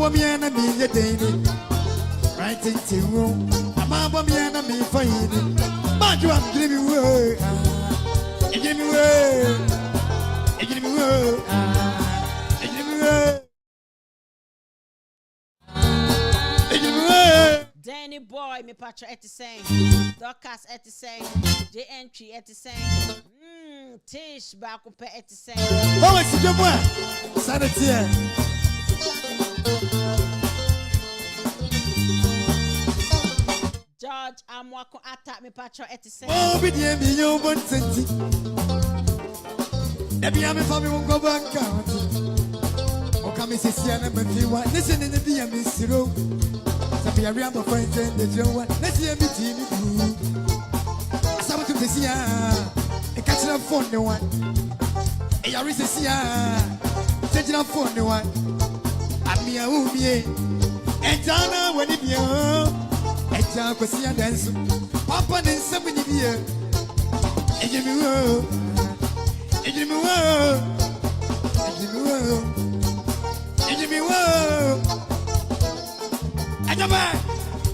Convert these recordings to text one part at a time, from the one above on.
Amabomiana me the daily. Right into room. Amabomiana me for you. But you have given me word. Give me word. Give me word. Give me word. Danny boy, me patch at the same. Broadcas at the same. JNT at the same. Tish back up at the same. Oh, it's your boy. Sanity. George, I'm walking at me patch at the same. Oh, be the end, you want to. Maybe I'm a family won't go back out. Oh, come and see Sienna, but you want listen in the DM zero. Sabi a real friend and the Joe. Let's see a bit in the I saw to see a catching up for no one. A Yaris is here, taking up for no one. I'm me a movie. And Jana, when it be a child was here dance. Papa and 70 years. And give me world. And give me world. And give me world. And give me world. Ajama,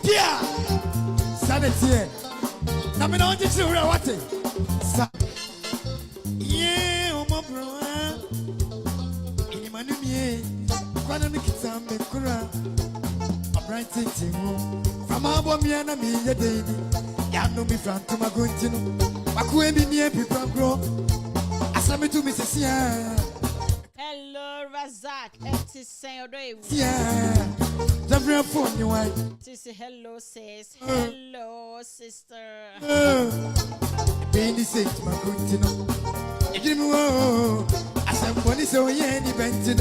yeah, Saturday. Now me don't just what it. Yeah, my brother. Ini manumi, kwana mikita mekura. A bright thing, from our miana me a day. Ya no me from to my continu. Makue me near people grow. Asami to Mrs. Hello, Razak. It's saying, yeah. Every phone you want. Say hello, sis. Hello, sister. Baby, say to my continent. It give me woe. I said, what is so yeah, any benton?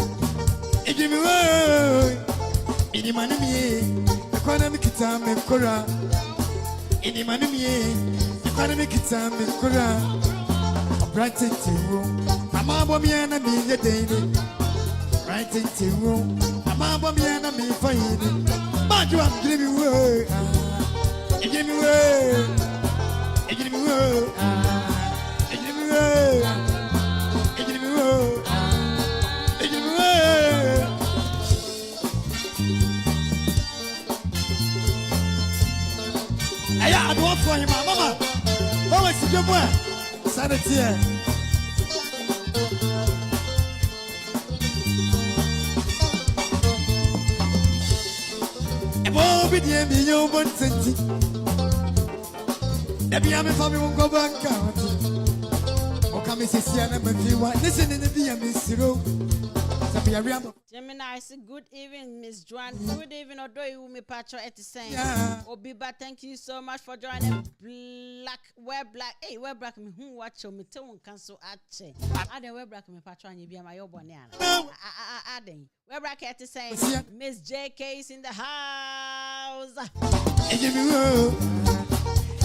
It give me woe. Any man of me, the corner make it time and cora. Any man of me, the corner make it time and cora. A bright into room. I'm a bomb and a million daily. Right into room. I'm a me for you. But you have given me word. You give me word. You give me word. You give me word. You give me word. You give me word. Hey, I don't for him, Mama. Oh, it's your boy. Sanity. Oh, be the end, you want to. Maybe I'm a family won't go back out. Oh, come and see Sienna, but you want listen in the DM zero. Gemini, good evening, Miss Joan. Good evening, although you may patch at the same. Obiba, thank you so much for joining. Black. Hey, web black me who watch me tell cancel at che. I don't web black me patch on you be my own banana. I didn't. Web black at the same. Miss JK is in the house. Give me word.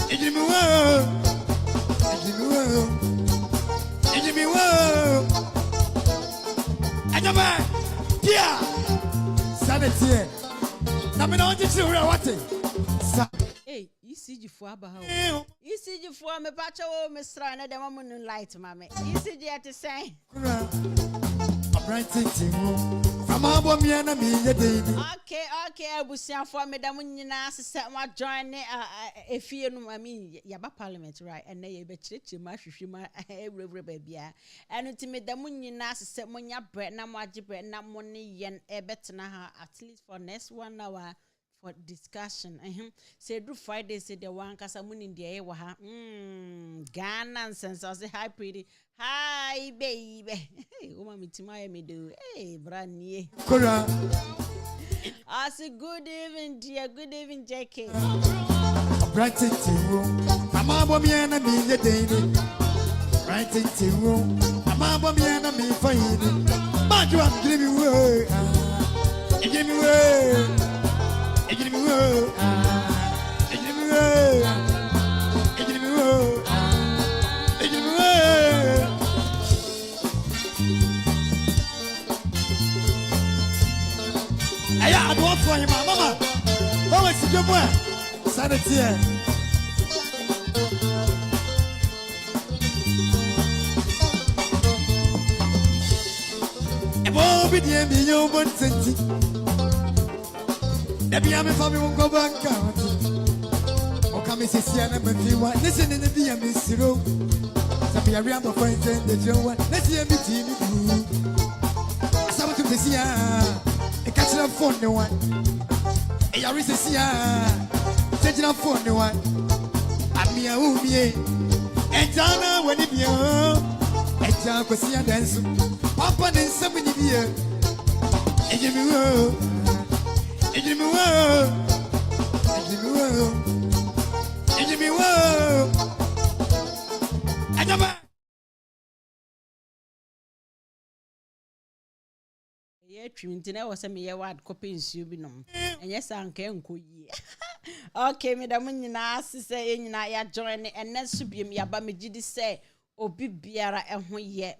Give me word. Give me word. Give me word. Ajama, yeah, Sanity. Now me don't just what it. Hey, you see you for about. You see you for me patch o me strana the woman light mama. You see you at the same. A bright thing from our bomb and a million daily. Okay, I will see for me that when you now set my join a fear no I mean yaba parliament right and they be church my every baby and ultimate the moon you now set when your bread na more bread na money yen a better na at least for next 1 hour for discussion. Say do Friday say the one cause moon in the air wa Ghana nonsense. I say hi pretty. Hi baby. Hey, woman me timaya me do. Hey, brand new. I say good evening, dear. Good evening, JK. Right into room. I'm a bomb and a million daily. Right into room. I'm a bomb and a million for you. But you have given me word. You give me word. You give me word. You give me word. You give me word. You give me word. Hey, I don't for him, Mama. Oh, it's your boy. Sanity. Oh, be the end, you want to. Debbie, I'm a family won't go back. O come see Siana Mafiwa, listen in the Dia Missiro. Sabi a real friend and the Joe, let's hear me team. Some to the Sia, a catching up for no one. A Yarisia, taking up for no one. I'm me a woman, and Jana when it be a Jan for Sia dance. Papa and 70 years. And give me woe, and give me woe, and give me woe. Give me one. I come back. Yeah, Trinity was a mere word copy in Subinum. And yes, I can go ye. Okay, Madam Nina, say, in I join and then Subium Yabami did say, Obi Biara and ye,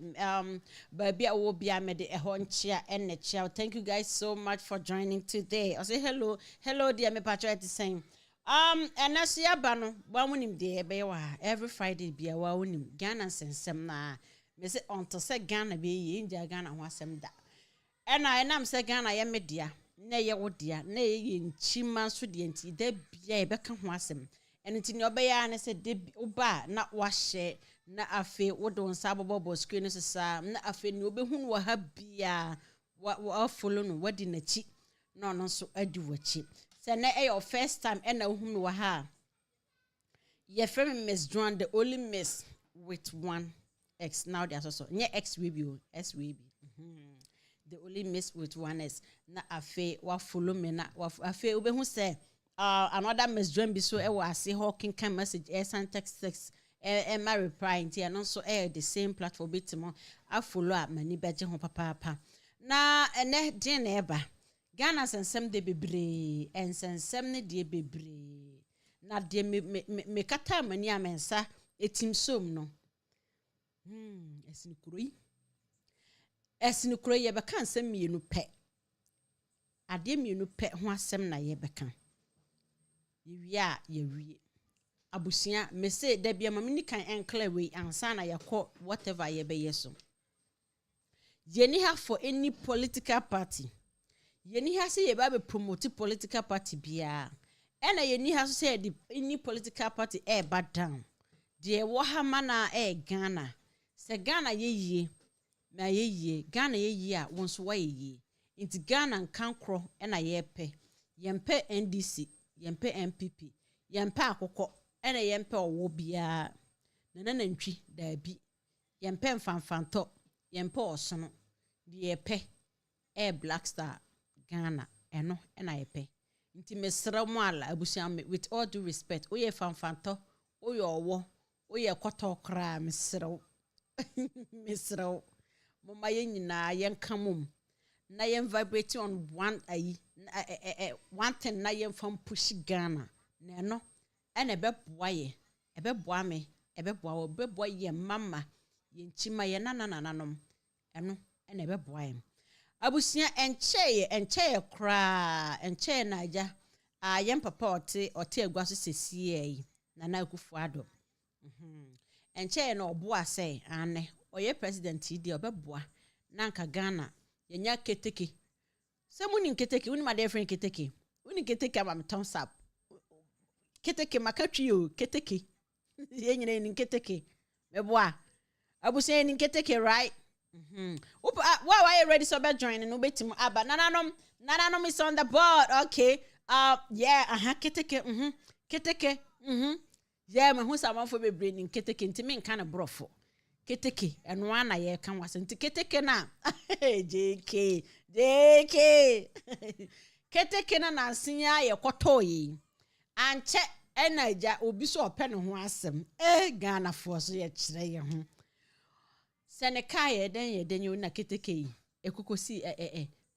baby, I will be a made a horn chair and a chair. Thank you guys so much for joining today. I say hello, dear, me patriot the same. And as ya bano, one him dear bewa every Friday be a woman, Ghana NSEM na. Me say on to say Ghana be India Ghana wasem da. And I am say Ghana ya media, ne ya wodia, ne yin chima sudienti, de be beka wasem. And it's in your bay and said de uba not wash na afe wodo nsababo screen sa na afe ni obehun wa ha bia wa follow no wadi na chi no so adi wachi. Say na your first time and na hum no ha. Your friend Miss John, the only miss with one X. Now there's also near X review, S review. The only miss with one S. Na afe wa follow me na wa afe ube who say another Miss John be so e wa say hawking can message and text my reply and also the same platform bit mo I follow up many beje ho papa. Na ene din eba Ghana NSEM de bebre NSEM ne de bebre na de me kata mani amensa etim som no esini kuroi ye beka nsem mienu pe ade mienu pe ho asem na ye beka ye wie abusia me say da bia mamini kan enclare we ansa na yakọ whatever ye be yeso ye ni have for any political party. Yeni ha say ye ba be promote political party bia ena yeni ha so say any political party bad down de wo ha mana Ghana se Ghana ye na ye Ghana ye a won so wa ye inti Ghana nkankro ena ye pe yempe NDC yempe MPP yempe akokọ ena yempe owo bia na ntwi da bi yempe mfanfanto yempe osono de ye pe Black Star Ghana eno ena yepe nti mesra mo ala abusiam with all due respect oye fanfanto oye owo oye kwato kra mesra mo maye nyina yen kamum na yen vibrate on one thing na yen fam push Ghana na eno ena beboa ye ebeboa me ebeboa wo beboa ye mama yen chima ye nanananom eno ena beboa ye abusia enche kra enche naja yem papa ote agua so sesie na akufu ado enche na obo ase ane oye president idi obeboa na nka Ghana yenya keteke se muni keteke uni ma different keteke uni keteke am thumbs up keteke makatwi o keteke yenyina ni keteke beboa abusia ni keteke right. Why are you ready so bad joining no betim aba nananom is on the board. Okay, yeah, keteke yeah, me hu sama fo bebre ni keteke ntimi nka na brofo keteke eno ana ye kan wasenti keteke na JK keteke na nsinya ye kotoyi anche enaja obi so ope ne ho asem Ghana fo so ye kire ye ho sene kai den na keteke ekokosi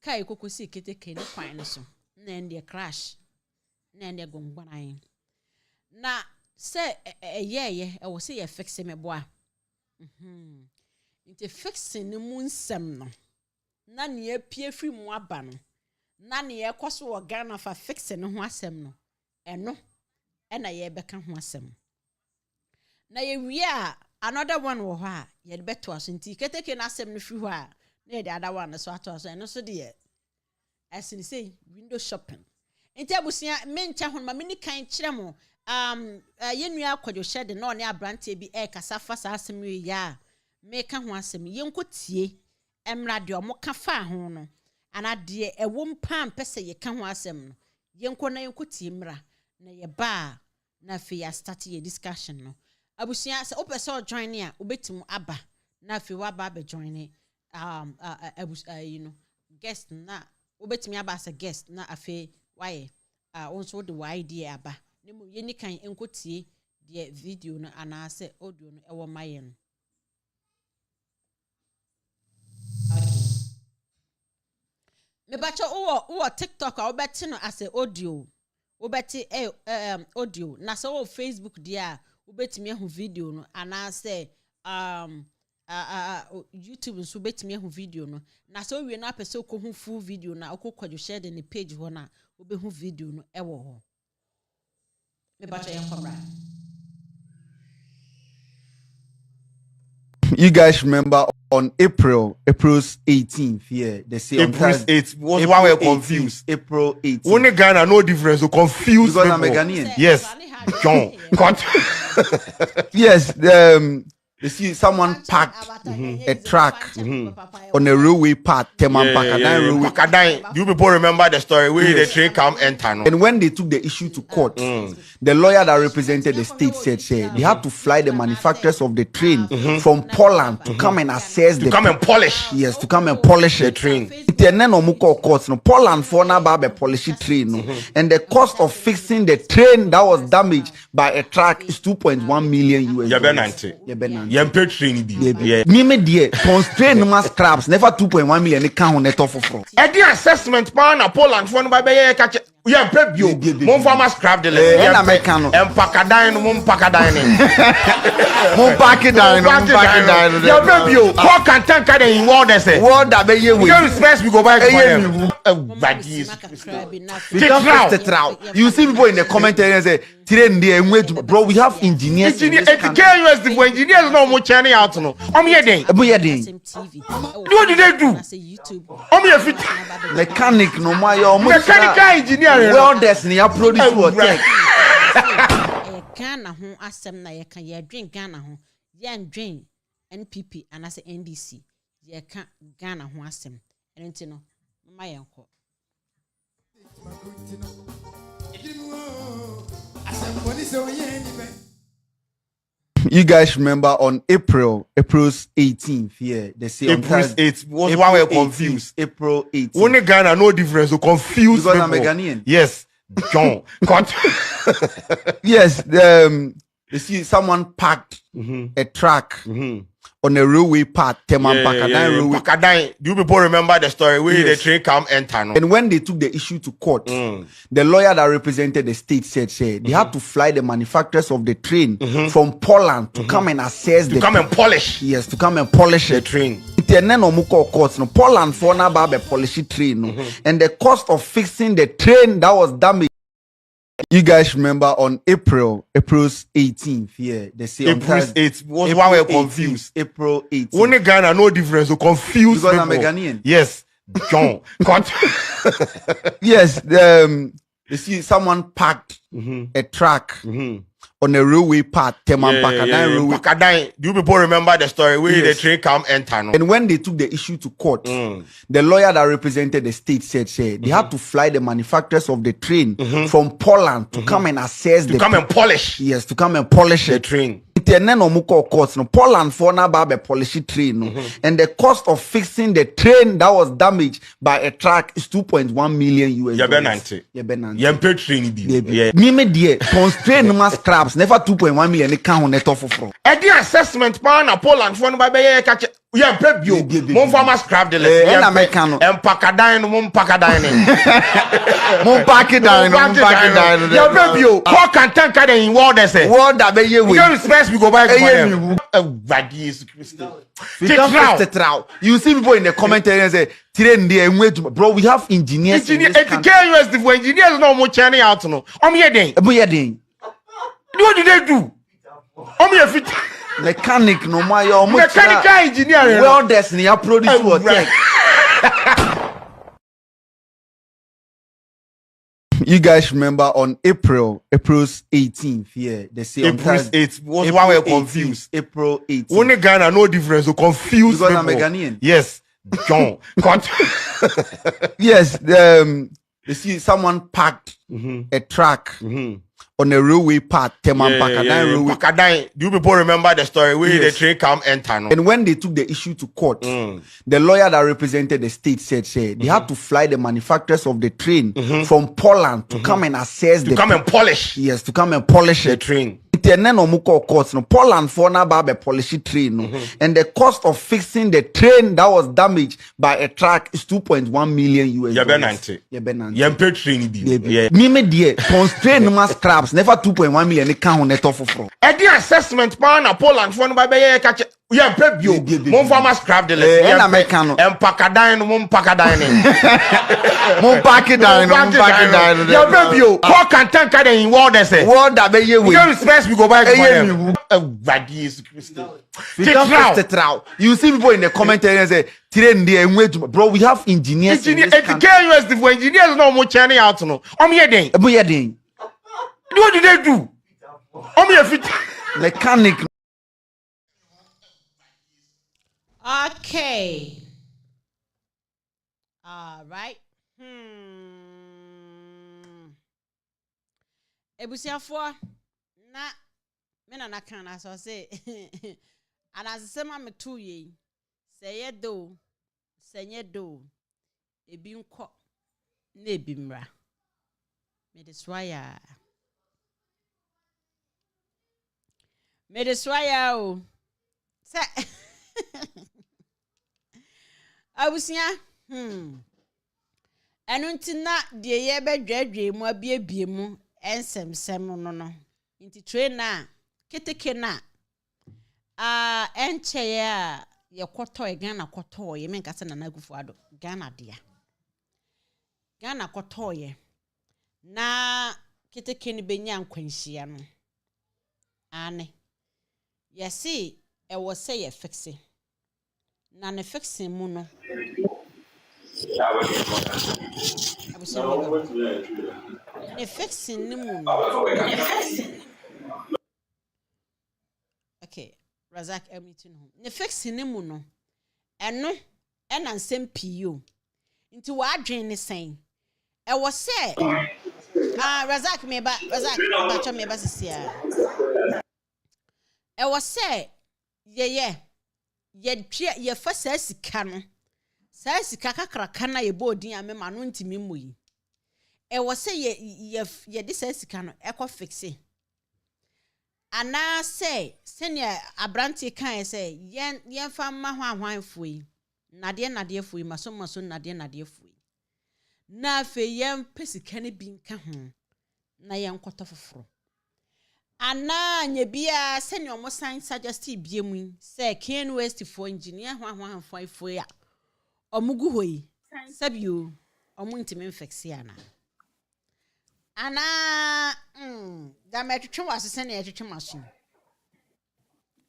kai ekokosi keteke ne kwan ne so na ende crash na ende gongbanan na se ye wo se ye fixe me boa nti fixe ne mu nsem no na ne apie firi mu aba no na ne ye koso wo Ghana fa fixe ne ho asem no eno na ye beka ho asem na ye wie a another one wo ha ye beto aso nti keteke na asem no firi ho a na the other one so ato aso eno so de as in say window shopping Nti abusia mencha ho ma meni kan kire mo yenua akwadwo hyede na one abrante bi kasa fa sa asem ya meka ho asem yenkotie emra de omo ka fa ho no ana de ewo mpa mpese ye ka ho asem no yenko na yenkotie mra na ye ba na fe ya start ye discussion no abusia se opese join ya obetim aba na fe wa ba join guest na obetimi aba as a guest na afi why also the idea aba nemu yeni kan enkotie the video no ana se audio no ewo maye no me bacho wo TikTok a obeti no as a audio obeti audio na so wo Facebook dia obetimi ehu video no ana se YouTube nso betimi ehu video no na so wie na apese okohu full video na okokwadwo share the page ho na obehu video no ewo ho me bacha yenkwabra. You guys remember on April's 18th, yeah, they say April's 8th was why we're confused. April 18th. Only Ghana, no difference. So confused. Because people. I'm a Ghanaian. Yes. John. Yes. You see, someone packed a truck on a railway path, Pakadai. Do you people remember the story where the train come enter? No? And when they took the issue to court, the lawyer that represented the state said they had to fly the manufacturers of the train from Poland to come and assess to come and polish. Yes, to come and polish the train. Poland for now polish train, and the cost of fixing the train that was damaged by a truck is 2.1 million US. Yempe train bi. Me die constrain no scraps never 2.1 million e ka ho neto foforo. E di assessment pa na Poland for no ba be ka che yempe bio. Mon farmer scrap the less. Na American no. Empakadan no mon pakadan ne. Mon pakadan no mon pakadan no. Yempe bio. Ko kan tan ka dey in world say. World da be ye we. You respect we go buy for them. You see people in the comment area say train there bro, we have engineers. Engineers no mo churning out no. Here den. Here den. What did they do? Here fit. Mechanic no my mechanical engineering. Welders ni ya produce what tech. Ghana ho asem na ye kan ye dwen Ghana ho ye ndwen NPP and as NDC ye kan Ghana ho asem enti no ma ye nko. You guys remember on April's 18th, yeah, they say April's 8th was why we're confused. April 18th. Only Ghana, no difference. So confused. Because I'm a Ghanaian. Yes. John. Yes. You see, someone packed a truck on a railway path, Pakadai. Do you people remember the story where the train come enter? No? And when they took the issue to court, the lawyer that represented the state said they had to fly the manufacturers of the train from Poland to come and assess to come and polish. Yes, to come and polish the train. Poland for now polish train, and the cost of fixing the train that was damaged. You guys remember on April's 18th, yeah, they say April's 8th was why we're confused. April 18th. Only Ghana, no difference. So confused. Because I'm a Ghanaian. Yes. John. Yes. You see, someone packed a truck on a railway path, Pakadai. Do you people remember the story where the train come enter? No? And when they took the issue to court, the lawyer that represented the state said they had to fly the manufacturers of the train from Poland to come and assess to come and polish. Yes, to come and polish the train. Poland for now polish train, and the cost of fixing the train that was damaged by a truck is 2.1 million US. Yempe train bi. Me die constrain no scraps never 2.1 million e ka ho neto foforo. E di assessment pa na Poland for no ba be ka che yempe bio. Mon farmer scrap the less. American no. Empakadan no mon pakadan ne. Mon pakadan no mon pakadan. Yempe bio. Ko kan tan ka dey in world say. World da be ye we. You respect we go buy for them. You see people in the comment area say train there bro, we have engineers. Engineers no mo churning out no. Here den. Here den. What did they do? Here fit. Mechanic no my mechanical engineering. Welders ni ya produce what tech. You guys remember on April's 18th, yeah, they say April's 8th was April why we're 18th, confused. April 18th. Only Ghana, no difference, so confused. Because people. I'm a Ghanaian. Yes, John. Yes, you see someone parked a truck on a railway path, railway. Do you people remember the story where the train come enter? No? And when they took the issue to court, the lawyer that represented the state said they had to fly the manufacturers of the train from Poland to come and assess and polish. Yes, to come and polish the train. Poland for now by polish train, and the cost of fixing the train that was damaged by a truck is 2.1 million US dollars. Constrain no scraps never 2.1 million. They can't on net off from. The assessment plan Poland for by catch. Yeah, preview. Mon farmer scrap the list. And American. And Pacadine, Mon Pacadine. Mon Pacadine. Yeah, preview. How can tank in war? They say. What that be you? We go back. You see people in the comment area say, bro, we have engineers. Engineers no more churning out. No, what do they do? Mechanic. Okay. All right. Ebusiafo na me na kan so say and as say ma me to ye say ye do say ye do ebi nko na ebi mra me deswaya o say abusia enunti na de ye bedwadwe mu abiebie mu NSEM no nti train na keteke na enche ya ye kwoto e Ghana kwoto ye menka se na nagufu ado Ghana dia Ghana kwoto ye na keteke ni benya nkwanhia no ane yesi e wo se ye fixe na ne fixing mu no ne fixing ni mu no okay Razak everything home ne fixing ni mu no eno ena nsem pio nti wa adwen ne sen e wo se Razak cho meba sisia e wo se ye ye fa sika no sika kakraka na ye bodin amema no ntimi muyi e wo se ye de sika no e ko fixe ana se senior abranti kan se yen fa ma hwan foi nade foi maso nade foi na fe yen pesika ne bi nka ho na yen kwota foforo ana nya bia senior omo science suggest biemu se Ken West for engineer hwan foi a omugu hoyi sabio omu ntimi infection ana da metwetwe wasese na yetwetwe maso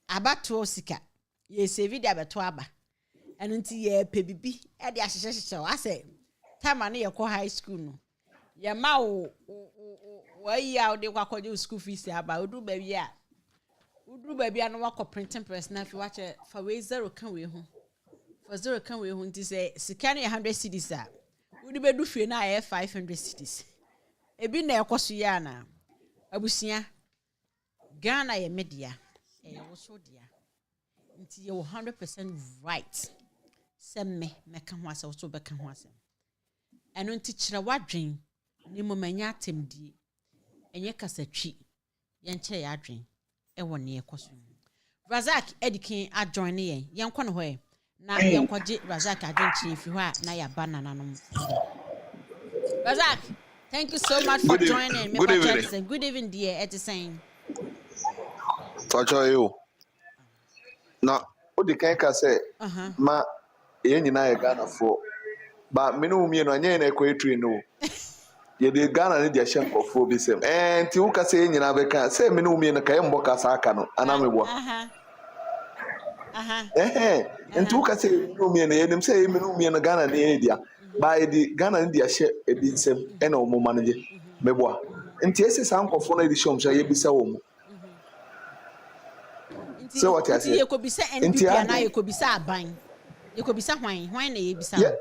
abato sika ye save dia beto aba eno nti ye pebibi e de ahyehye wase time na ye ko high school no ye ma wo ya o de kwakoje school fees aba odu ba wi a no wakọ printing press na fi wache fa we zero kan we ho for zero kan we ho nti say sika na 100 cedis a udi bedu fie na 500 cedis ebi na ekoso ya na abusia Ghana ye media e wo so dia nti ye 100% right se meka ho ase wo so beka ho ase eno nti kire wadwen ni momanya atemdie enye kasatwi ye nche ya adwen e wo ne ekoso Razak edikin adjoin ye yenkɔ no ho na yenkɔje Razak adwen chi fi ho a na ya banana no Razak, thank you so much for joining me. Good evening, dear. It's saying. Touch you. Now, what the can say? Ma, you na Ghana for, but me no me no anya na equator no. Ye de Ghana ni dia shen for bi sem. Ti wo ka say you na be kan say me no me no ka yembo ka sa aka no anamebo. Nti wo ka say me no me no yenim say me no me no Ghana na dia. by the Ghana India share a bit same and no more manager. Meboa. And yes, some of one edition shall be so. So what I say? You could be say NPP and I could be sa buying. You could be sa wine na ye bisa. Yeah,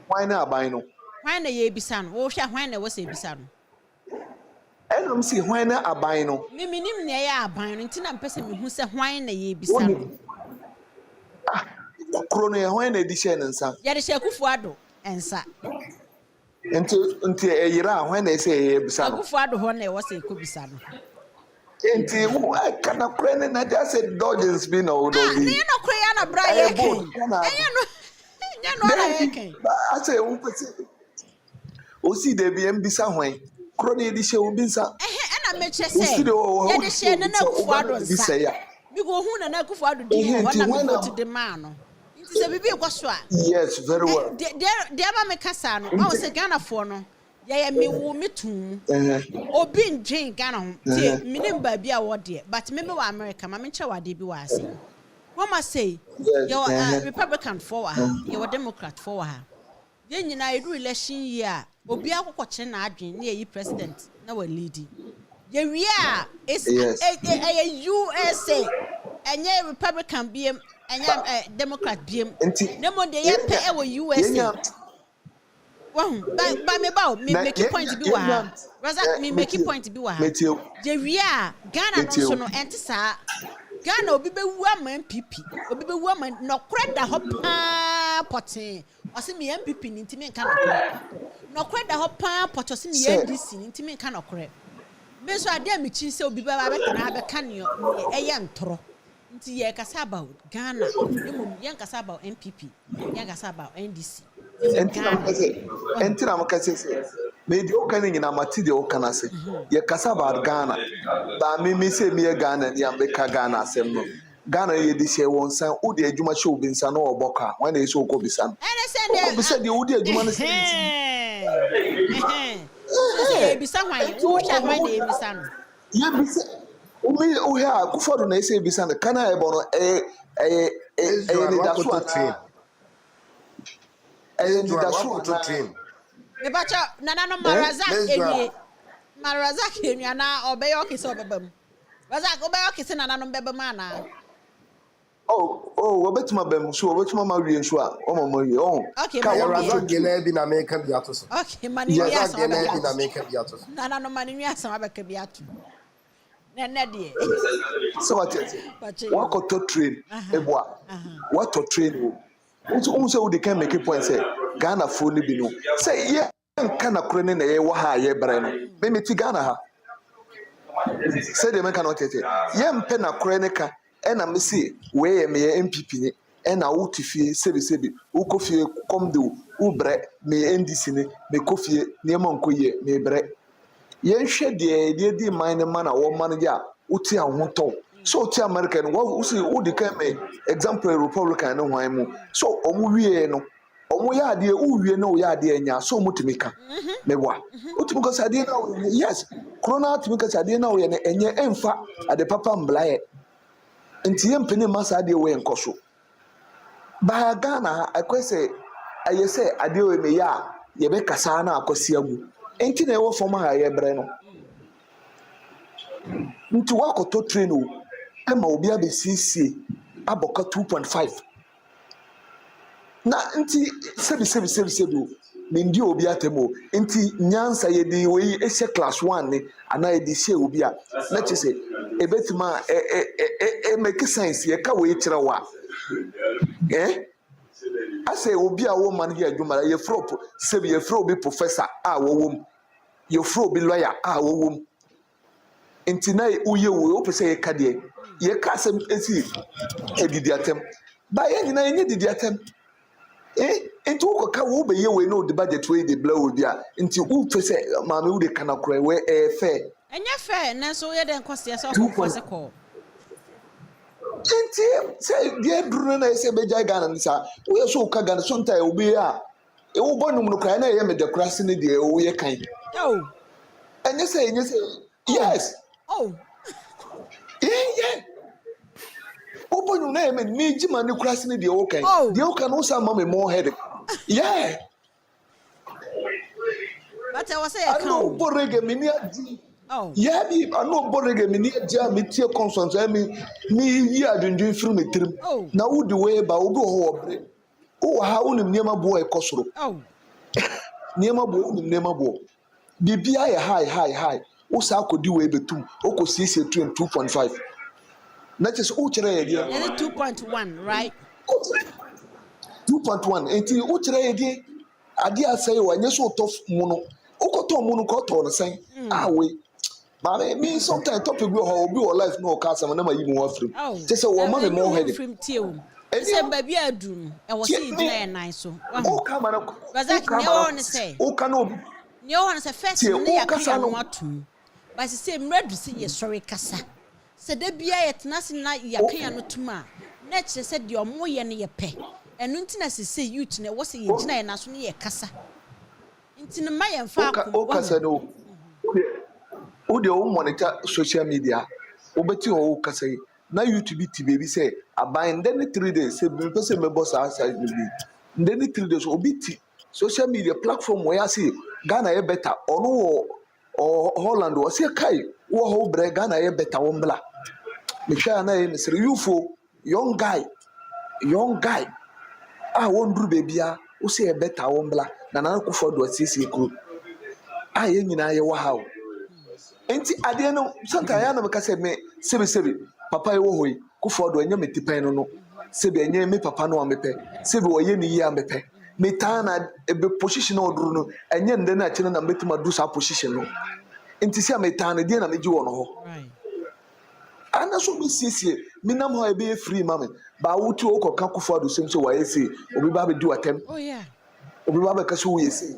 why not buy no? Wine na ye bisa no. Wo hwa wine na wo se bisa no. And I'm see why not a buy no. Me minim na ye aban no nti na mpese me hu se wine na ye bisa no. Krono why na edition nsa. Ya de she Kufuado ensa. Nti yira why na say ye bisa no. Kufuado ho na wo se ko bisa no. Nti who kana krene na just say dodgers be no do. Ne no kre na bra ye ken. Enya no. Nya no na ye ken. I say who pese. O si de bi mbisa hwan. Krono edition ubisa. Na me che say. Ya de she na Kufuado nsa. We go hu na Kufuado di ho na me go to the man no. Nti se bibi go so a. Yes, very well. There ma me kasa no. O se Ghana fo no. Ya me wo metum. Obi ndwen Ghana ho. Tie minim ba bia wo de. But me wa America ma me che wade bi wa ase. What must say? You Republican for her, you Democrat for her. Ye nyina edu election year. Obi akokokye na adwen na yi president na wa leading. Ye wi a is USA. Enye Republican biem, enye Democrat biem. Nemo de ye pe e wo USA. Wow, by me bow, me make a point to be wa. Razak me make a point to be wa. Je wi a Ghana no so no enti sa. Ghana obi be wu am MPP. Obi be wu am no kreda ho pa potin. O se me MPP ni ntimi nka no kre. No kreda ho pa pot o se me NDC ni ntimi nka no kre. Me so ade mi chi se obi be ba be kana be ka ne eye ntoro. Nti ye kasa about Ghana. Emo ye kasa about MPP. Ye kasa about NDC. Entina makase me di okane nyina mati di okana se ye kasa ba Ghana ba me se me Ghana ni ambeka Ghana asem no Ghana ye di she won san wo di adwuma she obi nsa no oboka wan na yeso ko bisa no bisa di wo di adwuma no se ye bisa hwan wo sha hwan na ye bisa no ye bisa o ha Kufuado na ese bisa no kana e bono ni da so ati me bacha nana no Marazak enua na obeyo kese obebam Razak obeyo kese nana no bebam ana obetuma bem so obetuma ma wie nso a o mama wie okay ka Razak gena bi na America bi ato so okay mani wi asa bi na America bi ato so nana no mani wi asa abeka bi ato na de so what to train eboa what to train unse wo de kan make a point say Ghana fo ni bi no say ye nka na kro ne na ye wo ha ye bre no me meti Ghana ha say de men kan otete ye mpe na kro ne ka e na me see we ye me MPP ni e na wo tifie sebi wo kofie kom de wo bre me NDC ni me kofie ne ma nko ye me bre ye hwe de di man ne ma na wo man ja wo ti ahoto so ti American wo see wo de kan me example Republican no hwan mu so omu wie no omu ya ade wo wie no ya ade anya so mutimika mewa utimika sade na yes corona timika sade na wo ye enye emfa ade papa mblaye nti ye mpene masa ade wo enkoso ba Ghana akwese ayese ade wo me ya ye be kasa na akosi agu enti na wo fom ha ye bre no nti wakoto train o ema obi abesisi aboka 2.5 na nti sebi me ndi obi atemo nti nyansa ye di we ehye class 1 ni ana ye di hye obi a na chese ebetima make sense ye ka we kire wa ase obi a wo man ye adwuma ye frop sebi ye frop bi professor a wo wom ye frop bi lawyer a wo wom nti na uye wo pese ye ka de ye ka sem esi edidi atem ba ye nyina ye didi atem nti wo ka wo be ye we no the budget we dey blow dia nti wo pese maame wo de kana kro we fair enye fair na so ye den kwose so ko se ko nti say die duru na ese beja Ghana nisa wo so ka Ghana so ntai obi a e wo bonu mu kra na ye me dekorasi ne de wo ye kan enye say yes yeah open your name and me jima ni krasi ni de okay de okay no sa mama more head Yeah. But I was saying, I know borrege mini. oh, Yeah, I know borrege mini. Jam me tia consons. Me ya dundu through me trim. oh, Now would the way ba obi ho obre. Oh, how unim niema boy kosoro. oh, Niema bo unim niema bo. Bibia ya high. O sa akodi we betum. O ko siesie 2.5. Na just o chere ye dia. 2.1, right? 2.1. Enti o chere ye dia. Ade asay wa nye so tof mu no. O ko to mu no ko to no sen. Ah we. But me sometimes topic we ho obi o life no ka sam na ma yi mu afrim. Just say wo ma me mo head. Say baby adum e wo say gina e nan so. O ka ma na. Razak ne won say. O ka no. Ne won say first ne ya ka no atum. But say mredu say ye sorry kasa. Say da bia yetna se na ya kan no tuma. Na kire say de omo ye ne ye pe. Enu ntina se say youth ne wo say ye gina e nan so ne ye kasa. Ntina ma ye mfa akọ. O ka say no. O de o monitor social media. O beti o ka say na YouTube ti baby say aban then 3 days say me person me boss outside me. Then 3 days obi ti social media platform where say Ghana e better ono or Holland or say kai wo ho bre Ghana e better won bla. Me hwa na e Mr. Yufo young guy ah won duru baby a wo say e better won bla na na ko for do asiesie ko ah ye nyina ye wa hawo enti ade no santa ya na me ka say me sebi papa ye wo hoyi ko for do anya me tipan no sebi anya me papa no amepe sebi wo ye ni ye amepe me tana ebe position oduru no anya nde na akine na metima do sa position no enti se me tana de na me ji wo no ho Right. Ana so be siesie me nam ho ebe free mama ba wuti o ko ka for do sem so wa yesi obi ba be do atem Oh yeah. obi ba be ka so wo yesi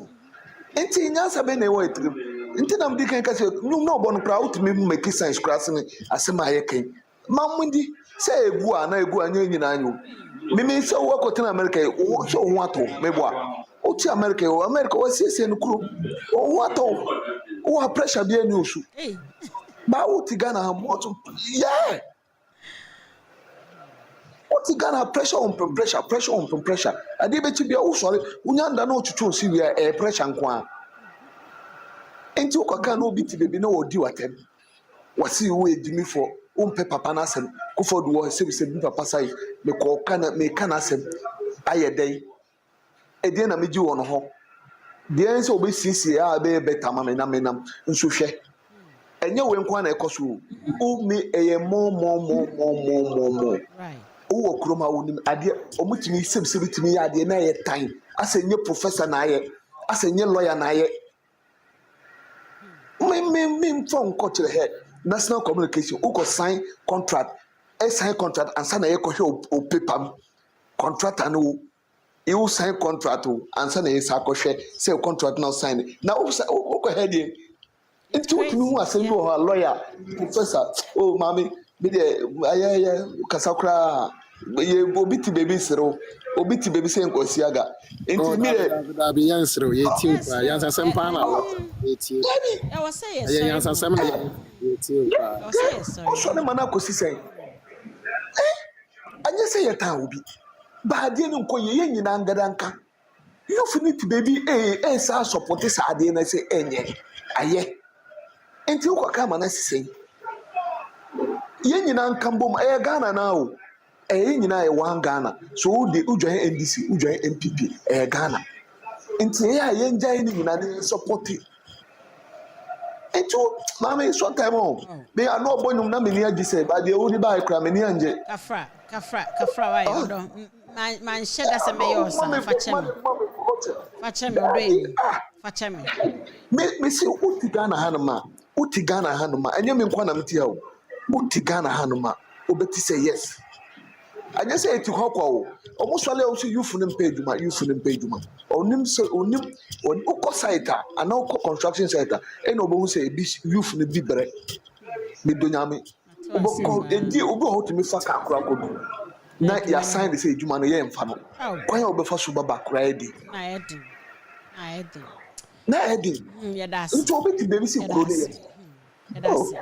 enti nya sabe na e wo etrim enti nam di kan ka se num na obo no kra utimi mu make sense kra se me asema ye kan mamundi se egu ana egu anya nyina anyo mimi se wo ko tena America wo so wo ato meboa o ti America wo siesie no kuro wo ato wo pressure bi ani osu Hey. ba wo ti Ghana ha mo to yeah what you gonna pressure on pressure ade be ti bia wo sori unya nda na otutu si wi e pressure nko a enti wo kwaka na obi ti bebi na odi watem wasi wo edimi for o mpe papa na asem ko for do wo se bi papa sai me ko kana me kana asem ayedai ede na meji wo no ho de ense obi sisi a be beta ma me na nso hwe enye we nko na ekoso o me eye mo Right. wo kroma wonim ade omutimi sebitimi ya ade na ye tan asenye professor na ye asenye lawyer na ye me from culture here national communication uko sign contract and sana ye ko o paper contract anu you sign contract and sana ye sa ko hwe say contract now sign na uko head in into me wa say no lawyer professor oh mami me de ayaya kasakra ye obi ti baby sero obi ti baby say nkosi aga enti me da be yansro ye tiu pa yansasem pa na ye tiu I was saying ye yansasem na ye tiu pa I was saying sorry. o so ne mana kosi say anya say ye tan obi ba de ne nko ye nyina ngadanka you finit baby sa support sa de na say enye aye enti ko ka mana sisei ye nyina nkambom Ghana na o nyina one Ghana so the ujoin NDC ujoin MPP Ghana nti ye njai ni nyina ni support ento mama so time on me ano obonum na me ni agi say ba de odi ba kra me ni anje kafra why odo man sheda se me yo sa fachem odo fachem me see uti Ghana hanuma enye me nkwa na mtia o uti Ghana hanuma obeti say yes anya say eti hokwa o omoswale o so youth nim pejuma onim ukọ site ana ukọ construction site ena obo say youth ne bibere me donyame obo edi obo hotimi fa ka akra kodu na ya sign say ejuma no ye mfa no kwan obo fa so baba akra edi na edi ya das nti obi ti baby si kuro ne that's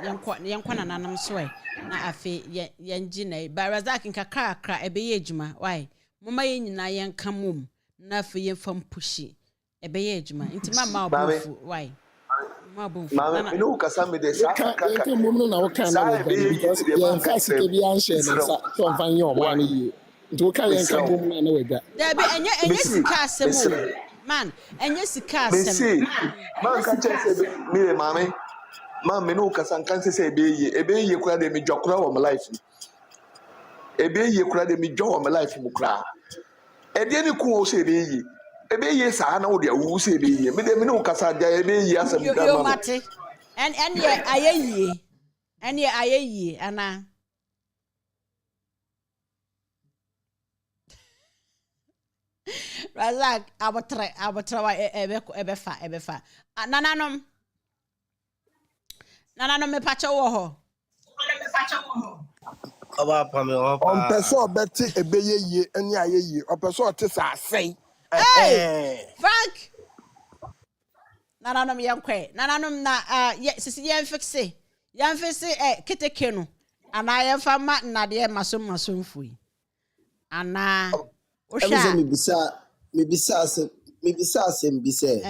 yankwa na nanam so na afi yanji na barazak nkakra ebe ye ejuma why mama ye nyina yanka mum na fe ye fam pushi ebe ye adwuma nti mama obofu why mama obofu Mama, you know, Kasami, the Saka yɛnka mmom no na woka na mebɛn because yɛmfa sika bi anhyɛ ne nsa sɛ ɔmfa nyɛ ɔbaa no yie nti woka yɛnka mmom no na wadwa there be enye sika asem o man enye sika asem man ka che se me mama man me no kasa kan se ebe ye kura de me dwakura wo my life ebe ye kura de me dwo wo my life mu kura e de ni ku o se ebe ye sa na wo de awu se ebe ye me de me no kasa ja ebe ye asem yo mate and ye ayeyi ana Razak abotra wa ebefa nananom me pacha wo ho Oba pame opa. On person beti ebeye ye eni ayeye. On person te sa sei. Hey Frank nananom yankwe nananom na sisi yan fixe keteke no ana yemfa ma nade masom fui ana Ebise mebisa asem bi se.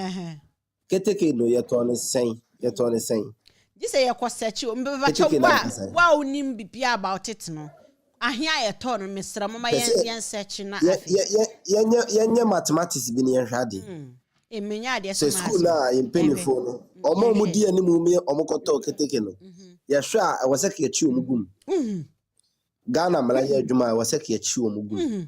Keteke no yeto ne sen. This say your search you mbebacho wa onim bibia about it no ahia ye to no mesra mama yen search na afi yenye mathematics bi ne yenhwade emenya de so school na yempenifo no omo mu di animu me omokoto keteke no ye hwe a waseke achi omugum Ghana mala ye adwuma waseke achi omugum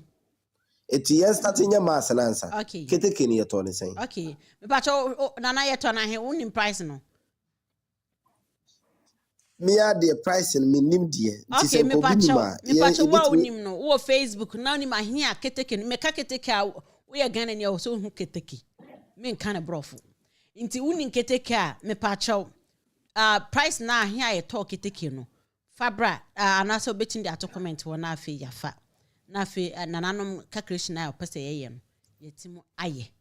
eti yen starting nya mass na ansa keteke ne yeto ne sen okay mbebacho nana ye to na he unim price no me are the price and minim die okay me pacho wa unim no wo Facebook na unim ahia keteke me ka keteke a wo ye Ghana ne so hu keteke me nka na brofo nti unim keteke a me pacho price na ahia ye to keteke no fabra anaso obetin de ato comment wo na afi yafa na afi nananom calculation na opese ye no yetimo aye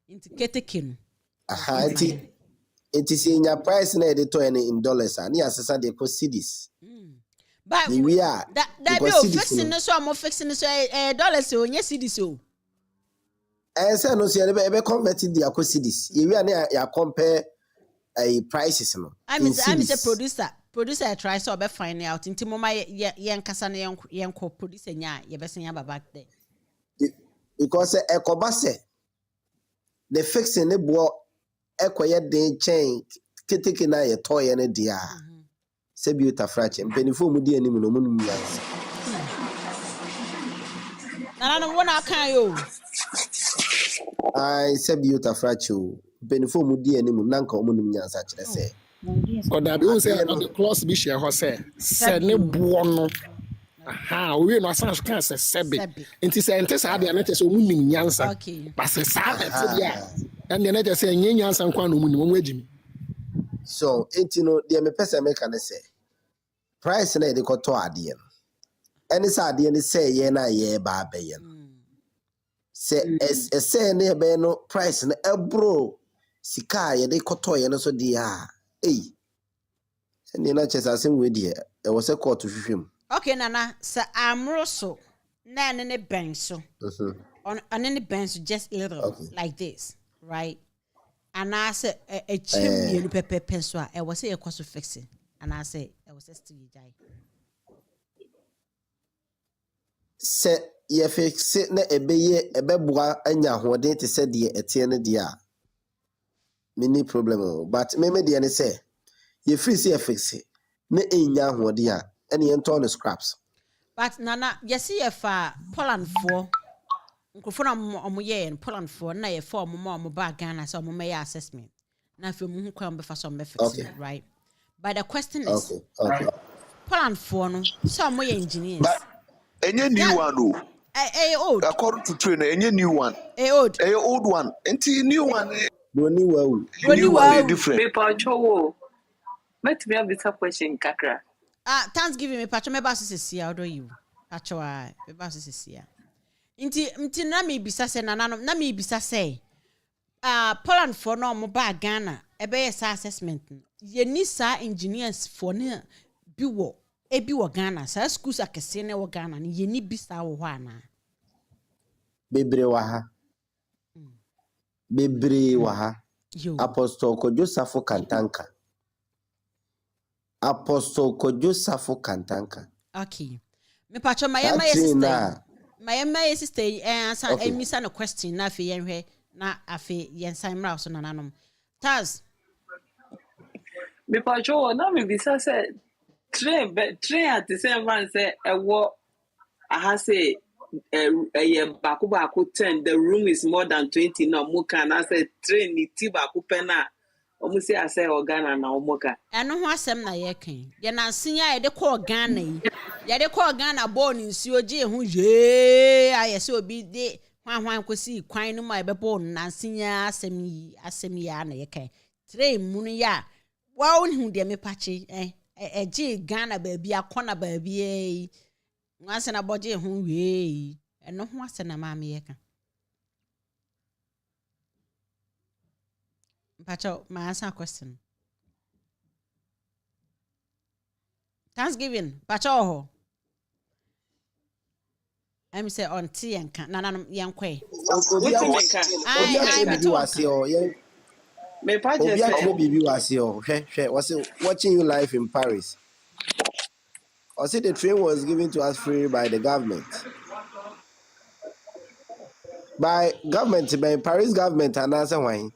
nti keteke no aha it is in your price na editor in dollars and ya sesa de ko cedis but we are that be fixing so am fixing so dollars o nye cedis o say no say be convert the ko cedis we are na ya compare prices no I'm a producer try so be find out nti mama ye nkasa na ye nko producer nya ye be senya back there because ekobase the fixing ne bo ekoye den chain keteke na ye toy ne dia se beauty frache mpenifo mu di anim no mu num yansa na wona kan yo ai se beauty frache mpenifo mu di anim nanka mu num yansa kire se oda bi say the clause bi share ho se ne bo no aha we no asan kan se sebe nti se ente sa de na te se mu nim yansa ba se sa te dia and the next say nyanya sankwa no mu ni mo agimi so enti no de me pese me kan say price na de ko to ade no eni sa ade ni say ye na ye ba be ye no say na be no price na ebro sika ye de ko to ye no so de a ni na chesa asem we de e wo se court hwehwem okay nana sa amro so na ne ben so on ne ben so just a little like this right and I say a chimney you pepe so I was say a cost of fixing and I say I was still die say ye fix na ebeboa anya hoden te say de etie ne de a mini problem but me de ne say ye free say fix na enya hoden a ene ye turn scraps but nana yes ye fa Poland for nkofona omo ye en Poland for na ye for omo ba Ghana so omo may assessment na fe mu kwa mbe fa so mbe fix right but the question is Poland for no so omo ye engineers but any new one o old according to train any new one old one until new one Boni wa different paper chowo met me have this question kakra Thanksgiving me patcho me ba sisi ya odo you patcho me ba sisi ya Nti na me bisa se nananom na me bisa se Poland for no mo ba Ghana ebe yes assessment ye ni sa engineers for ne bi wo Ghana sa schools akese ne wo Ghana ye ni bisa wo ho ana bebre wa ha bebre waha. Apostle Kojosafo Kantanka. Apostle Kojosafo Kantanka. Okay. Me pacho my sister. My sister answer and miss a question na fi yenhwe na afi yensan mra so nananom. Taz. Me pacho na me bisa say train at the same man say ewo aha say baako 10 the room is more than 20 no mo can I say train ni ti baako pena omo say ase organa na omo ka Eno ho asem na ye kan ye na nsia ye de ko organa yi ye de ko organa ball nsuo je ho ye aye se obi de hwan kosi kwan no ma be ball na nsia asem ya na ye kan train mu no ya wa hu de me pache je Ghana ba bia kona ba bia nwanse na boje ho we eno ho ase na ma me ye kan pacho my answer question Thanksgiving pacho I'm say on tea and can nanam yankwe me pacho say was watching you live in Paris. I said the train was given to us free by the government. By Paris government, and answer why.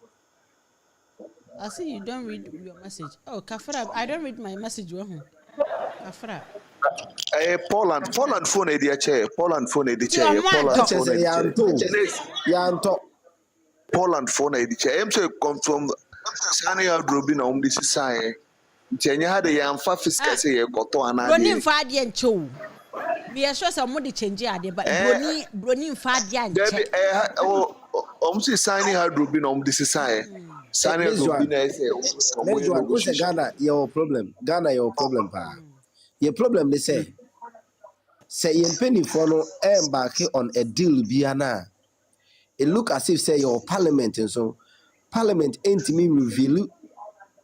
I see you don't read your message. Oh, Kafra, I don't read my message. Kafra. Poland phone idea chair. Poland phone idea chair. Poland phone idea chair. I'm sure come from Sani Adrobina this is sign. Tenya had a young Fafiska say koto anadi. Bronin fadi and cho. Me are sure somebody change ade but bronin fadi and che. Sani Adrobina this is sign. Sani Adrobina say Ghana your problem. Ghana your problem pa. Your problem they say you penny for no embark on a deal biana. It look as if say your parliament and so parliament ain't me reveal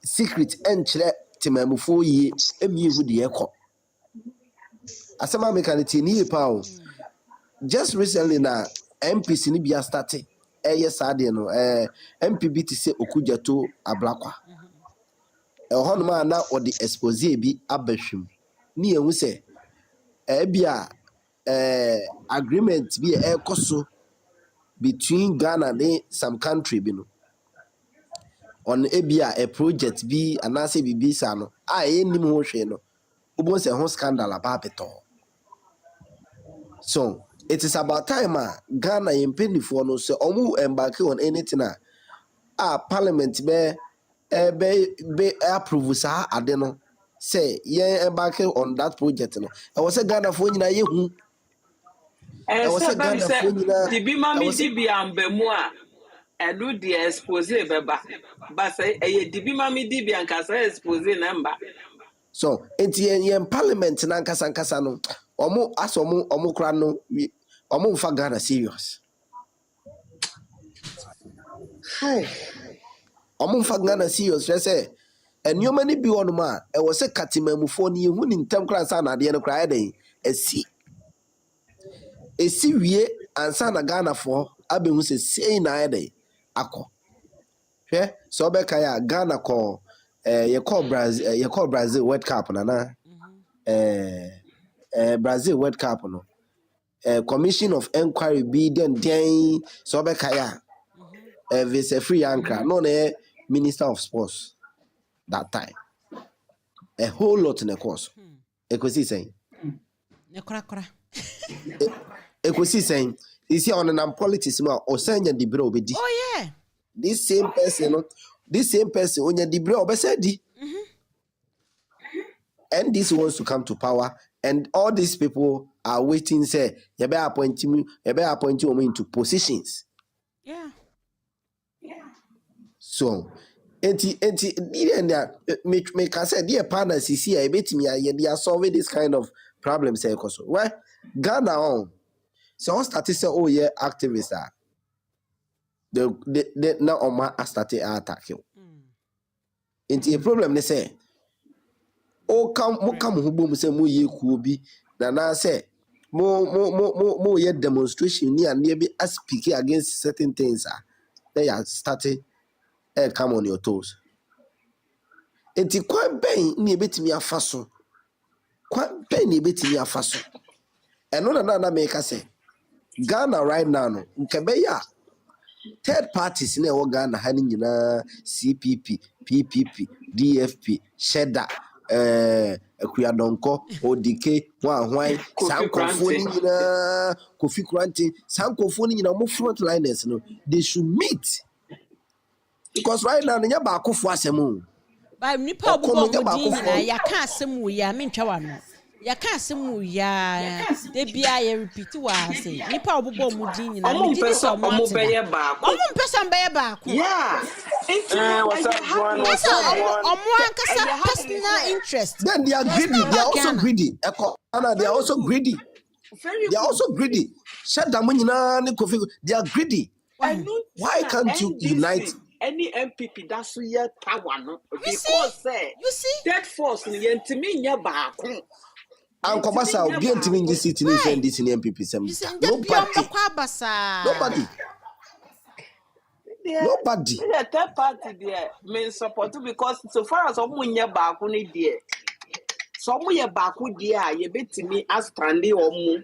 secret entry timamu 4 year emi hu de ekọ asema mekaniti ni pa just recently na MPC ni bia start yes ade no MPB ti se okujato ablakwa ho no ma na odi expose bi abahwem ni ehu se bia agreement bi ekoso between Ghana and some country bi no on ebia a project bi anase bibisa no enim ho hwe no ubon se ho scandal about it all. So it is about time Ghana impenifor no se omu embark on anything parliament be approve sa ade no say ye embark on that project no e was Ghana for nyina ye hu e was Ghana for nyina di bi mami di bi ambemu edu di expose beba but say di bi mami di bi anka say expose number. So enti parliament na nkasa no omo kra no omo mfa Ghana serious. Omo mfa Ghana serious say enioma ni bi wonu ma e wo se katimamufo ni ehu ni ntam kra sa na de no kra den esi wie ansa na Ghana for abehu se sei na ede akọ hwe so be ka ya Ghana ko ye call Brazil World Cup na Brazil World Cup no commission of inquiry be den so be ka ya vice free ankra no na minister of sports that time a whole lot in the course ekosi saying ne kra ekosi saying you see on an politics ma o sanya di bro obedi. Oh yeah, this same person onya di bro obesa di. And this wants to come to power, and all these people are waiting. Say, you better appoint them into positions. Yeah. So, me can say, dear partners, you see, I bet me, they are solving this kind of problems. Well, Ghana on. So, I started say, oh yeah, activists are. They now on my started attacking. Into a problem, they say. O come hubo mu se mu ye ku bi na say mo ye demonstration ni an be speak against certain things they are starting come on your toes. Enti kwan ben ni ebetimi afa so. Kwan ben ni ebetimi afa so. Eno na make say Ghana right now no nke ya third parties na ewo Ghana ha ni nyina CPP, PPP, DFP, Sheda, Akuyadonko, ODK, Hwan, Sankofo ni nyina, Kofi Kurante, Sankofo ni nyina mo frontliners no, they should meet. Because right now nya ba akofo asem. Ba nipa obubo mudi nyina ya ka asem wo ya mentwa wa no. Ya ka asem wo ya de bia ya repeat wa say nipa obubo mudi nyina me di so omo beye ba ko. Omo mpesa beye ba ko. Yeah. What's up, Juan? Omo ankasa personal interest. Then they are greedy. They are also greedy. They are also greedy. They are also greedy. Shut down nyina ni Kofi. They are greedy. Why can't you unite? Any MPP that's your power no because you see that force ni yentimi nya ba ko and Kobasa obi ntimi ngi sit ni friend this in MPP sem nobody the third party there mean support because so far as omunya ba ko ni there so omunya ba ko there ye betimi as standi omu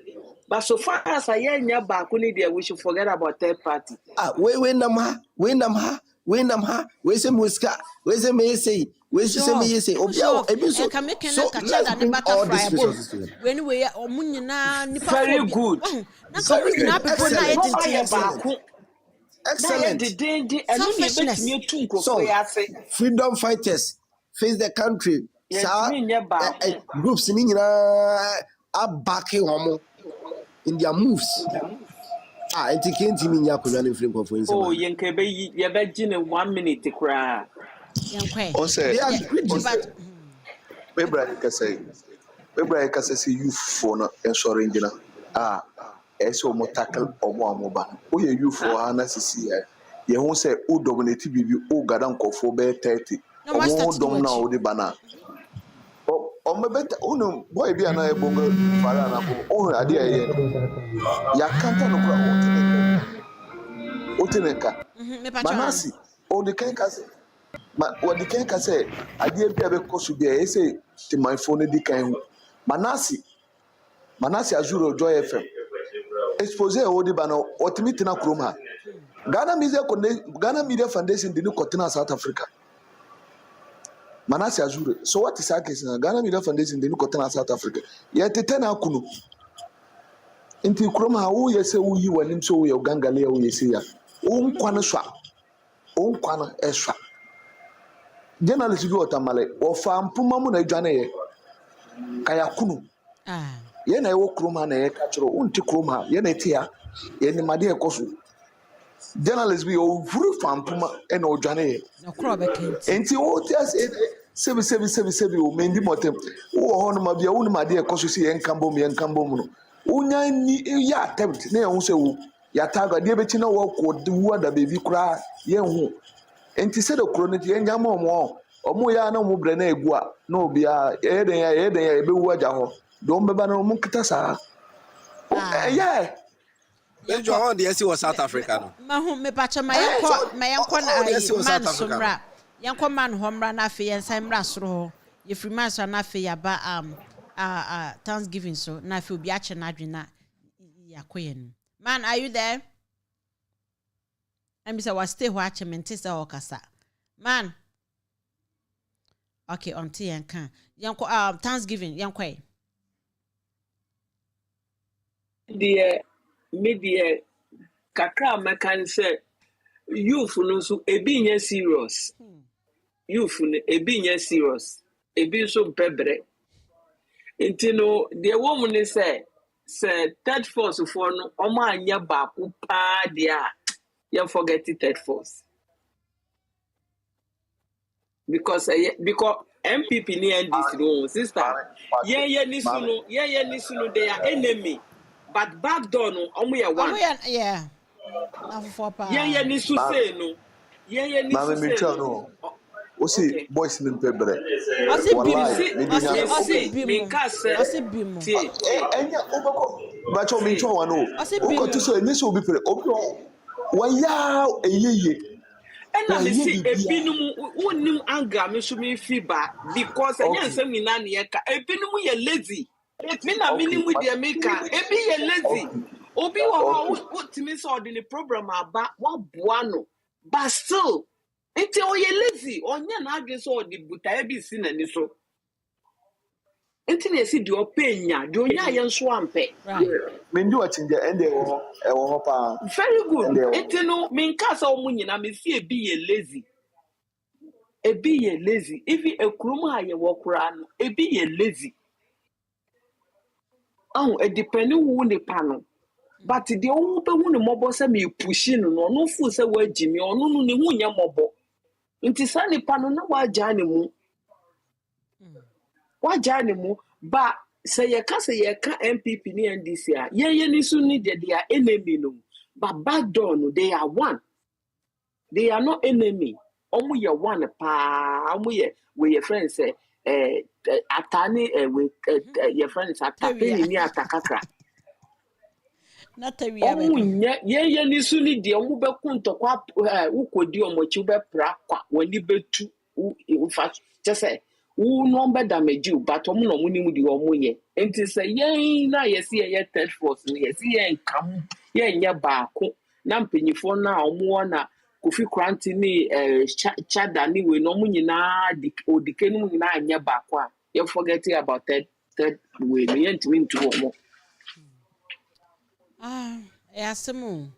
but so far as anya ba ko ni there we should forget about third party we nam ha we say muska we say me say obia ebiso can make so let's bring all these resources when we omunyina nipa very good excellent so freedom fighters face the country groups ni nyina abaki homo in their moves it can't mean ya kunya ni frame for instance. Oh, yenke be ye be gine 1 minute kra. On say Abraham kase say youth for no ensuring dina. Eso mo tackle omo amoba. O ye youth for ana sisi ye hu say o dominate bibi o gadan kofo be 30. Omo dom na o de bana. O mebeta unu boy bi ana e bongo fara na bo o ade aye ya kanta no kwa oteneka manasi o de kan kase ma o de kan kase ade bi abe kosu bi e say ti my phone di kan manasi azuro joy fm expose o di bana otimiti na kroma Ghana Media Foundation di no kotina South Africa. Manasi Azure. So what is our case now? Ghana Media Foundation they look at South Africa. Yet the 10 akunu. Inti kroma who ye say who you and him so we gangale who ye say ya. Kwana swa. Kwana eswa. Journalist bi otamale o fa mpuma mu na adwane ye. Kaya kunu. Ye na ewo kroma na ye ka chiro unti kroma ye na tia ye ni made ekoso. Journalist bi o vuru fa mpuma e na odwane ye. Enti o tia sebi o mendi motem o ho no ma bia wo ni made ekoso si ye nkambo mu no. Unya ni ya attempt na ye hu se wo ya taga de be chi na wo ko de wo da baby kura ye hu. Enti se de kro no ye nya mo ya na mo bre na egu a na obi a ye den ya ebe wu aja ho do mbeba na mo kita sa yeah you join the NSEM South Africa no ma me pacha ma yanko na man somra yanko man homra na fe yensan mra soro ye free man so na fe ya ba Thanksgiving so na fe obi ache na adwena yakoye no man are you there I'm say was stay ho ache mentese okasa man okay until yankan yanko Thanksgiving yanko the media kakra mekan say youth no so ebi nya serious youth no ebi nya serious ebi so bebre intino the woman say third force for no omo anya ba ku pa dia you forget the third force because MPP ni NDC no sister ye ni sunu they are enemy. But back door no, omo one. Yeah. Yeah, ni su say no. Yeah, ni su say no. O see boys ni pebre. O see bim. Enya obako. Ba cho mi cho wa no. O ko to so ni so bi pere. waya eyeye and I see a binum wouldn't anger me so me fever because I am some in Aniaka, a binum ye lazy. Mina meaning with the America, a be ye lazy. Obi what to miss out in the program about one buano, but still, until ye lazy, on your address or the butabi sin and so. Until you see your penya, do ya swamp. Mendi wachinja ende ewo pa. Very good. Ete no min kasa omunyi na me see be ye lazy. E be ye lazy. If a kruma ye walk around, e be ye lazy. Oh, e depend who ne pano. But the old be who mobo say me pushing no fool say we Jimmy or no ni hu nya mobo. Inti sa ne pano na wa jani mu. Wa jani mu ba say ye ka MPP ni NDC a ye ni su ni de their enemy no. But back door no they are one. They are not enemy. Omu ye one pa. Omu ye we your friends say atani we your friends atapeni ni atakakra. Not a Omu ye ni suni di omu be kunto kwa ukodi omochi be pra kwa wani betu u fa just say u no be damage you but omu no muni mu di omu ye. Enti say ye na ye see ye third force ni ye see ye nkam ye nya baako na mpanyifo na omu na Kofi Kranti ni chada ni we no mu nyina odike no nyina anya baako a you forget about third way me ntimi ntu omo Yasemu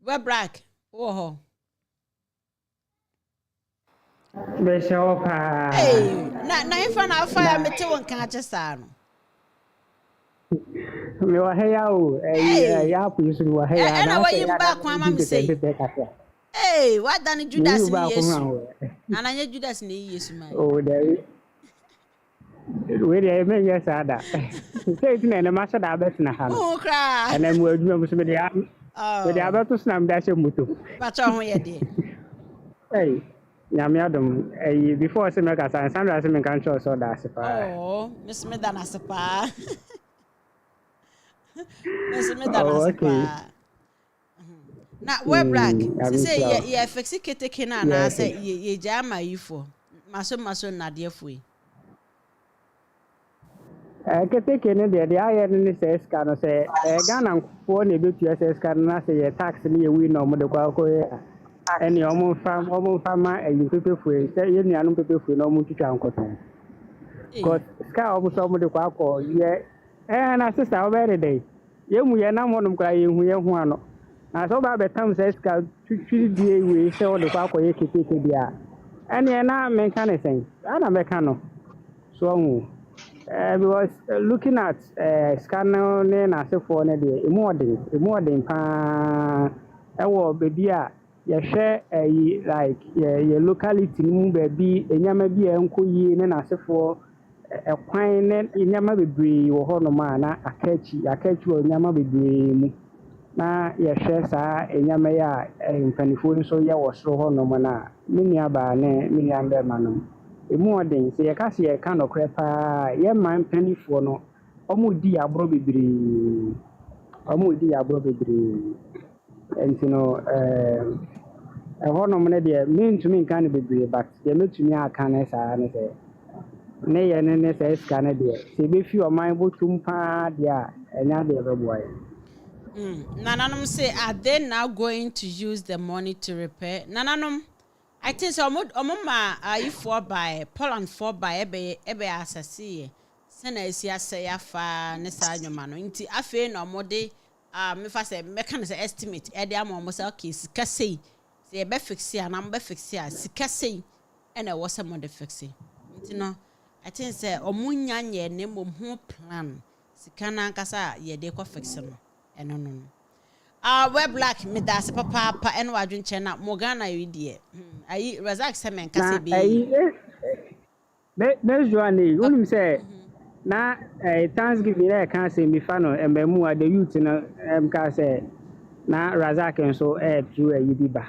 we black ho be show pa na ifa na fire mete won kan achesa no me wa heya o ya pusu wa heya na wa yimba kwa ma me say what done Judas ni Yesu ananya Judas ni Yesu man oh there we dey me yes ada say it na ma sada bet na ha oh kra ana mu aduma muso me dey we dey abeto snam da she moto ba cho ho ye de nyame adom before say me ka Sandra say me kan cho so da se pa miss me da na se pa miss me da na se pa na we black say ye fix keteke na say ye jama yifo maso na de foi keteke ne de aye ne say ska no say Ghana fo ne betu say ska na say ye tax ne ye wi no mo de kwa ko eni omo fama eyin pepe foi say ye nuanu pepe foi no mo twitwa nkoton because ska omo so mo de kwa ko ye na sister obere dey ye mu ye na mo no kwa ye hu ano na so ba betam say ska twitwi die we say o de kwa ko ye keteke dia eni na me kan sen ana me kan no so we was looking at scanner ne na se for ne de emu pa ewo bebi a ye hwe like ye locality mu bebi enyama bi enkoyi ne na se for ekwan ne enyama bebre wo ho no ma na akachi wo enyama bebre mu na ye hwe sa enyama ya mpanifo nso ye wo soro ho no ma na minia ba ne minia mbe manom emu se ye ka se ye ka no krepa ye man mpanifo no omo di abro bebre entino ho no mo ne de mentumi nka ne bebre but ye metumi aka ne sa ne se ne ye ne se ska ne de se be fi o man botum pa de a enya de be boy Nananom say are they now going to use the money to repair Nananom I think so ma for by Poland for by ebe asase se na esi ase ya fa ne sa anwoma no nti afi na omode me fa se me kan se estimate e de am say okay sika sei se e be fix ya na be fix ya sika sei e na wo se mo de fix nti no I think say omunya nye ne mo ho plan sika na nkasa ye de ko fix no eno no we black me das papa eno adwen che na mo Ghana yidie ayi Razak semen kase bi be joane unim say na Thanksgiving na kan say mi fa no embemu a the youth na ka say na Razak nso through ayi ba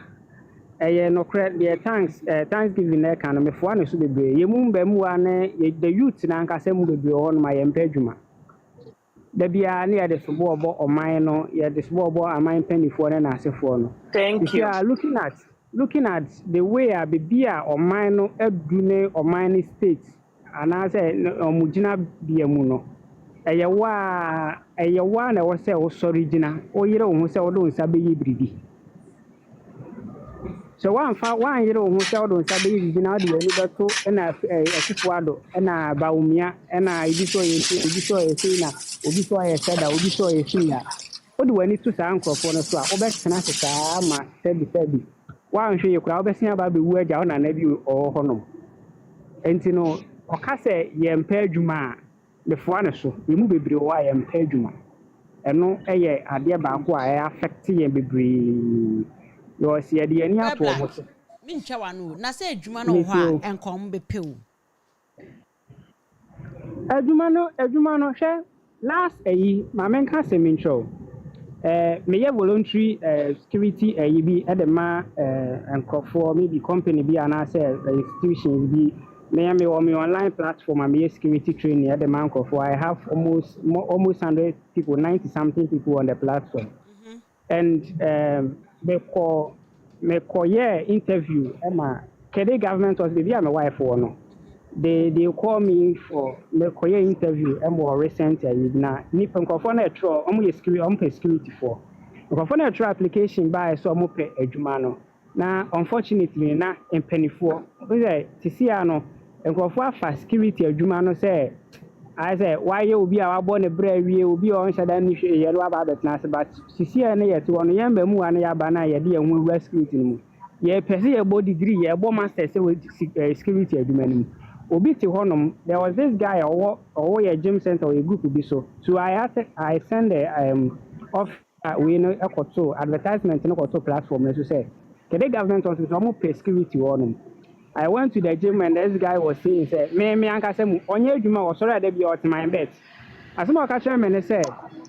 no credit the Thanksgiving na kan me fo na so bebre ye mu mbemu a na the youth na ka say mu bebre ho no ma ye mpedwuma da bia na yɛde sobo obo ɔman no yɛde sobo obo aman panifoɔ no na asefoɔ no Thank if you you. are looking at the way a bebi a ɔman no adu ne ɔman no state anaasɛ ɔmo gyina bia mu no ɛyɛ wa na ɛwɔ sɛ wosɔre gyina woyere wo ho sɛ wode wo nsa bɛyɛ biribi so wanyere wo ho sɛ wode wo nsa bɛyɛ biribi na wode w'ani bɛto ɛna asifoɔ ado ɛna bawomia ɛna ebi so ɔyɛ sei ebi so ɔyɛ sei na obi so ɔyɛ sɛda obi so ɔyɛ sei a wode w'ani to saa nkurɔfoɔ no so a wobɛtena ase saa ma sɛbi woanhwɛ yɛ koraa wobɛsen aba bɛwu agya wo nana bi ɔwɔ hɔnom enti no ɔka sɛ yɛmpɛ adwuma a mefoa ne so yɛmu bebree wɔ a yɛmpɛ adwuma ɛno ɛyɛ adeɛ baako a ɛyɛ affect yɛn bebree yɛwɔ yɛde yɛni ato ɔmo so mentwa wano na sɛ adwuma no wɔ hɔ a ɛnkɔm bɛpɛ wo adwuma no hwɛ last ma menka sɛ menkyerɛw meyɛ voluntary security bi ɛde ma nkurɔfoɔ maybe company bi anaasɛ institutions bi me online platform and me security training at the man I have almost 100 people, 90 something people on the platform. And me call interview Emma Kede government was the my wife or no. They call me for me call interview more recent na nipa nkofo na etro security for. Nkofo na etro application by so mo pe adwuma no. Na unfortunately na empanifo we tisi ano nkurɔfoɔ afa security adwuma no sɛ ayɛ sɛ wayɛ obi a wabɔ ne berɛ awie obi a ɔnhyɛ da ne hwɛ yɛde waba abɛtena ase but sisia no yɛte hɔ no yɛn mmamuwa no yɛaba no a yɛde yɛn ho awura security no mu yɛpɛ sɛ yɛbɔ degree yɛbɔ master sɛ wɔ security adwuma no mu obi te hɔnom there was this guy ɔwɔ yɛ gym center ɔyɛ group bi so I send off we no ɛkɔto advertisement no kɔto platform no so sɛ kɛde government ɔnso sɛ ɔmo pɛ security hɔnom I went to the gym and this guy was saying, say, me anka say onye adwuma wo soro ade bia my bet. Asema ka kire me ne say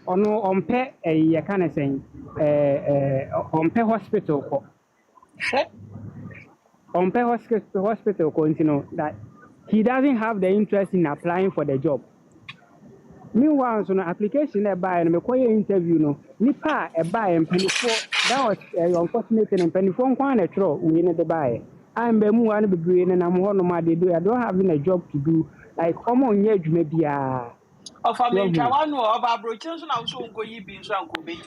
ono ompe ye ka ne sen ompe hospital ko. Ompe hospital ko ntino that he doesn't have the interest in applying for the job. Meanwhile, so no application e buy no me koye interview no nipa e buy empanifo that was unfortunate and empanifo nkwan na tro we ne de buy. I'm be mu wan bebree na nam ho no ma de do I don't have a job to do like come on ye adwuma bia of a me twa no oba brochen so na so nko yi bi so anko be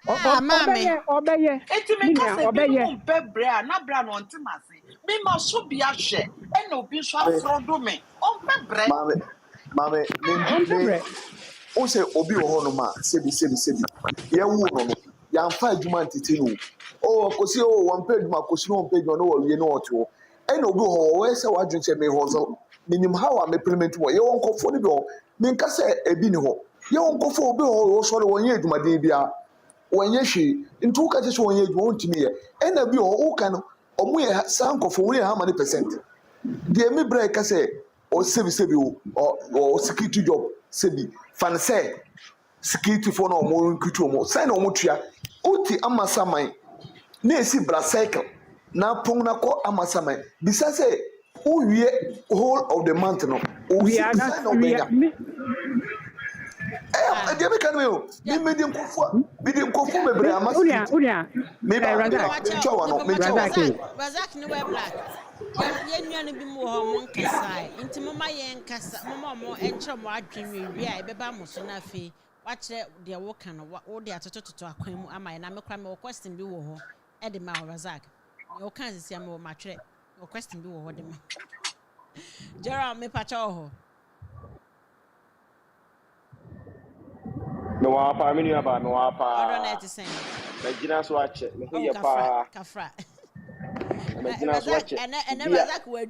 obeye enti me ka se bi no bebre a na bra no ntimase me ma so bia hwe e na obi so afro do me on bebre mame me o se obi wo ho no ma sebi ye wu no no ya mfa adwuma ntiti no o kosi o one page ma kosi no one page no wo wie no oto e na obi ho wo se wadwun che me ho so minim how am implement wo ye won kofo ni bi ho me nka se ebi ni ho ye won kofo obi ho wo so won ye adwuma den bia won ye hwe ntu ka che so won ye adwuma won timi ye e na bi ho wo ka no omu ye san kofo wo ye how many percent de me break ka se o sebi o security job sebi fan say security for no mo nkutu mo say no mo tua oti amasaman na esi bra cycle na pon na ko amasaman bisa say who wie whole of the month no we are not me kan me medium kofu bebre amasa me ba Razak ni we black ye nuanu bi mu ho mo nkasa nti mo ma ye nkasa mo enche mo adwenwe wi a ebeba mo so na fe wa kire de wo kan wo de atototo akwan mu ama na me kra me question bi wo ho e de ma Razak yo kan sisia me wo ma kire wo question bi wo ho de ma Jera me pa cha ho no wa pa me nua ba no wa pa odo na ti sen na gina so ache me ho ye pa kafra Razak Razak we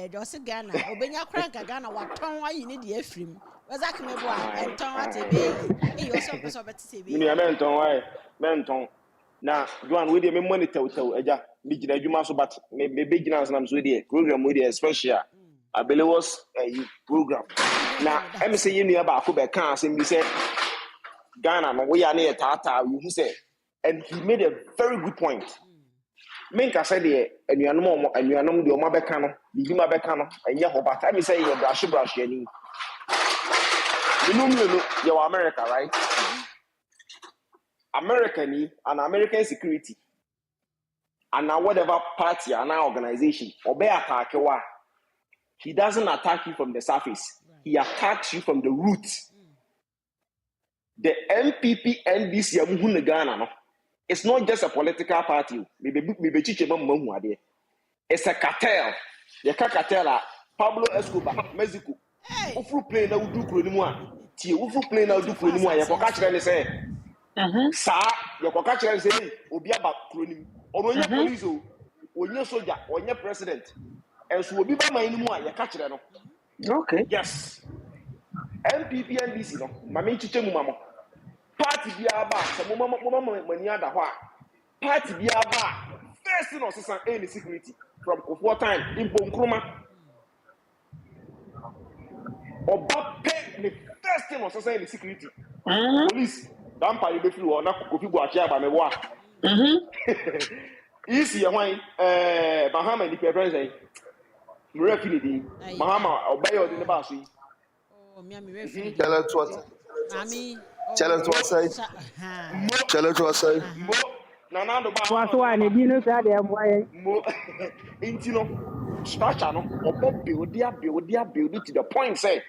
dwa se Ghana obenya kranka Ghana waton ayi ne de afrim Razak me bo a enton atebe e yo so beti se be me menton why menton na Joan we dey me money tew eja me gina adwuma so but me be gina so na so dey program we dey special abele was a program na em say you nua ba ko be kan say me say Ghana no we ya na tata you say and he made a very good point. Minka said the anuanom de o mabeka no bibi mabeka no enye ho bata mi say ye brush yani You know, you're America, right? American and American security. And now whatever party and organization, obey attack you, he doesn't attack you from the surface. He attacks you from the roots. The MPP NDC amuhune Ghana no. It's not just a political party. It's a cartel. The cartel Pablo Escobar, Mexico. Ufu play na udu kronimu tie ufu play na udu kronimu ya kwa kire ne say sa ya kwa kire say obi aba kronimu onye police o onye soldier onye president enso obi ba man nimu ya ka kire no. Okay. Yes. MPP NDC no mama nchiche mu mamo party bia ba se mo mani ada ho a party bia ba first no sesan any security from before time in Bonkroma Oba pay the first thing was saying the security. Police. Dampa you be free or na kofi bo akia ba me wa. Easy why Bahama the president. You refinity. Bahama obey or the bass. Oh, me refinity. Tell us what. Tell us what say. Tell us what say. Na na do ba. So one bi no say dey boy. Mo intino structure no obo build to the point say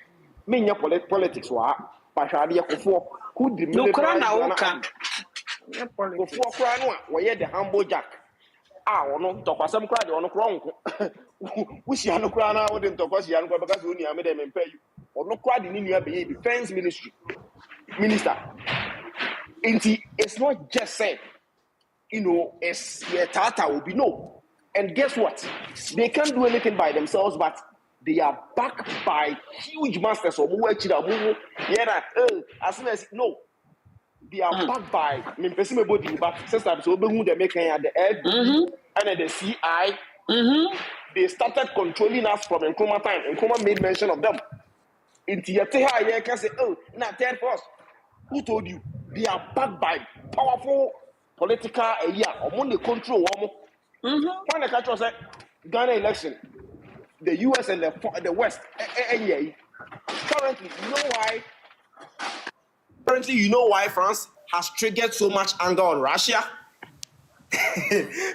me nya politics wa ba hwade yakofo who the military na kan kofo kra no a we the humble jack ono tokwasem kra de ono kra onko wusia no kra na wo de tokwasi no kra because oni ame dem pay you ono kra de ni nua be defense minister it's not just said it's tata will be no. And guess what? They can't do anything by themselves, but they are backed by huge masters. As soon as no, they are backed by but sometimes they make the head and the CI. They started controlling us from Nkrumah time. Nkrumah made mention of them. In Tiateha, you can say, oh, not third force. Who told you? They are backed by powerful political or money control. When the country was Ghana election, the US and the West, currently, you know why France has triggered so much anger on Russia?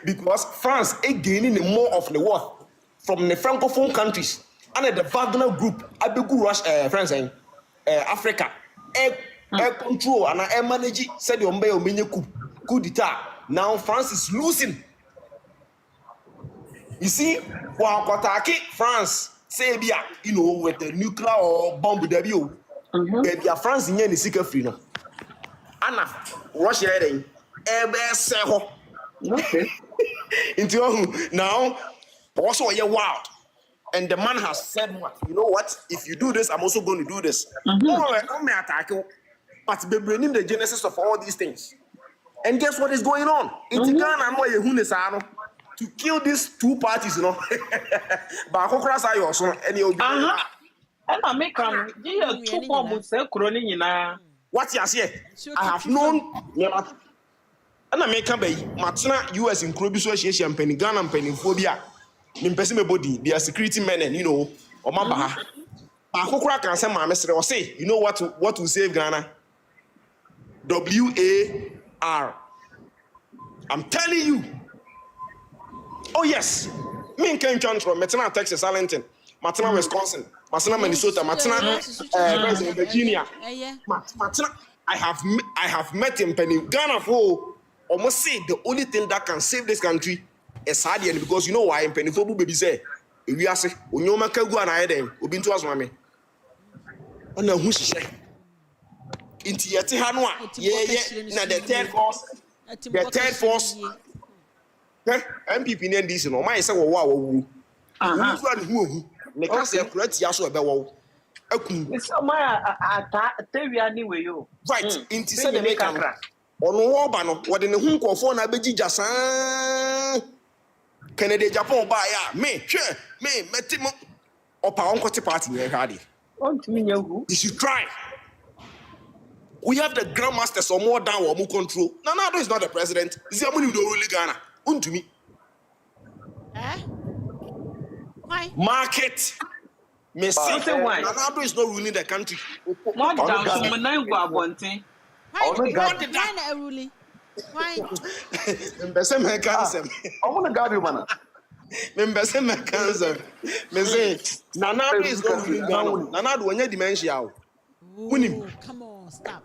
Because France is gaining more of the wealth from the Francophone countries and the Wagner group, France and Africa, control and manage said coup d'etat. Now France is losing. You see, while Kotaki, France, say, with the nuclear or bomb, baby, France in any secret free. Anna, Russia, okay. Into now, also you're wild. And the man has said what? You know what? If you do this, I'm also going to do this. But be bringing the genesis of all these things. And guess what is going on? It's Ghana, to kill these two parties, but and you'll be and I make two bombs, what you say? I have known, and I make a bay, Matina, US in Krubi Association, Penny Ghana and Penny Phobia, Nimpesime body, they are security men, and or Mamba. Bakokra can say, my master, or say, you know what to save Ghana? WAR. I'm telling you. Oh yes, me in Ken John from Matina, Texas, Arlington, Matina, Wisconsin, Matina, Minnesota, Matina, Virginia, Matina. I have met in Penny Ghana for almost say the only thing that can save this country is Hadian because you know why in Penny Fobu baby say we are say Onyoma Kagu and I them will be to us mommy. And now who she say? Into Yetihanwa, yeah, the third force. MPP and this no my say wow who me can say correct ya so be wo akun it's my atavia anyway yo right into say the make am ono wo ba no wo de ne hu nkofo na begija san Canada Japan ba ya me hwe me metimo opa onkote party here hade you should try. We have the grandmasters or more down or more control. Nana is not the president. Ziamuni do really Ghana. To me. Why? Market. Me say say why? Ronaldo is not ruling the country. What down to Manangu Abonte? Why Ọ̀nà Ghana. why na ruling? Why? Mbese mechanism. Ọmọ Ghana mana. Mbese mechanism. Me say Ronaldo is not ruling Ghana. Ronaldo onye dementia o. Oh, come on, stop.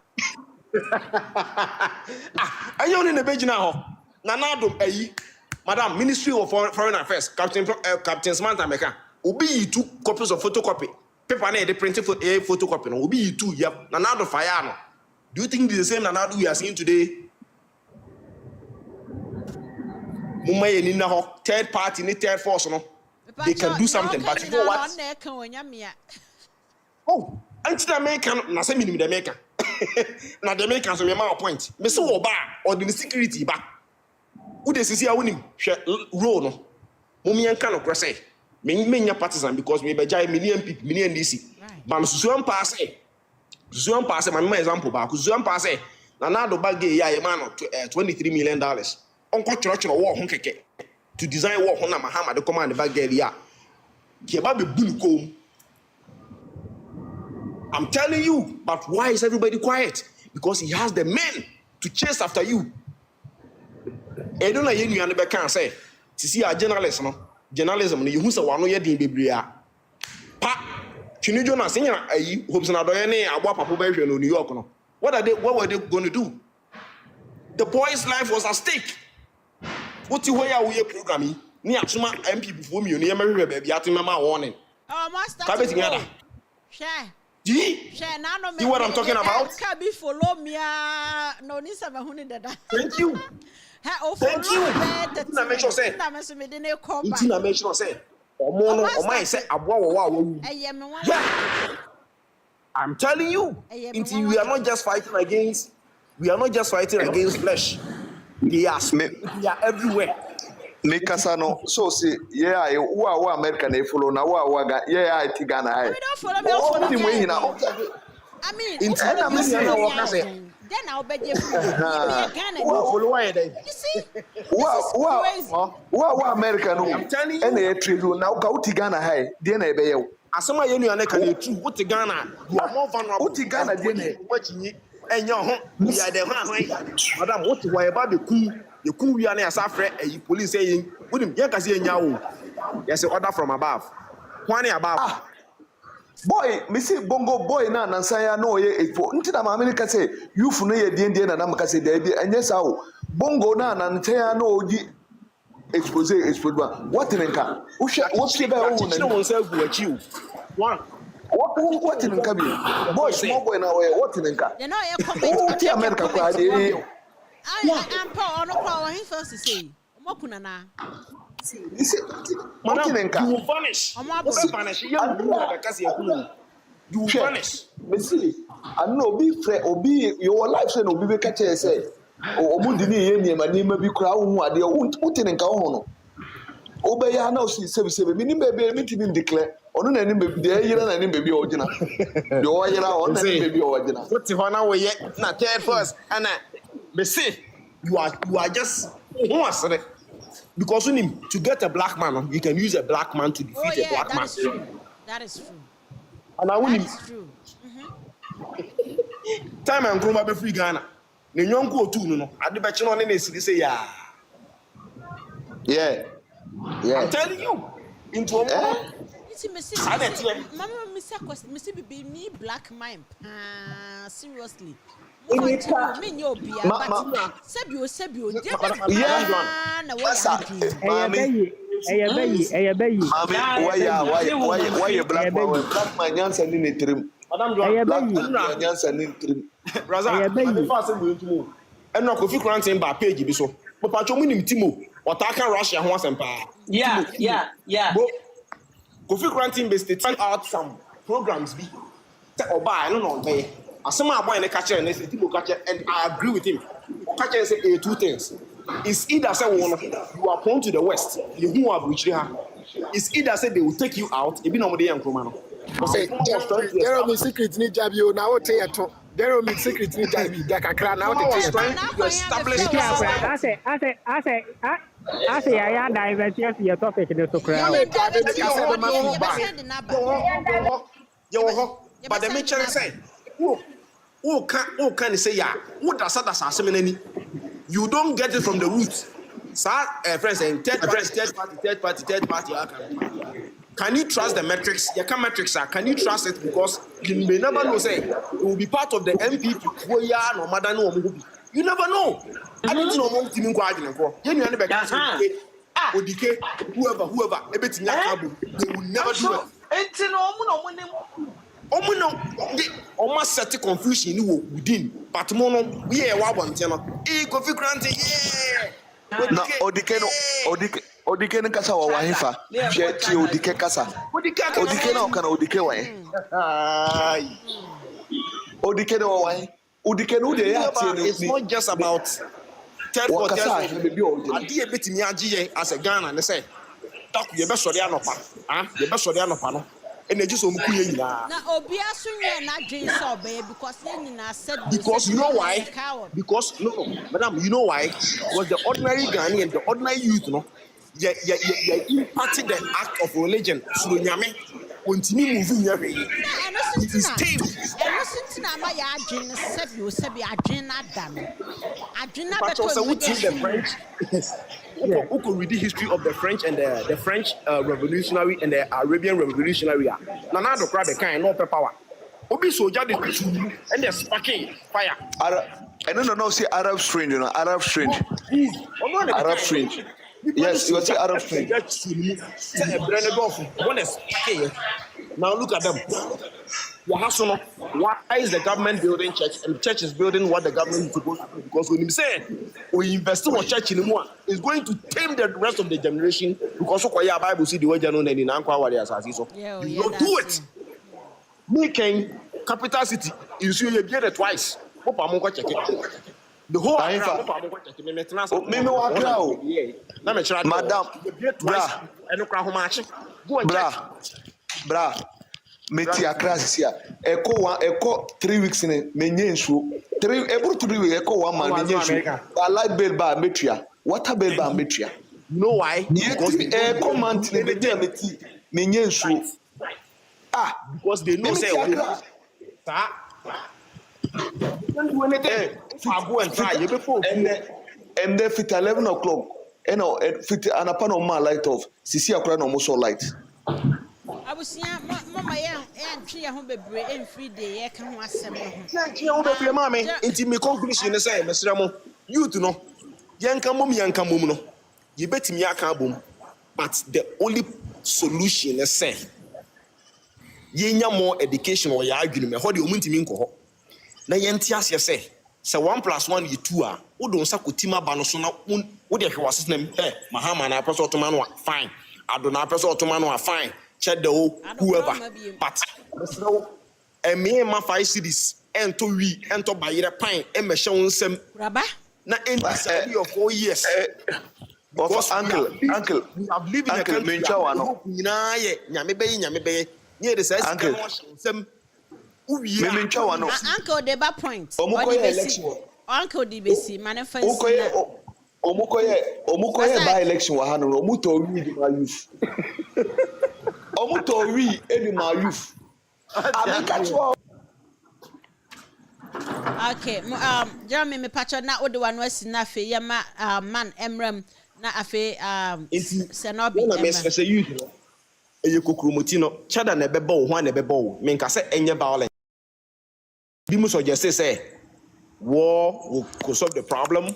Ayo ni ne begina ho. Ronaldo ayi. Madam, Ministry of Foreign Affairs, Captain Samantha Meka. Obi yi 2 copies of photocopy. Paper na dey printing for a photocopy no. Obi yi 2 yep. Ronaldo fire no. Do you think this is the same Ronaldo we are seeing today? Mumma ye ni na ho. Third party ni third force no. They can do something, but you know what? Oh, anti American na say minimum the American. Na the Americans so me ma point. Me say wo ba or the security ba. Who dey sisi a wonim hwe role no. Mummy enka no krese. Me nya partisan because me be jai million people, million DC. But susuan pass my example ba. Susuan pass na na do bag ya e ma no $23 million. Onko choro wo ho keke to design wo ho na Mahama the command bag ya. Ke ba be bunu kom. I'm telling you, but why is everybody quiet? Because he has the men to chase after you. I don't know you and the can say to see a journalist no journalism you who say one no din bebria pa Chinu Jonas senior ayi hopes na do ne agba papa be hwe no New York no what were they going to do? The boy's life was at stake. What you where we programming ni asuma MP before me no ye mehwe be bia atema warning Oh, master. Share. See what I'm talking about? Can be follow me no ni sama huni dada. Thank you. Thank you. Na make sure say. Na me so me de ne call back. Na make sure say. Omo no, omo say aboa wo wo. Yeah. I'm telling you. We are not just fighting against flesh. They are everywhere. Mekasa no so say yeah wo America na follow na wo ga yeah it Ghana ai. We don't follow me. I mean, it's then I'll bet you Ghana. Follow why they. You see? Wo America no. I'm telling you. And e trade na ka uti Ghana hai dey na ebe ye. Asema ye nua na ka dey true. Uti Ghana. You are more vulnerable. Uti Ghana dey na wachinyi enyo ho. We are the one. Madam, what why ba be ku you cool we are near Safre, a police saying, wouldn't you can see a yaw? Yes, order from above. One above. Boy, Missy Bongo boy na Nansaya no ye for until America say, you for no ye Indian and Amaka Debbie, and yes, how Bongo na Nansaya no ye expose. What in Enka? What's your own oneself to achieve? One. What in Enka? Boy, small boy now, what in Enka? You know, you're America. I'm poor no power. He first to say, Mokuna na. You will vanish. You will vanish. Messi, I know be fair or be your life say no be catch say. O mundini ye ni ma ni ma bi kura hu ade wuti nka ho no. Obey ya na o si sebe mi ni bebe mi ti ni declare. Ono na ni bebe de yira na ni bebe o gina. De o yira o na ni bebe o gina. Wuti ho na we ye na third first and Messi, you are just because to get a black man, you can use a black man to defeat a black man. That is true. And I win him. True. Time and Groma be free Ghana. The young go to no. At the bachelor on the say yeah. I'm telling you. Into a Mama, Missy be me black man. Seriously. Sebio. Why you black man Yansa ni trim. Yansa ni trim. Raza, first we to and no Kofi Krantin ba page bi so. Papa cho munim timo. Otaka Russia ho asempa. Yeah. Kofi Krantin be state out some programs bi. Oba no be. Asema boy na catch and say timo catch and I agree with him. Catch say two things. It's either say you are prone to the west, you who have reached her. It's either say they will take you out, it be no more young Romano. There are secrets ni job you now tell you. There are secrets ni job you. That can now trying to establish. I say I divert your topic in the Socrates. But the mention say, who can say ya? Who does that as you don't get it from the roots. Sir, friends saying third party. Can you trust the metrics? You can metrics, sir. Can you trust it? Because you may never know, say, it will be part of the MPP. You never know. I don't know what team for. You whoever, everything they will never do it. Almost set confusion within, but mono, we are one channel. Coffee granting, na odike kasa wa wahifa hwe ti odike kasa odike na okana odike wae odike na wa wae odike no de ya tie no it's not just about third quarter adi ebetimi agye as a Ghana ne say tak ye be sori anopa ye be sori anopa no energy so mku ye nyina na obi asunye na dwen so obey because ye nyina said because you know why because no madam you know why was the ordinary Ghanaian the ordinary youth no yeah impacted the act of religion so nyame ontimi move nya hwe it is tamed na ma ya adwen sebi adwen na da no adwen na beto the French who could read the history of the French and the French revolutionary and the Arabian revolutionary na do crowd the kind no power obi soldier the and the sparking fire no say Arab Spring, you know Arab Spring. Yes, you say Arab Spring. Now look at them. Why is the government building church and the church is building what the government is supposed to do? Because when you say we invest in church anymore, it's going to tame the rest of the generation because of the Bible see the way you don't do it. Making capital city, you see you get it twice. The whole Madam, bra, meti akrasia. Eko 3 weeks in menye nsuo. Every 3 weeks eko 1 man menye nsuo. I like bill ba metria. Water bill ba metria. You know why? Because eko man tine meti menye nsuo. Because they know say and then fit 11 o'clock. Fit anapa no man light off. Sisi akura no so light. Abusia mama ya ntwe ya ho bebre emfri de ye ka ho asem no ho. Ntwe ya ho bebre mama enti me conclusion say mesra mo youth no yanka mom no. Ye betimi aka abom. But the only solution is say yenya more education or ya adwene me ho de omuntimi nko ho. Na yenti ase say 1 + 1 = 2 a wo don sa kotima ba no so na wo de hwe wase na mahama na person otoma no fine adona person otoma no fine check the whoever but me ma 5 cities ento bayire pan e me hye wonsem raba na end of 4 years because uncle we have lived in a country nyina ye nyame beye near the size of wonsem uncle deba point uncle debesi manifest omukoye by election wa hanu omuto wi di ma youth omuto wi edi ma youth okay Jeremy me patcho na ode wanu asi na fe ye ma man emram na afe senobi na me say youth eye kokromoti no chada na beba wo ho na beba wo me nka say enye violence bi mu suggest say war will solve the problem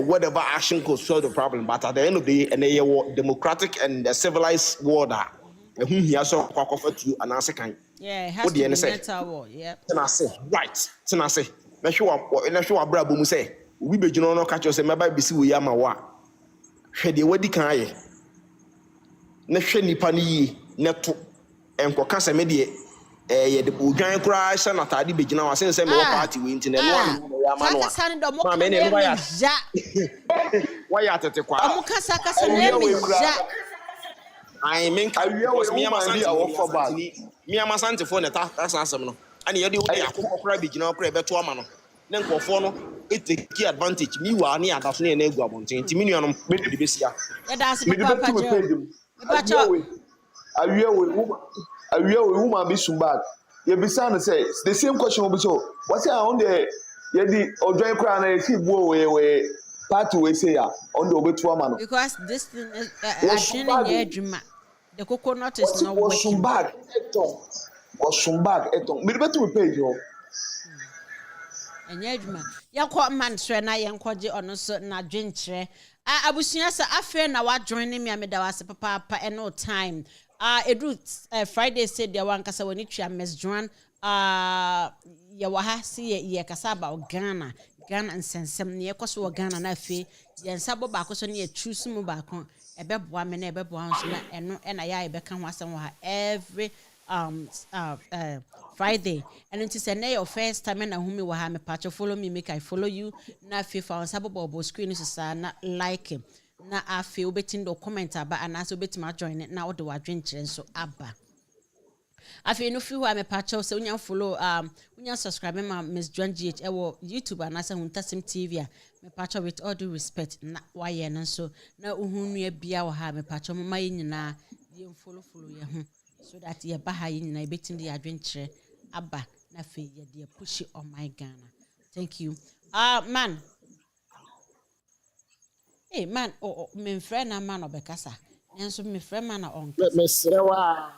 whatever action could solve the problem but at the end of the day and a democratic and civilized world whom he also quack you and answer kind it has to be mental war and I say right and I say na sure brabo mu say we be jino no catch us say meba bisi we yama wa hwe de wadi kan aye na hwe nipa ni yi na to enko kasa me de ye de odwan kura sha na tade be jina wa say me party we nti na no ya ma no wa me ne no ya wa ya tete kwa amu kasa na mi ja I mean because me am asante for na ta asem no ani ye de wo de akokora be jina okra be to ama no ne nkofo no take advantage me wa ni adaso na egu abonten ti me nuanom de besia Yeah, that's me de papa betu me Joe. page mu awia we woman be sumbag ye bisa no say the same question will be so what say on the ye di ojoy kra na ye si buo we party we say ya on the obetu ama no Because this thing is adrenaline edwuma. The coconut is not was working. sumbag eton me de betu me page yo Enye edwuma. Yakọ man sre na yenkọje ono so na dwenkyerɛ. Abusua sa afa na wa join me ameda wase papa eno time. Edu Friday said there one kasa woni twa Miss Joan ya wa ha si ye kasa about Ghana nsensem ne yekoso Ghana na afi ye nsabo ba ko so ne choose mu ba ko ebeboa me na ebeboa nso na eno na ya ebeka ho asem wa every Friday and it is your first time na humi wa ha me patch follow me make I follow you na afi fa nsabo bobo screen so na like him. Na afi obetin do comment aba anaso obetima join na wo de wadwenkyere nso aba afi no fi ho am patcho se unya follow unya subscribe ma Miss Joan GH ewo YouTube anasa AHUNTASEM TV me patcho with all due respect na waye no nso na uhunu bia wo ha me patcho ma nyina ye follow ye ho so that ye ba ha ye nyina obetin de adwenkyere aba na fe ye de push on my Ghana. Thank you man. Hey man, me friend na man obekasa. Nenso me friend man na on. Me srewa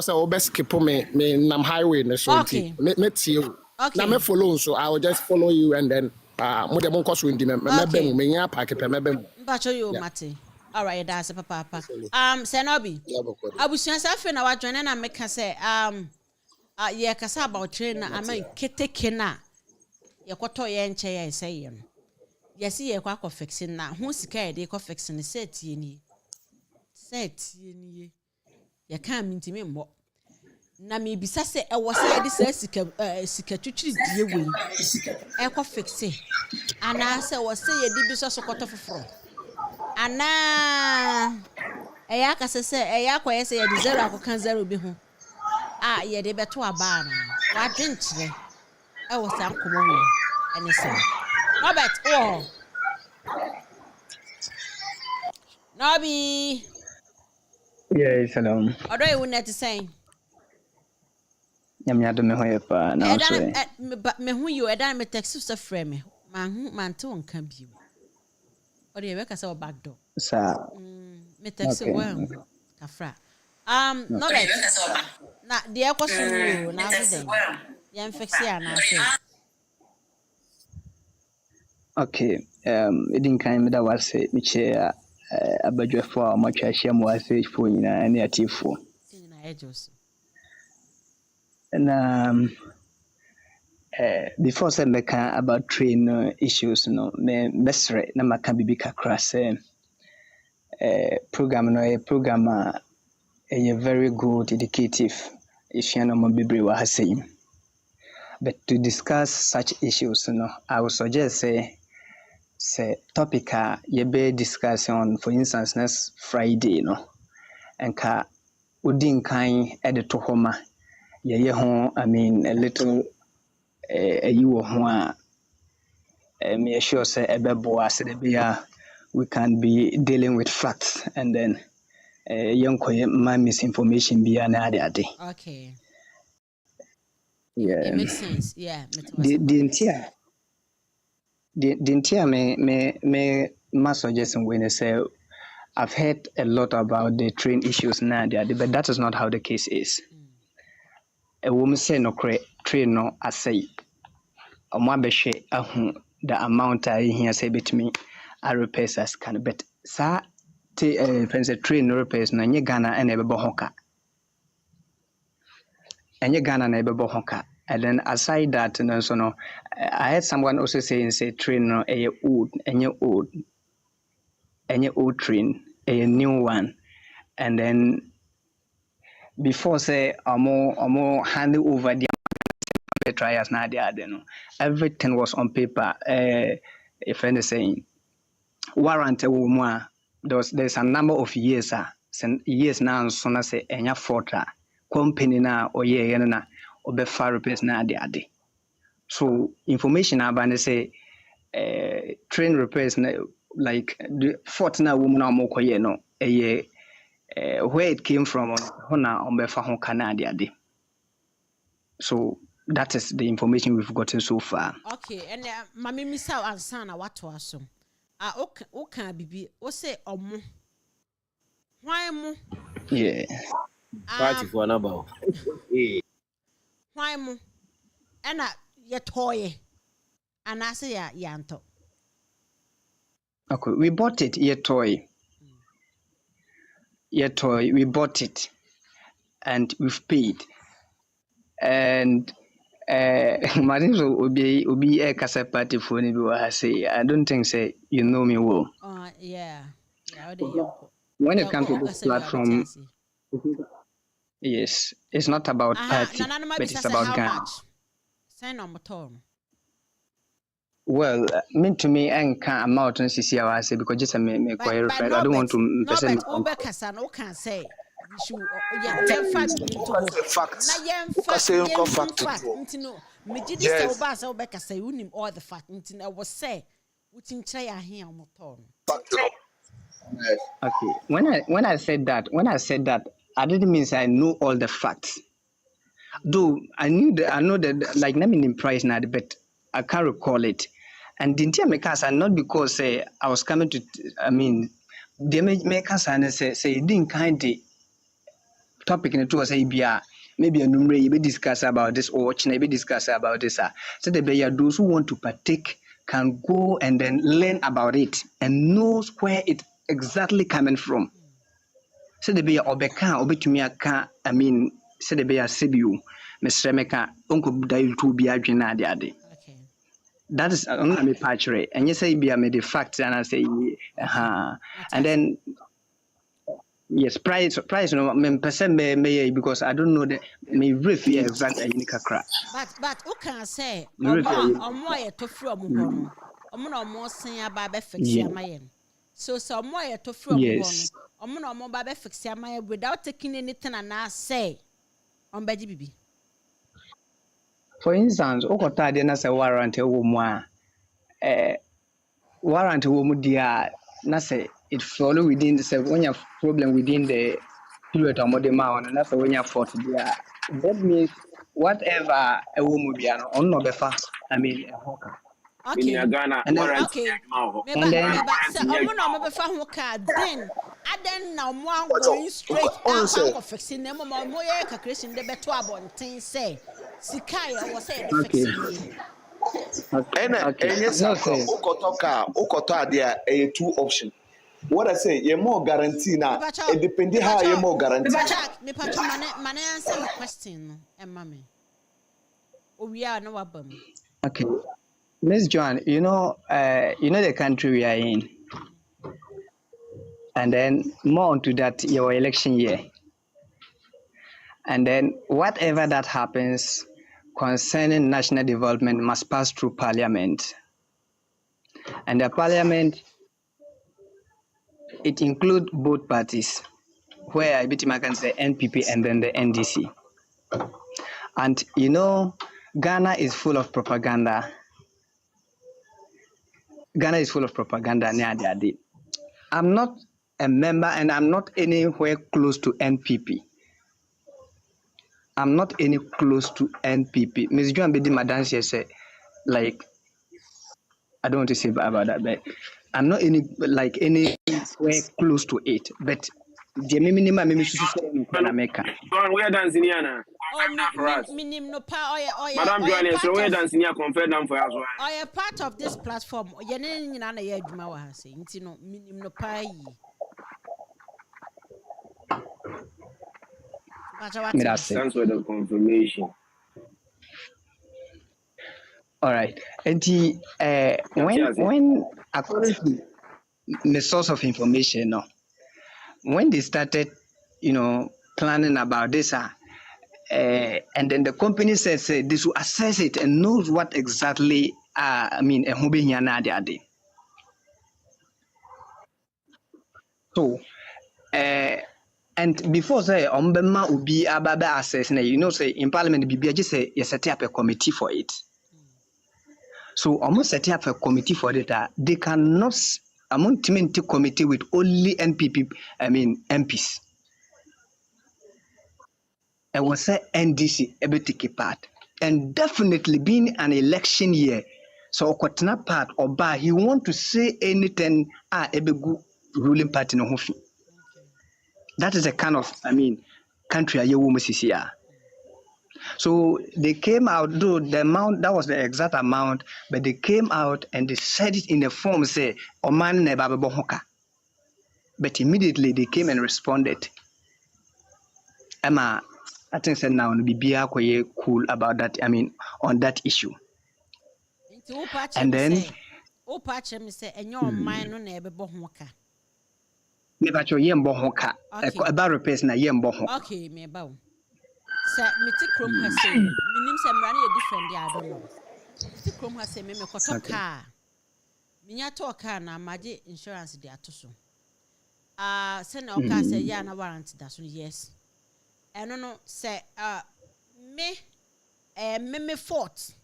say o best keep me nam highway na so Okay. me tie o. Okay. Na me follow so I will just follow you and then mo de mo koso ndi me bem me nya park pe me bem. Mba cho you mate. All right, that's papa. Senobi. Abusuan sa fe na wa join na me ka say ye kasa about train na ama keteke na ye kwoto ye nche ye say ye no. Yes, ye kwa fixing na hu sika ye de ko fixing set ye ni ye kan mintimi mmo na me bisa se e wo side se sika twitwiri die we e ko fixe ana se wo se ye di bi so koto foforo ana e ya ka se e ya kwa ye se ye di zero akokan zero bi ho ye de beto aba na wa dwenkyere e wo san komo we NSEM Robert, Nobby. Yes, hello. Odo you net saying. Nyamya do me hoye pa na so. Me hu you edan me text so frame me. Man to on kan bi. Odo you ka say back door. Sa. Me text well. Kafra. No bet. Na de e kwaso you na so den. Yan fix ya na so. Okay. Edin kan me da wase me che abadwefo a matwa hia mo wase fo nyina ne atifo. Nyina ejos. Na before say me kan about train issues no me mesre na maka bibi kakra say program no a program a very good educative if you know mo bibre wa hasem. But to discuss such issues, I would suggest say topic you be discussing on, for instance, next Friday, and ka udin kind edit to homa, I mean a little you who me sure say we can be dealing with facts and then young my misinformation be an ade. Okay. Yeah. It makes sense. Yeah. The entire me my suggestion when they say I've heard a lot about the train issues now, but that is not how the case is. A woman say no train no I say the amount I hear say between I repairs as can but sa train no repairs na nye Ghana and ebe hoka. And Ghana and ebe hoka. And then aside that, I heard someone also saying, say, train a old train, a new one. And then before say, more hand over the trials now, everything was on paper. If anything, warrant there's a number of years, now, so I say, enya forta company na or ye na. Obe far repairs na ade. So information about say train repairs like the fort na woman amokoye no where it came from hona ombefa ho Canada de. So that is the information we've gotten so far. Okay, and mami misa ansana what was okay bibi o say omo why mo Yeah. Party for another. why mo and ye toy and I say yanto. Okay, we bought it, your toy. We bought it and we've paid. And Mariso Obi a Casa Party for I say, I don't think say you know me well. Yeah. When it comes to this platform, yes, it's not about party, but it's about Ghana. Sign on motor. Well, mean to me, I can't amount on CCI because just me quite I don't want to. No, but Obeka no can say. Fact. Say unim all the fact. I was say, which try here on motor. Okay. When I said that, I didn't mean I know all the facts. Though I know that like naming in price now, but I can't recall it. And didn't you make us not because I was coming to they make us and say didn't kind of topic in it was maybe a number you be discuss about this or maybe discuss about this. So those who want to partake can go and then learn about it and knows where it exactly coming from. So the be obeka obetumia so the be a sebiu Mr. Meka uncle Budai to be adwena de. Okay. That is me patchere and you say be a made the facts and I say and then yes, price no me person me because I don't know the me refi exactly crack. But who can say omo to free omo no omo na omo sen aba be fix amayen. So omo to free omo no omo na omo ba be fix amayen without taking anything and I say on beji bibi. For instance, okota de na say warrant e wo mu a warrant wo mu dia na say it follow within the when you problem within the period of modern man and that's when you fault there. That means whatever a woman be on no befa a hawker. Okay. And then then now more going straight out fixing them more calculation the better about things say Sikai was saying there are two options. What I say, you're more guarantee now. It depends how you're more guarantee. Me man answer my question, mommy. We are no album. Okay, Miss Joan, you know the country we are in, and then more onto that your election year, and then whatever that happens concerning national development must pass through Parliament, and the Parliament. It includes both parties, where I can say NPP and then the NDC. And Ghana is full of propaganda. I'm not a member and I'm not anywhere close to NPP. Ms. Joan Bedi Madansi said, like, I don't want to say about that, but I'm not anywhere close to it. But the minimum America. We are dancing here now. Madam Joanne, so we are dancing here. Confirm them for us. I am part of this platform. You're not a year. No minimum no pay. Thanks for the confirmation. All right. And when according to the source of information, when they started, planning about this, and then the company says this will assess it and knows what exactly so and before say Ombema will be about assess, say in Parliament be just say you set up a committee for it. So almost set up a committee for that. They cannot among committee with only MPs. I was say NDC able take part. And definitely being an election year, so Okotana part or bar, he want to say anything ebegu ruling party no hofi. That is a kind of country a woman here. So they came out, though the amount that was the exact amount, but they came out and they said it in a form say Oman never bohoka. But immediately they came and responded. Emma, I think said now be cool about that. On that issue. And then say and your mind no never bohoka. Never cho yem bohoka. About repairs na yem bohoka. Okay, me bow. Sir, Mr. Chrome has said, Minim Samrani a different day, I don't know. Mr. Chrome has said, Meme Koto car. Minya car na maji insurance de atoso. Send our car say, Yana warranty, that's yes. And no, say, me fort.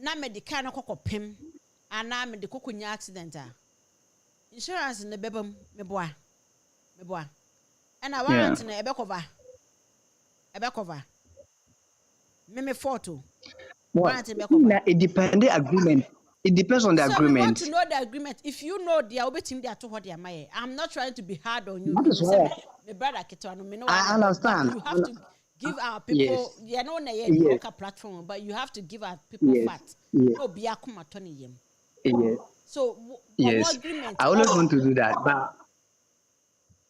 Na me the kind of coco pim, and na me the cocoon accident. Insurance in the bebum, me boy. And I warranty na ebekova. Ebekova. Me photo. It depends the agreement. It depends on the agreement. We want to know the agreement. If you know the team they are to what they are. I'm not trying to be hard on you. That is why. My brother Ketano, me know. I understand. You have to give our people. You know, a broker platform, but you have to give our people facts. No, be akuma Tony yem. Yes. So yes, agreement? I always want to do that, but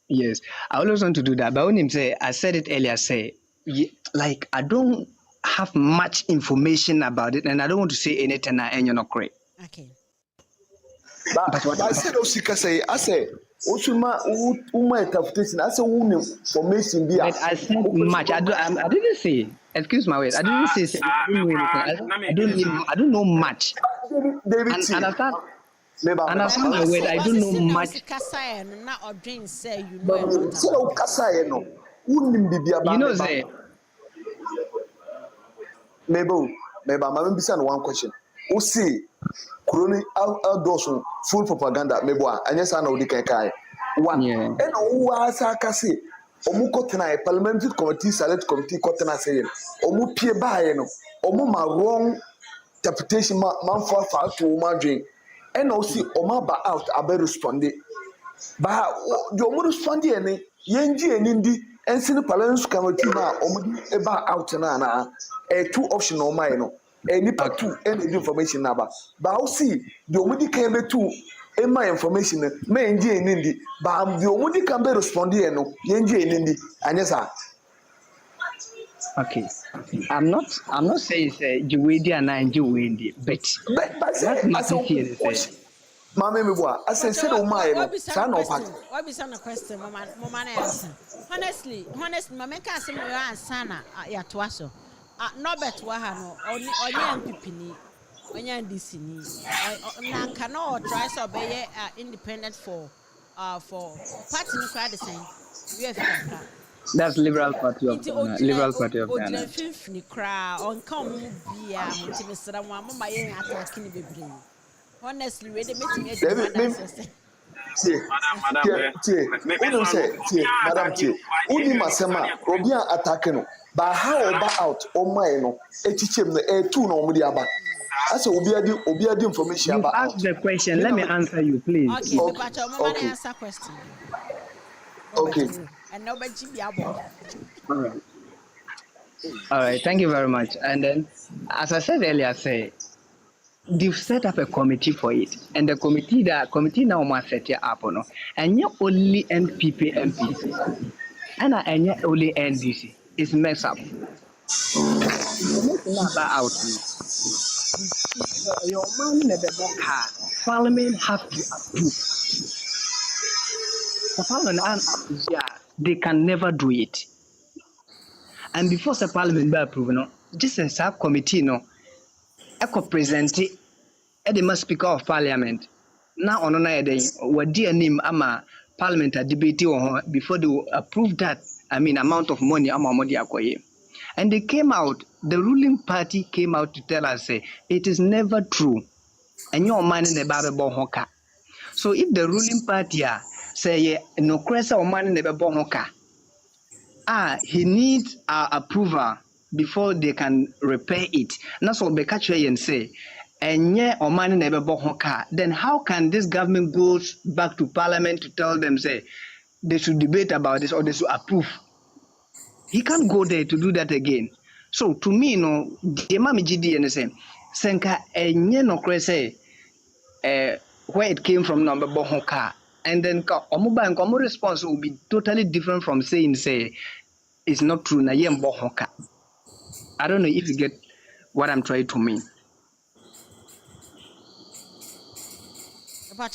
yes, I always want to do that. But when him say, I said it earlier, like I don't have much information about it, and I don't want to say anything and you're not correct. Okay. But what I said, I say, interpretation. I said, information. But I said much. I didn't say. Excuse my words. I didn't say. I don't know much. And understand my word. I don't know much. You know, say. Maybe I'm missing one question. Who see Kuroni outdoors full propaganda? Maybe and yes, I know the kai. One. And who has a kasi? Omuko tena parliamentary committee, select committee, kotena say. Omu pie ba no. Omu ma wrong interpretation man for to Omadrin. And also Oma ba out abe responded. Ba the Omu responded any yenji enindi. And see the parliamentary committee na Omu eba out na two option on my no. Nipa two any information number. But I'll see the Omudi came to my information may enji enindi. But the Omudi can be responding no yenji enindi. And yes, sir. Okay. I'm not saying Juwedi and I Juwedi, but that's my here. Mama Mibwa, I said, son of what be some question, Mama answer. Honestly, Mama can't say my son at Twasso. Not bet Wahano, or young Pipini, or young DC. Now cannot try to obey independent for party cry the same. We have that's Liberal Party of Ghana. Liberal Party of Ghana. On come be Mr. Mama attacking the baby. Honestly, we didn't make Madam T. Uni Masema, Robia attacking. But how about out on my no? A teacher, a two no Mudiaba. As a Obia information you about. Ask the question. Let me answer you, please. Okay. Answer question. Okay. And nobody be able. All right. Thank you very much. And then, as I said earlier, they've set up a committee for it, and the committee now must set it up, no, and you only NPP MPs, and only NDC is messed up. Out. Your man never car. Parliament have to approve. The Parliament they can never do it. And before the Parliament be approved, no, just a subcommittee, no. Echo present it at the Speaker of Parliament. Now on another what dear name ama Parliament debate before they approve that amount of money ama money akoye. And they came out, the ruling party came out to tell us, say, it is never true. And your man in the Bible hoka. So if the ruling party say no cresa or man in the Bible hoka, he needs our approval before they can repair it. And that's what Bekache and say. And yeah, or man in the Bible hoka. Then how can this government go back to parliament to tell them, say, they should debate about this or they should approve? He can't go there to do that again. So to me, no, the mami GD NSEM, senka enye no krese where it came from number bohoka, and then omo response will be totally different from saying say it's not true na yem bohoka. I don't know if you get what I'm trying to mean.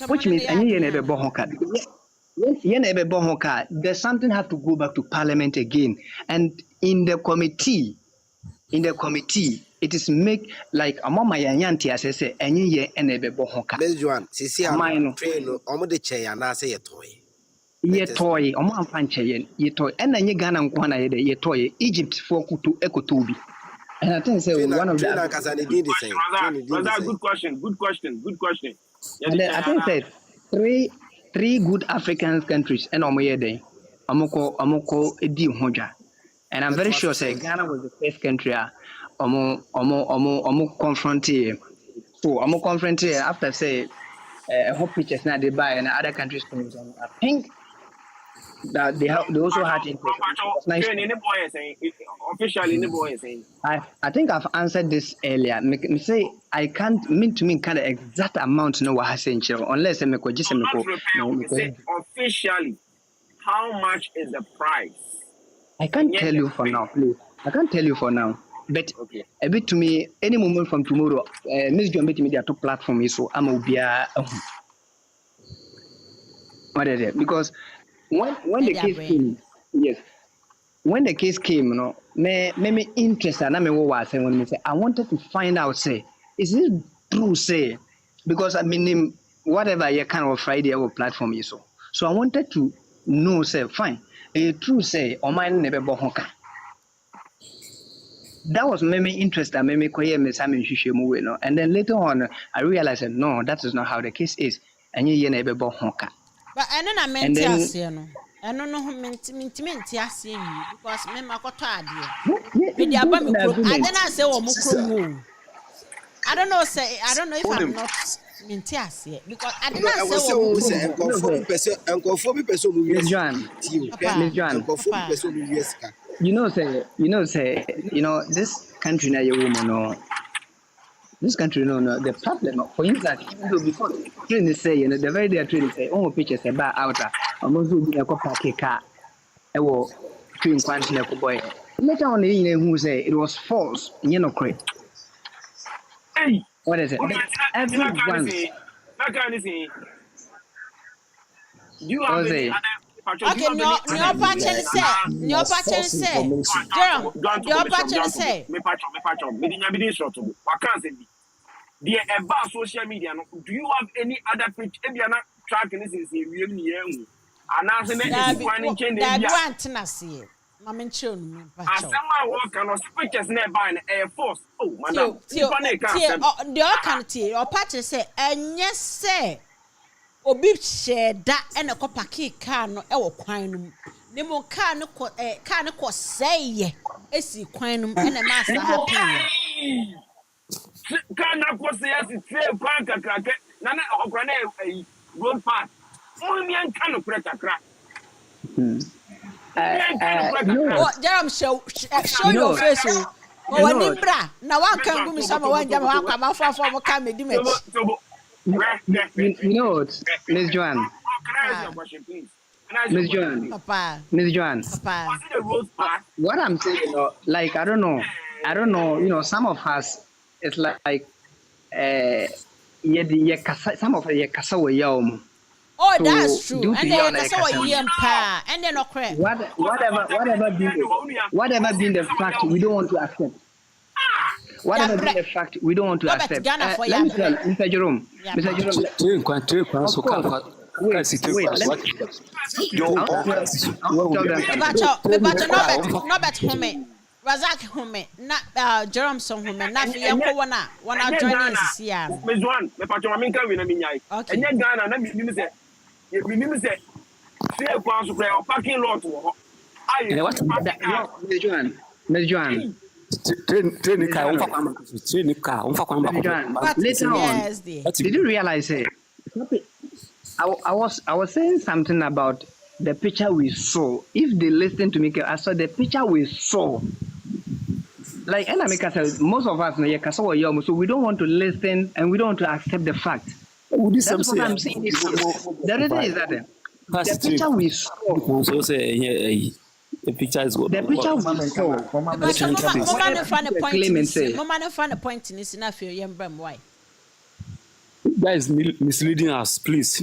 Which means enye nebe bohoka. Yes, there's something have to go back to parliament again, and in the committee, it is make like amama yanyanti asese enye ye enebe bohoka. Let's Joan, sisi am train omo de che na say ye toy omo amfanche ye toy and enye Ghana nkwana ye toy Egypt for kutu ekotobi. And I think say one of the good question. And then I think say three good African countries and amoko edi hoja. And I'm very sure say Ghana was the first country confronted. So confronted after say hope pictures now they buy and other countries come. I think that they also had interest. Nice. Officially, I think I've answered this earlier. Me say I can't mean kind of exact amount no what I say unless I make officially. How much is the price? I can't tell you for now, please. I can't tell you for now. But a bit to me, any moment from tomorrow, Miss John Bet Media to platform is so I'm be what is it? Because when the case came, yes, when the case came, you know, me interested and when me say I wanted to find out, say, is this true, say, because I mean whatever you kind of Friday our platform is so I wanted to know, say, fine, true, say, or mine never bohoka. That was maybe interesting, maybe and then later on I realized that no, that is not how the case is, and you never bohoka. But I don't know, I don't know who meant because member got tired. I say I don't know, say I don't know if I'm not mintias yet because I didn't say this country now you woman this country no the problem for instance even though before training say the very day training say pictures about outer almost be a copper car train quantity boy later on who say it was false correct. Hey, what is it? Everyone. You have any other okay, no patchen say. Your patchen say. Me patch. Me didn't short to. I can't say. The about social media. Do you have any other page? If you are not tracking this, is really and now say one change. That one to see. Mama children. As someone work on pictures nearby in Air Force. Oh, madam. The can't or patch say, and yes, say. Obi share that and a copper key can no quinum. Nemo can no say, esi quinum and a master happy. Can I say as it's a crack, Nana or granite a road path. Only and can of crack a crack. Jam show your face. Oh, Nibra. Now I can't go with someone come out from a camera. You know what, Miss Joanne? Miss Joanne. Miss Joanne. What I'm saying, like I don't know, some of us it's like some of the kasawa yom. Oh, that's true. And then kasawa yom pa, and then correct. Whatever been the fact, we don't want to accept. Whatever be the fact, we don't want to accept. Let me tell Mr. Jerome. Mr. Jerome. Razak home na Jerome son home na fi yanko wana join us here. Me Joan, me pa choma minka we na minyai. Enye Ghana na mi say say kwa so kwa parking lot wo. Aye. What Miss Joan. Train car, later on, did you realize it? I was saying something about the picture we saw. If they listen to me, I saw the picture we saw. Like Enamika said, most of us so we don't want to listen and we don't want to accept the fact. That's what I'm saying. The reason is that the picture we saw. The picture is good. The picture we saw. Mama find a point in this enough your why? That is misleading us, please.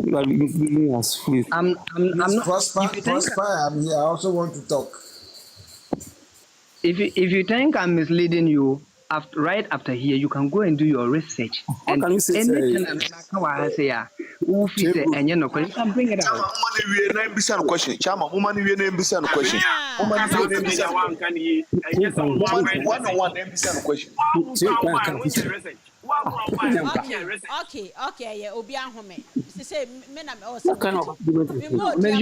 You are misleading us, please. I'm not. Prosper, I'm here. I also want to talk. If you think I'm misleading you, right after here, you can go and do your research. How can you say anything I say, and you can bring it out. Question. Chama, woman, you name this question. Okay, yeah, Obi Ahome. Say, men am also.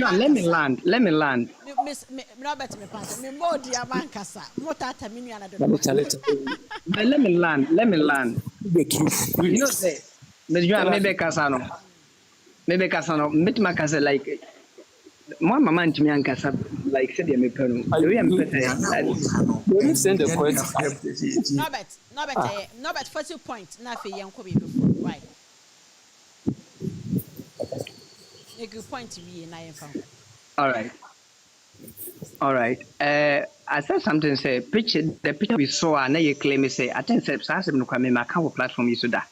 Let me land. Miss Robert me pass. Me more dear man kasa. Mo tata minu another. But let me land. The truth. You know, say, Miss Joan, maybe Casano, Mitma Casa like. Mama man to me and Casa like said me penu. You send the question. Norbert, first point. Na fe yanko be before. Why? A good point to be in I found. All right. I said something. Say the picture we saw. And now you claim say I think say Sasem no kwame my account platform is that.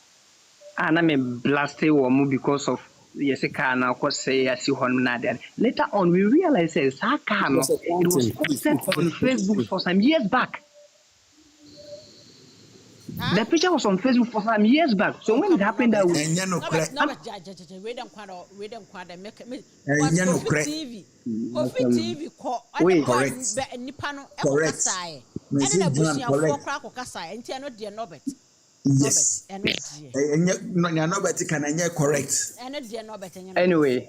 And I mean blasted or move because of yes a car now. Cause say I see one there. Later on we realize say Saka no it was posted on Facebook for some years back. The picture was on Facebook for some years back. So when it happened that way, Yes. Correct. Anyway,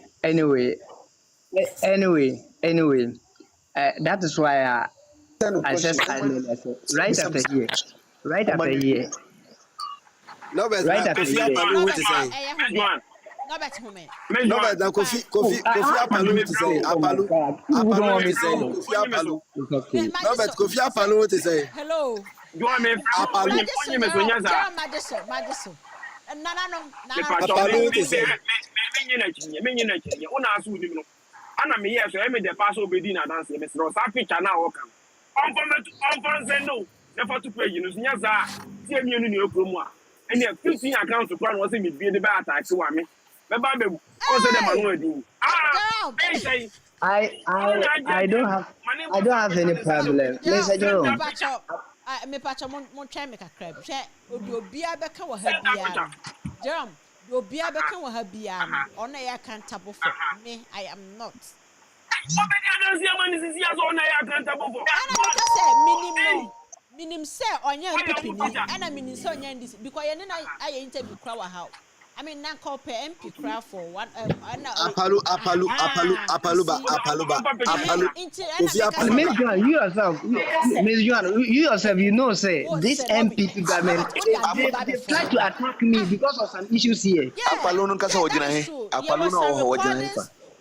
that is why I said right after here. Right after here. Nobert, Kofi Apalu to say. Nobert, Kofi Apalu to say. Apalu to say. Kofi Apalu. Nobert, Kofi Apalu to say. Hello. Apalu. Apalu to say. Ana me yes, I made the pass over dinner dance. Miss Rosa picture now. On say no. Never to pay you know nyaza tie me enu promo a ene 15 account to plan was me be the bad attack to me ba be o say the manu adi I don't have any problem. Mr. Jerome. Me pacha mon try make a crab. She obi abeka wo ha bia. Jerome, obi abeka wo ha bia no. Ona ya accountable for me. I am not. Minim say onya MP and minim say onya this because you know I interview crowd how I mean now call per MP crowd for one Apalu. Miss Joan, you yourself, you know, say this MP government they try to attack me because of some issues here. Apalu no kasa ojina he. Apalu no ojina he.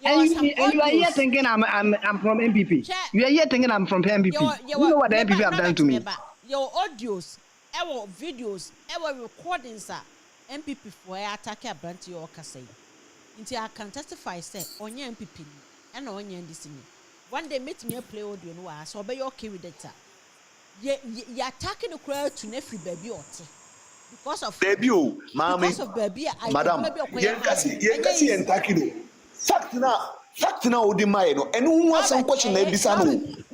And you are here thinking I'm from MPP. You are here thinking I'm from MPP. You know what the MPP have done to me. Your audios, our videos, our recordings are MPP for attack a brand to your say. Until I can testify, say, on your MPP and on your this. One day, meet me a play audio, no, so be okay with that. You attacking the crowd to every baby or tea. Because of baby, mommy, because of baby, madam, Yankasi and Takido. Fact now, Odi Maino, and who wants some question, maybe some.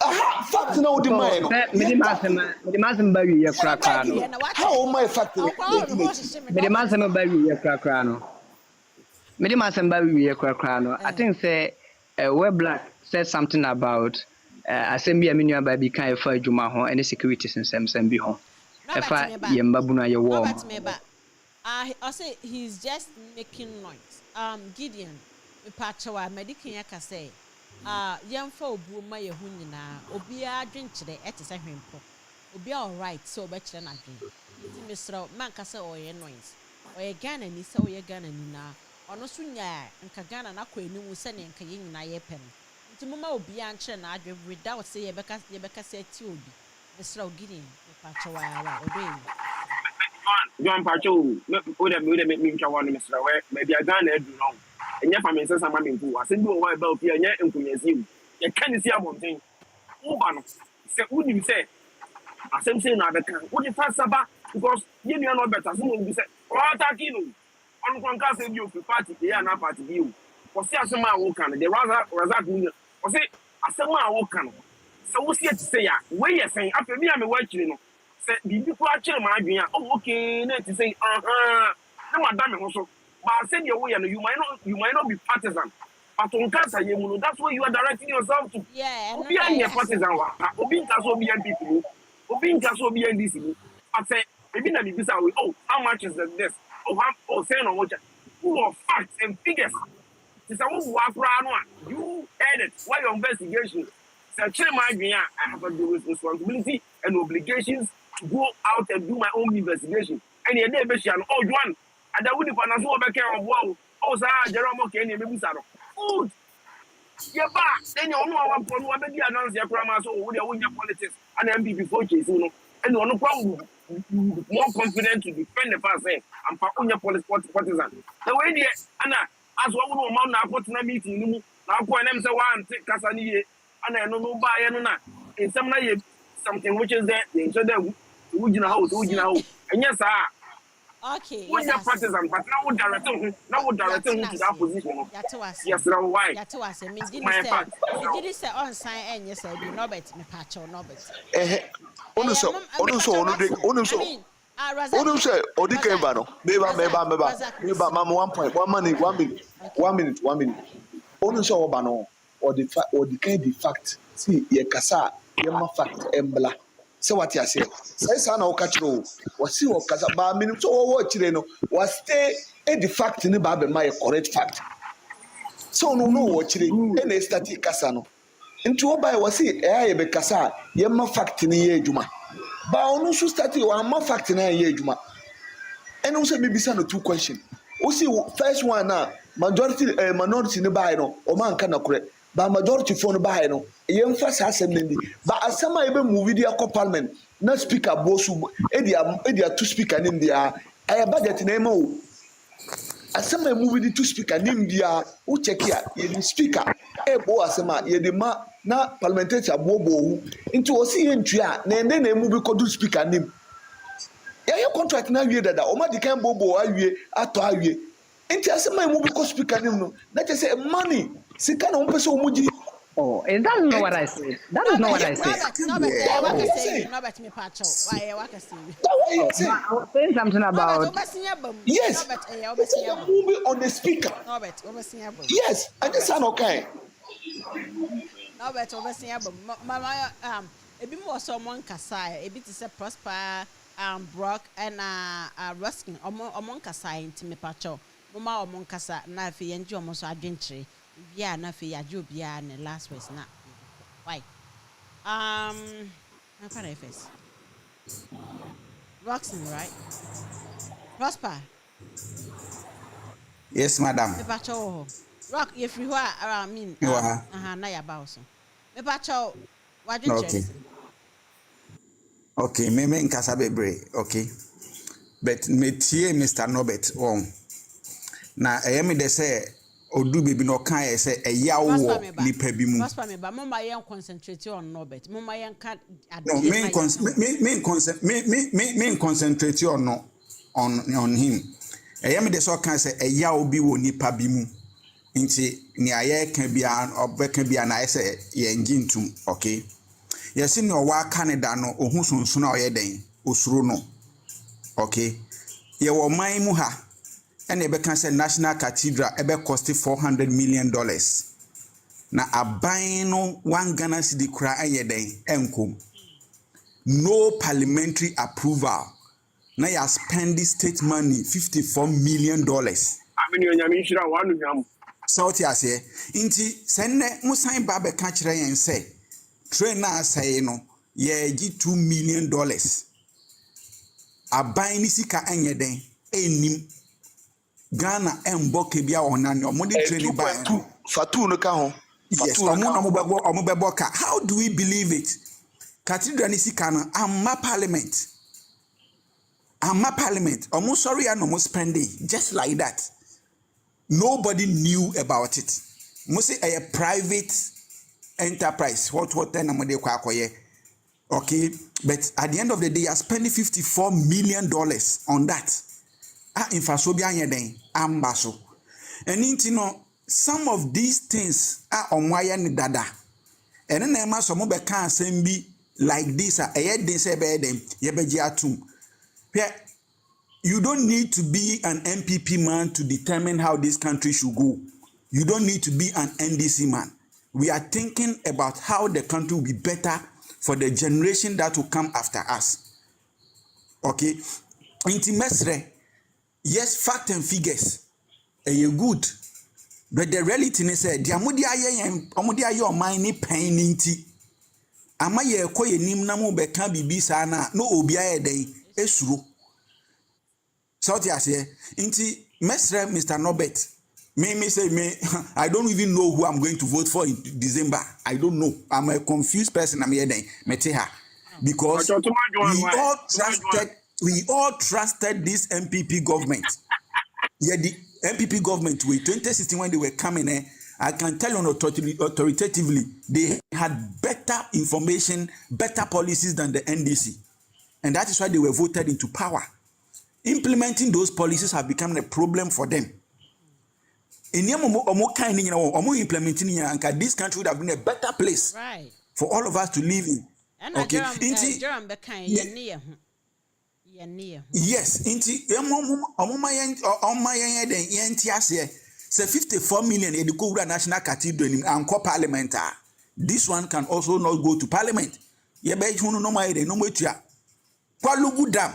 Aha, fact now, Odi Maino. Medimasm by you, Cracano. How my fact? Medimasm by you, Cracano. Medimasm by you, Cracano. I think say, Web Black said something about asɛm bi a me nua ba bi kan ɛfa adwuma ho ɛne securities nsɛmsɛm bi ho ɛfa yɛmba bunu a yɛwɔ Robert I say he's just making noise. Gideon, me pachawa medical yaka say, yamfa obu ma ye hu nyina, obi a dwen kyerɛ ɛte sɛ hwempo. Obi all right, so bekyerɛ na dwen. Nti mesrɛ man ka sɛ ɔyɛ noise. Ɔyɛ Ghana ni sɛ ɔyɛ Ghana ni na. Ɔno so nya nka Ghana na kɔ enimu sɛ ne nka ye nyina yɛ pɛ no. Nti mama obi a nkyerɛ na adwen without say yɛbɛka sɛ ti obi. Mesrɛ Gideon, me pachawa ara obey. John Pacho, me chawa no Mr. Where maybe I Ghana do now. And yet, I'm in some mammy. I said, do about here, yet, and you. You can't see one thing. Ubano, say, would you say? I said, say, now, what you fast about? Because you know better. Someone will say, oh, Takino. On one cast you for party, they are not party you. For see, as a man walk on, the Razak, or say, as a man walk on. So, what's yet to say, where you're saying, after me, I'm watching. The people actually might be okay, to say, no, madam, also. But I said your way, and you might not be partisan. But on cancer, that's where you are directing yourself to. Yeah, Obi a partisan, Obi Caso be people, Obi Caso be NDC. I say, maybe not be this. Oh, how much is this? Or saying on what? Who are facts and figures? It's a who walk around. You heard it. Why your investigation? So, I have a responsibility and obligations. Go out and do my own investigation. And your neighbor shall one. And I wouldn't find out back of wow. Oh, sir, Jerome, okay, and maybe Saro. Good. You're back. Then you know what maybe announce your grammar so with your politics and MP before chase, you know. And you're no problem more confident to defend the past, and for your partisan. The way the Anna, as one woman now put in a meeting, now point them say one take Cassani, and I know by in some way something which is there, so that. And yes, okay. When you're partisan, but now directing to that position. Yes, why? That was a did say on sign and yes, I be Norbert, me patch or Norbert. Also, or the kind of fact, see, ye kasa, ye ma fact, embla. So what you say? Say son or catch row. Was see what casa ba minutes or watch no was stay the fact in the Bible my correct fact. So no watch it any static casano. Into by was see a be casa, ye ma fact in ye juma. Ba onu so stati or ma fact in ye juma. And also maybe son two question. O see first one now majority minority in buy no or man can correct. But majority for the buy no yen fast assembly but as some ebe movie dia parliament na speaker bosu edia two speaker nim dia ay budget na ema as some movie the two speaker nim dia o check ya ye speaker e bo asema ye de ma na parliamentary abobo into o see yentua na ende na movie ko do speaker nim ya contract na wie dada o ma di kan bobo awie ato awie into asema movie ko speaker nim no na just say money sika na umpeso umuji. Oh, is that not what I said? That is not what I said. Robert, me patch out. Why, what I say? I was saying something about. Yes. Movie on the speaker. Robert, yes, I just sound okay. Robert, Mama, a bit more someone Kasai, a bit is a Prosper, Brock, and Ruskin, among Kasai into me patcho. Mama or Moncasa, Nafi, and Jomos Argentry. Yeah, Nafi, a job, yeah, and the last was not. Why? My face. Roxon, right? Prosper. Yes, madam. Me pacho. Rock, if you are, I mean, Naya Bowson. Me pacho, what did you say? Okay, me in Casabebre, okay. But me tie Mr. Norbert on. Na me de say odu baby no kan say eya wo nipa bi mu. Prosper me ba mama yen concentrate on Norbert. Mama yen kan no me concentrate on him. Me de so kan say eya obi wo nipa bi mu. Nti ni aye kan bia obeka bia na say ye ngintum, okay. Yesi no wa Canada no ohun sunsun na oyeden osuro no. Okay. Ye wo man mu ha. And ebe can say National Cathedral ebe cost $400 million. na aban no one Ghana cedi kura ayeden enkom. No parliamentary approval. Now you are spending state money $54 million. So what you say? Inti send musain babe catch and say train na say no ye $2 million. A buying sika enyeden enim Ghana emboke bia onani omode training by fatu no ka ho. Yes, omubebo ka. How do we believe it? Cathedral sika no amma parliament. Amma parliament. Omo sorry and omo spending just like that. Nobody knew about it. Must say a private enterprise. What then amode kwa akoye. Okay, but at the end of the day, you are spending $54 million on that. Infrasobia yeden ambaso. And you know, some of these things are on wire ni dada. And then I some be can send be like this. You don't need to be an MPP man to determine how this country should go. You don't need to be an NDC man. We are thinking about how the country will be better for the generation that will come after us. Okay? Intimesre, yes, fact and figures are good. But the reality is that the amudi aye mind ni pain ninti. Ama ye koye nim na mo beka bibi sa na no obi aye den esuro. So what you say? Inti mesre Mr. Norbert. Me say me I don't even know who I'm going to vote for in December. I don't know. I'm a confused person. I'm here then. Because we all trusted this MPP government. Yeah, the MPP government with 2016 when they were coming I can tell you authoritatively they had better information, better policies than the NDC. And that is why they were voted into power. Implementing those policies have become a problem for them. In implementing this country would have been a better place for all of us to live in. Okay. Yes, inti say 54 million in the National Cathedral and Parliament. This one can also not go to Parliament. Kwalugu Dam.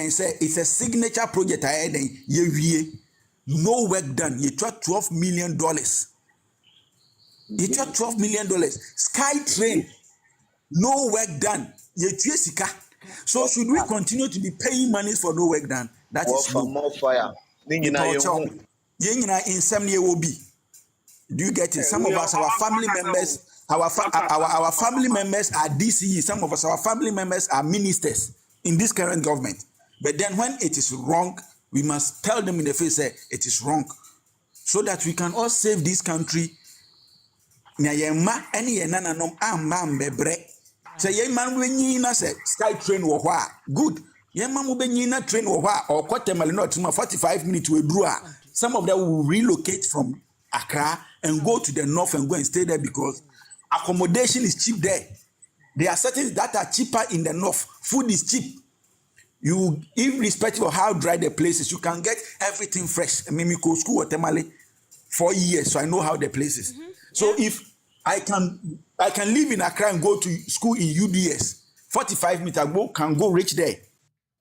Say it's a signature project. No work done. You try $12 million. You try $12 million. Sky train. No work done. So should we continue to be paying money for no work done? That is more fire. Do you get it? Some of us, our family members, our family members are DCE. Some of us, our family members are ministers in this current government. But then when it is wrong, we must tell them in the face that it is wrong, so that we can all save this country. Say ye man we nyina say sky train wo ho a good. Ye man we nyina train wo ho a or Kwatemale not 45 minutes we duru a. Some of them will relocate from Accra and go to the north and go and stay there because accommodation is cheap there. There are certain that are cheaper in the north. Food is cheap. You, irrespective of how dry the place is, you can get everything fresh. I mean, me go school Kwatemale 4 years, so I know how the place is. So if I can live in Accra and go to school in UDS. 45 minutes I can go reach there.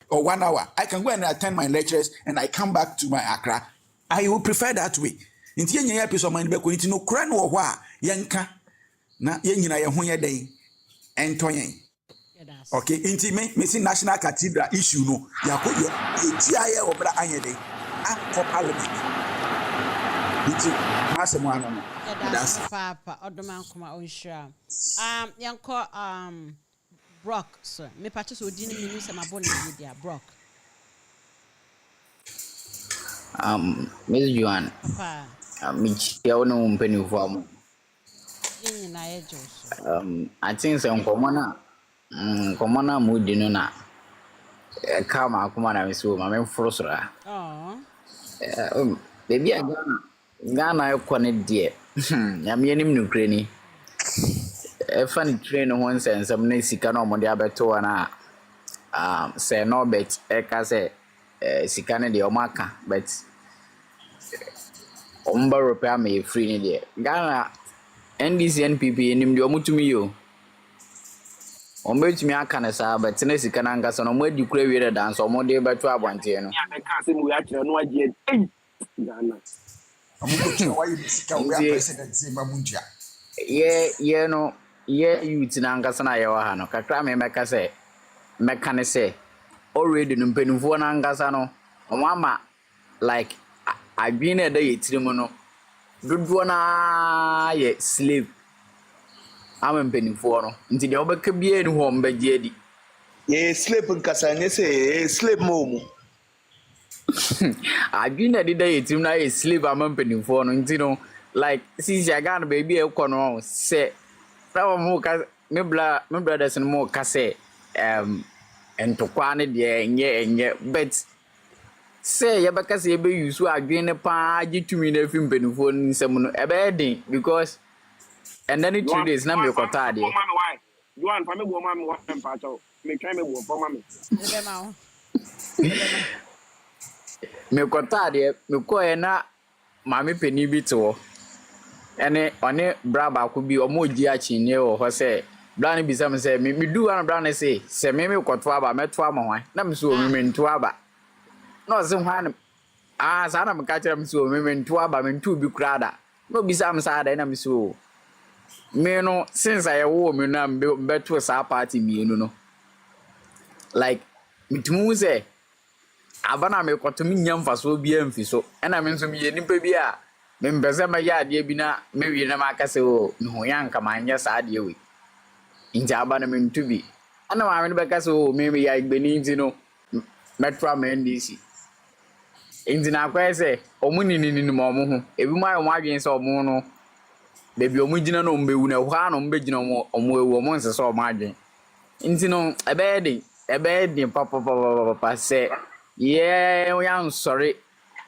Or 1 hour. I can go and attend my lectures and I come back to my Accra. I would prefer that way. Inti yenye piece of mind be ko inti no kura no ho a yenka na yenyina ye ho ye den entoyen. Okay, inti me see National Cathedral issue no yakoye etia ye obra anye den akọ parliament. Inti masemo ano no. That's Papa Odoman Kuma Onshra. Yanko Brock, sir. Me purchase with dinner minutes and my bonnet media, Brock. Miss Joan. Mitch, you know, penny form. I think some common mood, you know, na. Come, I come on, I miss you, my frostra. Oh, baby, I Ghana, connect dear. I'm yenim no cranny. A funny train once and some Sicano Mondiabeto and say no bet, Eka say Sicane de Omaka, but omba repair me free ni de Ghana NDC NPP nim de omutumi yo ombetumi aka ne saa but na sika na ngasa no mo adi kura wiere dance omo de beto abonte no ya ka se mu ya kire no agye Ghana amuko why you sika we are president say babunja ye no ye youth na ngasa na ye wa ha no kakra me meka se meka ne se already no mpenufo na ngasa no omo ama like adwin na da ye tirimu no dodo na ye slave ama mpenufo no nti de obeka bia ni ho mbagye di ye slave nkasa nye se slave mo adwin na da ye tirimu na ye slave ama mpenufo no nti no like since I got baby e ko no se prawo mo ka me brothers no mo ka se entokwa ne de enye but say ya baka se be use adwen ne pa agitumi na fi mpenufo nsem no e be den because and then 2 days na me kwata ade you want for me go mama wa pa cho me try me go for mama ebe ma o me kwata ade me ko e na mama peni bi to ene one bra ba ko bi omo gi achi ne wo ho se bra ne bi sam se me du an bra ne se me kwoto aba me to ama hwan na me so me nto aba no se hwan sa na me ka kire me so me nto aba me nto bi krada no bi sam sa da na me so me no since I wo me na me to sa party mi enu no like mitumu se abana me kwoto me nyam faso bi amfi so ena me nso me ye nipa bi a me mbeze ma ya ade bi na me wi na maka se o no yanka ma nya sa ade we inja abana me ntubi ana ma me beka se o me ya igbeni nti no metro ma NDC inji na kwa se omu ni mo mo ho ebi ma yo adwen se omu no bebi omu gina no mbewu na hwa no mbe gina omu ewu omu nse so omu adwen inti no ebe de papa se ye yan sorry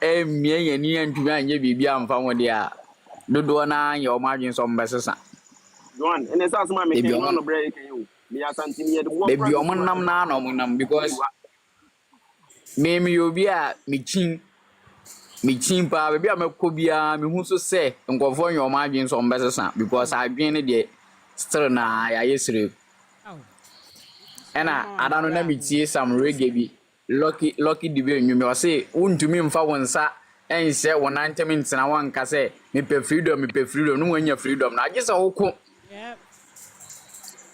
mie yeni antumi anye bibia amfa wode a dodo na ye omu adwen so mbesesa Joan and esas ma me ke no break you me asantini ye de wo bebi omu nam na na omu nam because me obi a me chin pa bebi a mekọ bia me hu so se nkofo ye omu adwen so mbesesa because adwen ne de still na ya yesire ena adano na metie sam reggae bi lucky dibe nwumi o se untumi mfa wonsa ense wonantem ntina wanka se me pe freedom no wanya freedom na agese woko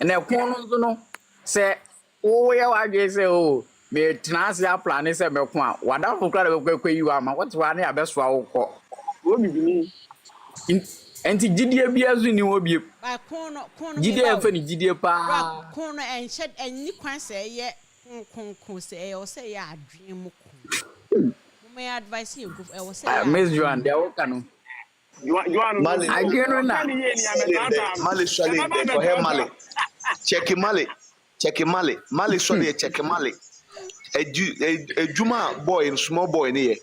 ena ko no zo no se wo ya wage se o me tnase a plan se me ko a wada fo kra be kwekwe yiwa ma what wa na abeso awoko wo bibini enti gidie bi azu ni wo bi ba kono gidie fa ni gidie pa kono enche enni kwan se ye konkon se e o se ya adwen mu ko my advice you go e o se ya Miss Joan de wo kanu Joan Mali ageno na Mali shali for her Mali check Mali shali check Mali ejuma boy small boy ne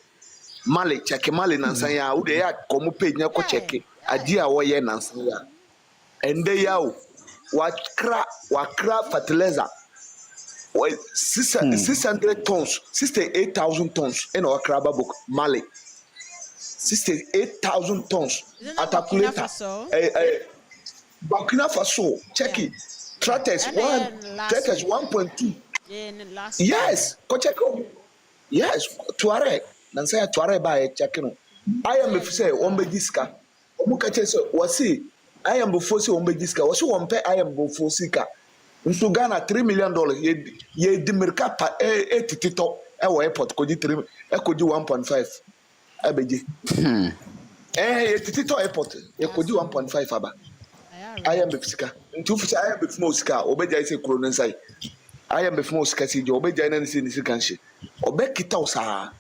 Mali check Mali nansan ya wo de ya komo page nya ko check adi a wo ye nansan ya ende ya o wakra fertilizer 600 tons 68,000 tons in our crab book Mali 68,000 tons articulator Burkina Faso check it tractors 1.2 yes go check it yes Tuareg nansa Tuareg ba check no I am if say on be diska omu ka che so wasi I am before say on be diska wasi won pe I am before sika nso Ghana $3 million ye dimirka pa titito e wo airport ko di 3 e ko di 1.5 abeje ye titito airport e ko di 1.5 aba I am befsika ntu fusi I am befmo sika obeja ise kuro nsai I am befmo sika si je obeja na nsi nsi kanhye obekita osa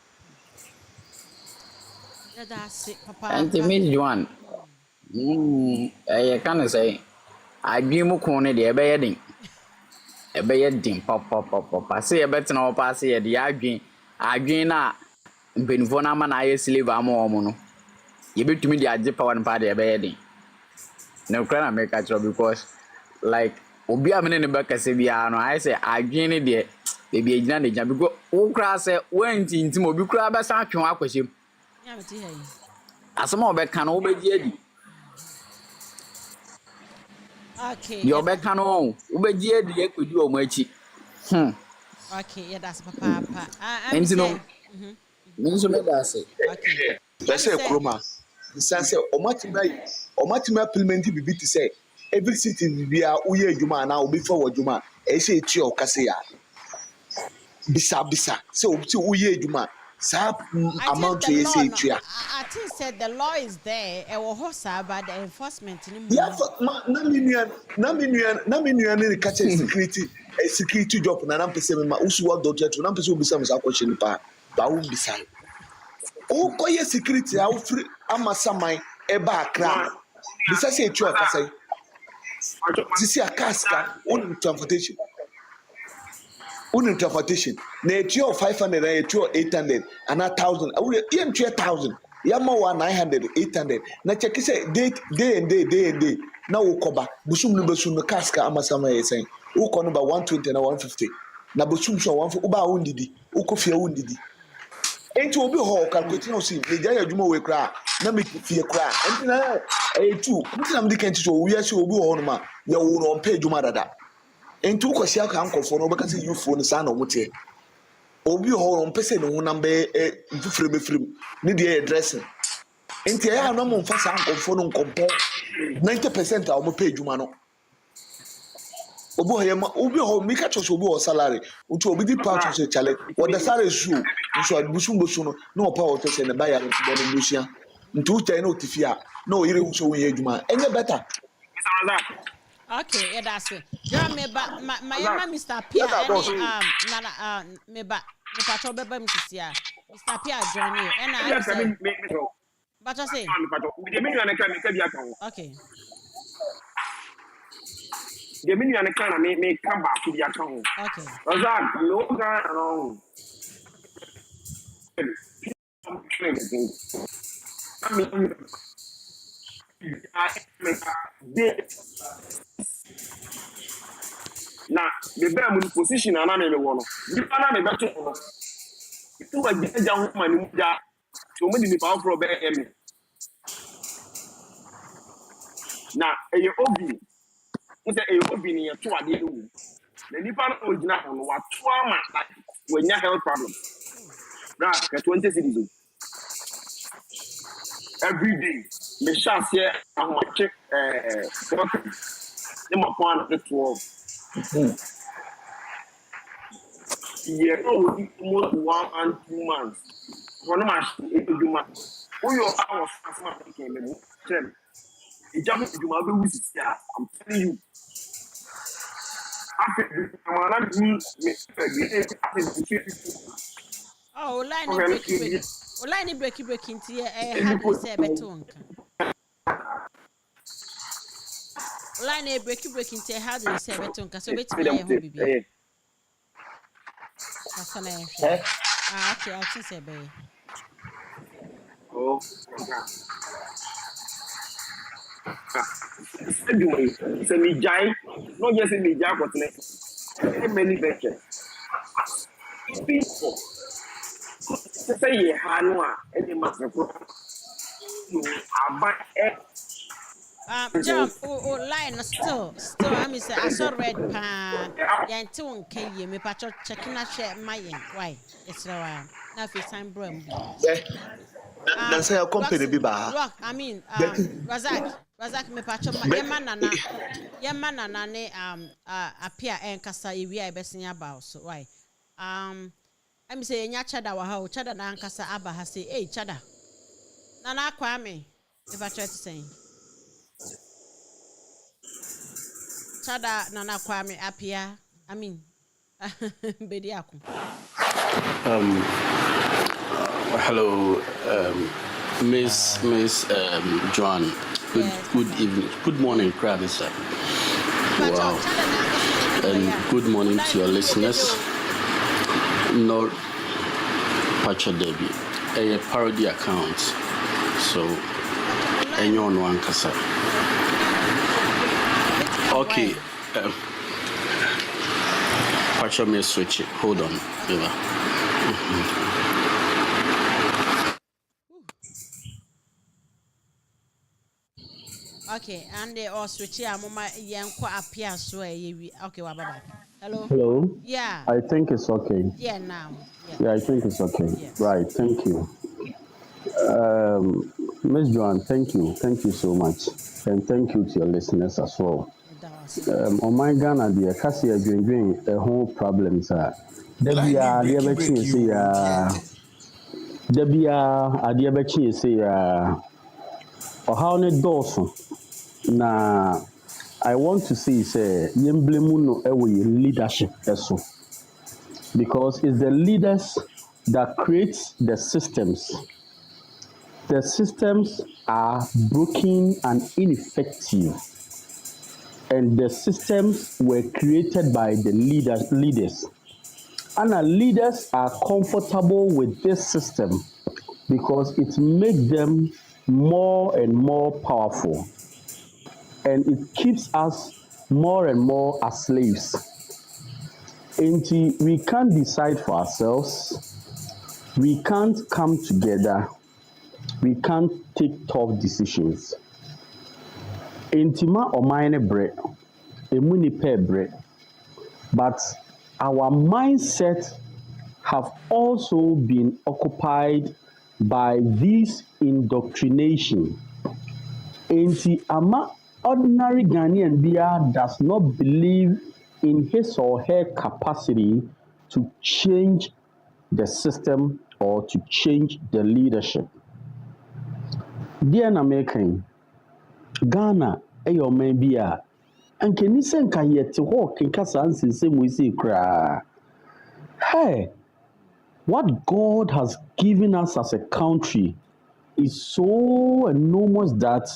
anti Miss Joan e kan say adwi mu ko ne de ebe ye din papa se ye betina o pass ye de adwen na mpenifo na ma na aye slave ama omo no ye betumi de age power npa de ebe ye din na kra na make sure because like obi amene ne ba kase bia no I say adwen ne de bebi agina de gya because wo kra se wanti ntim obi kra ba sa atwe akwahye asɛm a ɔbɛka no wobɛgye adi Okay. deɛ ɔbɛka no wobɛgye adi akɔdi ɔmo akyi Okay, yeah, that's papa. I'm ɛnti no saying. me nso meda ase Okay. bɛsɛ kuroma nsan sɛ ɔmatumi implement bibi te sɛ every city bibia woyɛ adwuma anaa obi fa wɔ adwuma a ɛyɛ sɛ ɛtua ɔkase a bisa sɛ obi sɛ woyɛ adwuma saa amount yɛ sɛ ɛtua I think said the law is there. A horse, but the enforcement in na me nua ne ka kyɛ security job na nampɛ sɛ mema wosu wadɔtɔ to nampɛ sɛ wobisa me saa kɔhyɛ no paa ba wombisa wokɔyɛ security a wofiri ama saman ɛba akra bisa sɛ ɛtua ɔkasa yi sisi aka sika wonim transportation na ɛtua 500 na ɛtua 800 anaa 1000 yɛntua 1000 yɛma wɔ 900 800 na kyɛke sɛ day and day na wokɔba busum no bɛsum no kaa sika ama saman yɛ sɛn wokɔ no ba 120 na 150 na busum so wobaa wondidi wokɔ fie wondidi enti obi hɔ calculate no si me gya adwuma we kra na me fie kra enti na tu nti na me kan ti so wi ase obi hɔ no ma ya wo no mpa adwuma dada enti wo kwasi aka nkɔfo no bɛka sɛ yufo no saa na ɔmo te obi hɔ no mpa sɛ ne ho nambe mfifire ne de yɛ dressing enti ya na mo mfa saa nkɔfo no nkɔmpɔ 90% a ɔmo pa adwuma no obi hɔ mika choso obi hɔ salary nti obi di pa choso chale what the salary su nso abusu no na opa wo tese ne ba ya bo no busia nti utai na otifia na oyire nso wo ye adwuma enye better okay yeah that's it John me ba my Mr. Pia any me ba me pato beba mtisia Mr. Pia join you and I say but I say okay the menu and can me come back to the account. Okay. No now the better position and I'm in the one. You can't be better. You are getting down money. So many people for better. Now, a hobby. It's a hobby near to a deal. The Nippon original on what trauma when you have health problem. Right, 20 citizens. Every day, the chance here, I'm watching them upon the 12. Yeah, almost 1 and 2 months. One month, it will do much. All your hours, as much as came in. It jumped to my baby. I'm telling you. Oh, line breaking to your hardly say betonka. Line breaking to hardly say betonka, so it's me. Okay, I'll just say, baby. Oh, c'est me jai, not just me jai, but many vectors. People say, Hanua, any master program. Jump, line still, I mean, I saw red pan, yan two K, me patch checking a share my why? It's now if time brum. Na say company bi ba. Look, I mean, Razak me patch Yemana ne appear and cassa we are besting about so why? I'm saying ya chada wa how chada na ankasa aba ha say hey chada. Nana Kwame if I try to say chada Nana Kwame appear I mean Bediaku. Hello, Miss Joan. Good evening. Good morning, Kravis. Wow. And good morning to your listeners. No Pacha Debbie, a parody account. So, anyone one kasa. Okay. Pacha me switch it. Hold on. Okay, and they all switch here. Mama, yeah, appear so. Okay, what back? Hello. Hello? Yeah. I think it's okay. Yeah, now. Yeah. Yeah, I think it's okay. Yes. Right, thank you. Miss Joan, thank you. Thank you so much. And thank you to your listeners as well. On my Ghana, dear, Cassia, doing a whole problems. Debia, dear Betty, say, Debia, dear Betty, say, or how ne Dawson. Na, I want to say, Yemblemuno, leadership, eso. Because it's the leaders that creates the systems. The systems are broken and ineffective, and the systems were created by the leaders. And the leaders are comfortable with this system because it makes them more and more powerful, and it keeps us more and more as slaves. Until we can't decide for ourselves, we can't come together, we can't take tough decisions. Intima or mine bread, emuni pair bread, but our mindset have also been occupied by this indoctrination. Inti ama ordinary Ghanaian beer does not believe in his or her capacity to change the system or to change the leadership. Dear American, Ghana, ayo maybe and can you send Kayet to walk in Cassans in same way say cry? Hey, what God has given us as a country is so enormous that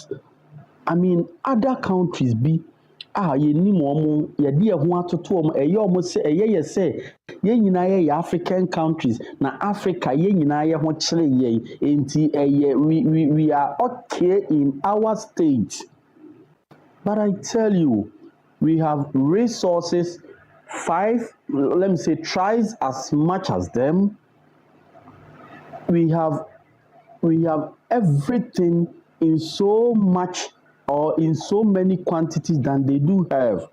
other countries be ye ni mo ye de ho atoto mo omo se ye say ye nyina ye African countries na Africa ye nyina ye ho kire ye enti we are okay in our state. But I tell you, we have resources let me say twice as much as them. We have everything in so much or in so many quantities than they do have.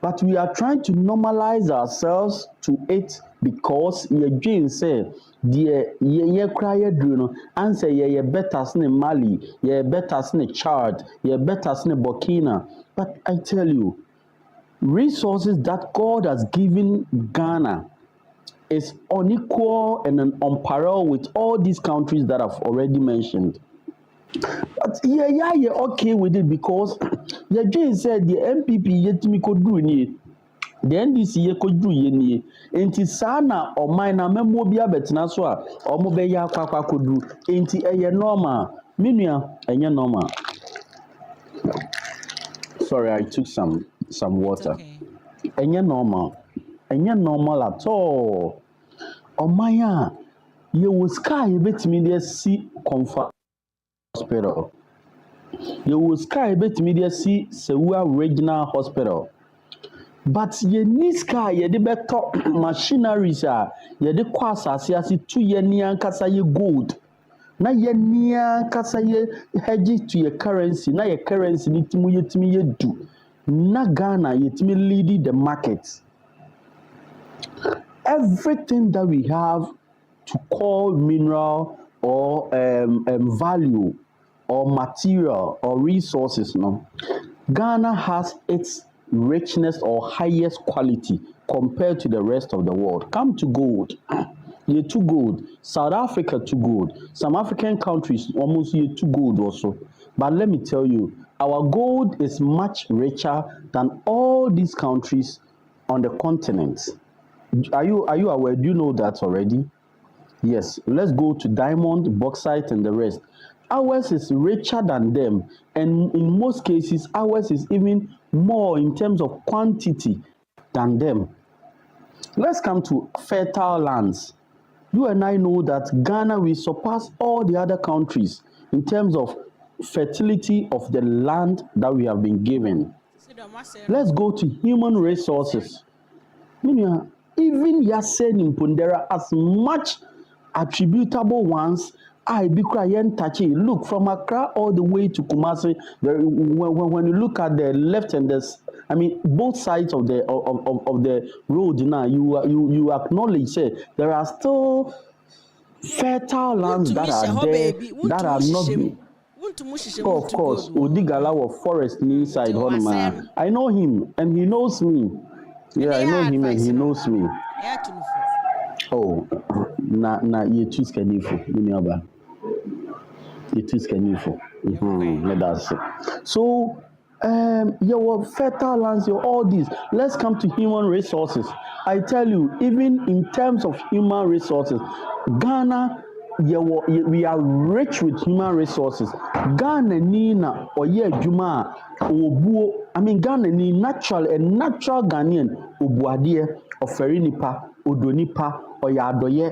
But we are trying to normalize ourselves to it because Jane said, "Dear, ye cry druno, answer ye better than Mali, ye better than Chad, ye better than Burkina." But I tell you, resources that God has given Ghana is unequal and unparalleled with all these countries that I've already mentioned. But yeah, okay with it because Jane said the MPP yet me could do ni. The NDC ye could do ye ni. Enti sana or mine na memo bia betina so a omo be ya kwakwa kodu. Enti eye normal. Minua enye normal. Sorry, I took some water. Enye normal. Enye normal at all. Omaya ye was sky betimi dey see comfort hospital. You will sky betimi see Sewa Regional Hospital. But ye need sky ye de better machineries ye de kwasa asase to ye ni ankasa ye gold. Na ye ni ankasa ye hedge to your currency. Na your currency ni timi ye do. Na Ghana ye timi lead the market. Everything that we have to call mineral or value or material or resources, no, Ghana has its richness or highest quality compared to the rest of the world. Come to gold, you're too gold. South Africa too gold. Some African countries almost you're too gold also. But let me tell you, our gold is much richer than all these countries on the continent. Are you aware? Do you know that already? Yes. Let's go to diamond, bauxite, and the rest. Ours is richer than them, and in most cases, ours is even more in terms of quantity than them. Let's come to fertile lands. You and I know that Ghana will surpass all the other countries in terms of fertility of the land that we have been given. Let's go to human resources. Even Yasen in Pundera, as much attributable ones I be crying touchy. Look from Accra all the way to Kumasi. When you look at the left and both sides of the road now, you acknowledge say there are still fertile lands that are there that are not. Of course, Odigala was forest inside Honoma. I know him and he knows me. Yeah, I know him and he knows me. Oh, na ye twist kanifo, Miniaba. Ye twist kanifo. That's it. So, your fertile lands, your all these. Let's come to human resources. I tell you, even in terms of human resources, Ghana, we are rich with human resources. Ghana nina oye juma obuo. Ghana ni natural Ghanaian obuadie oferi nipa odonipa oyadoye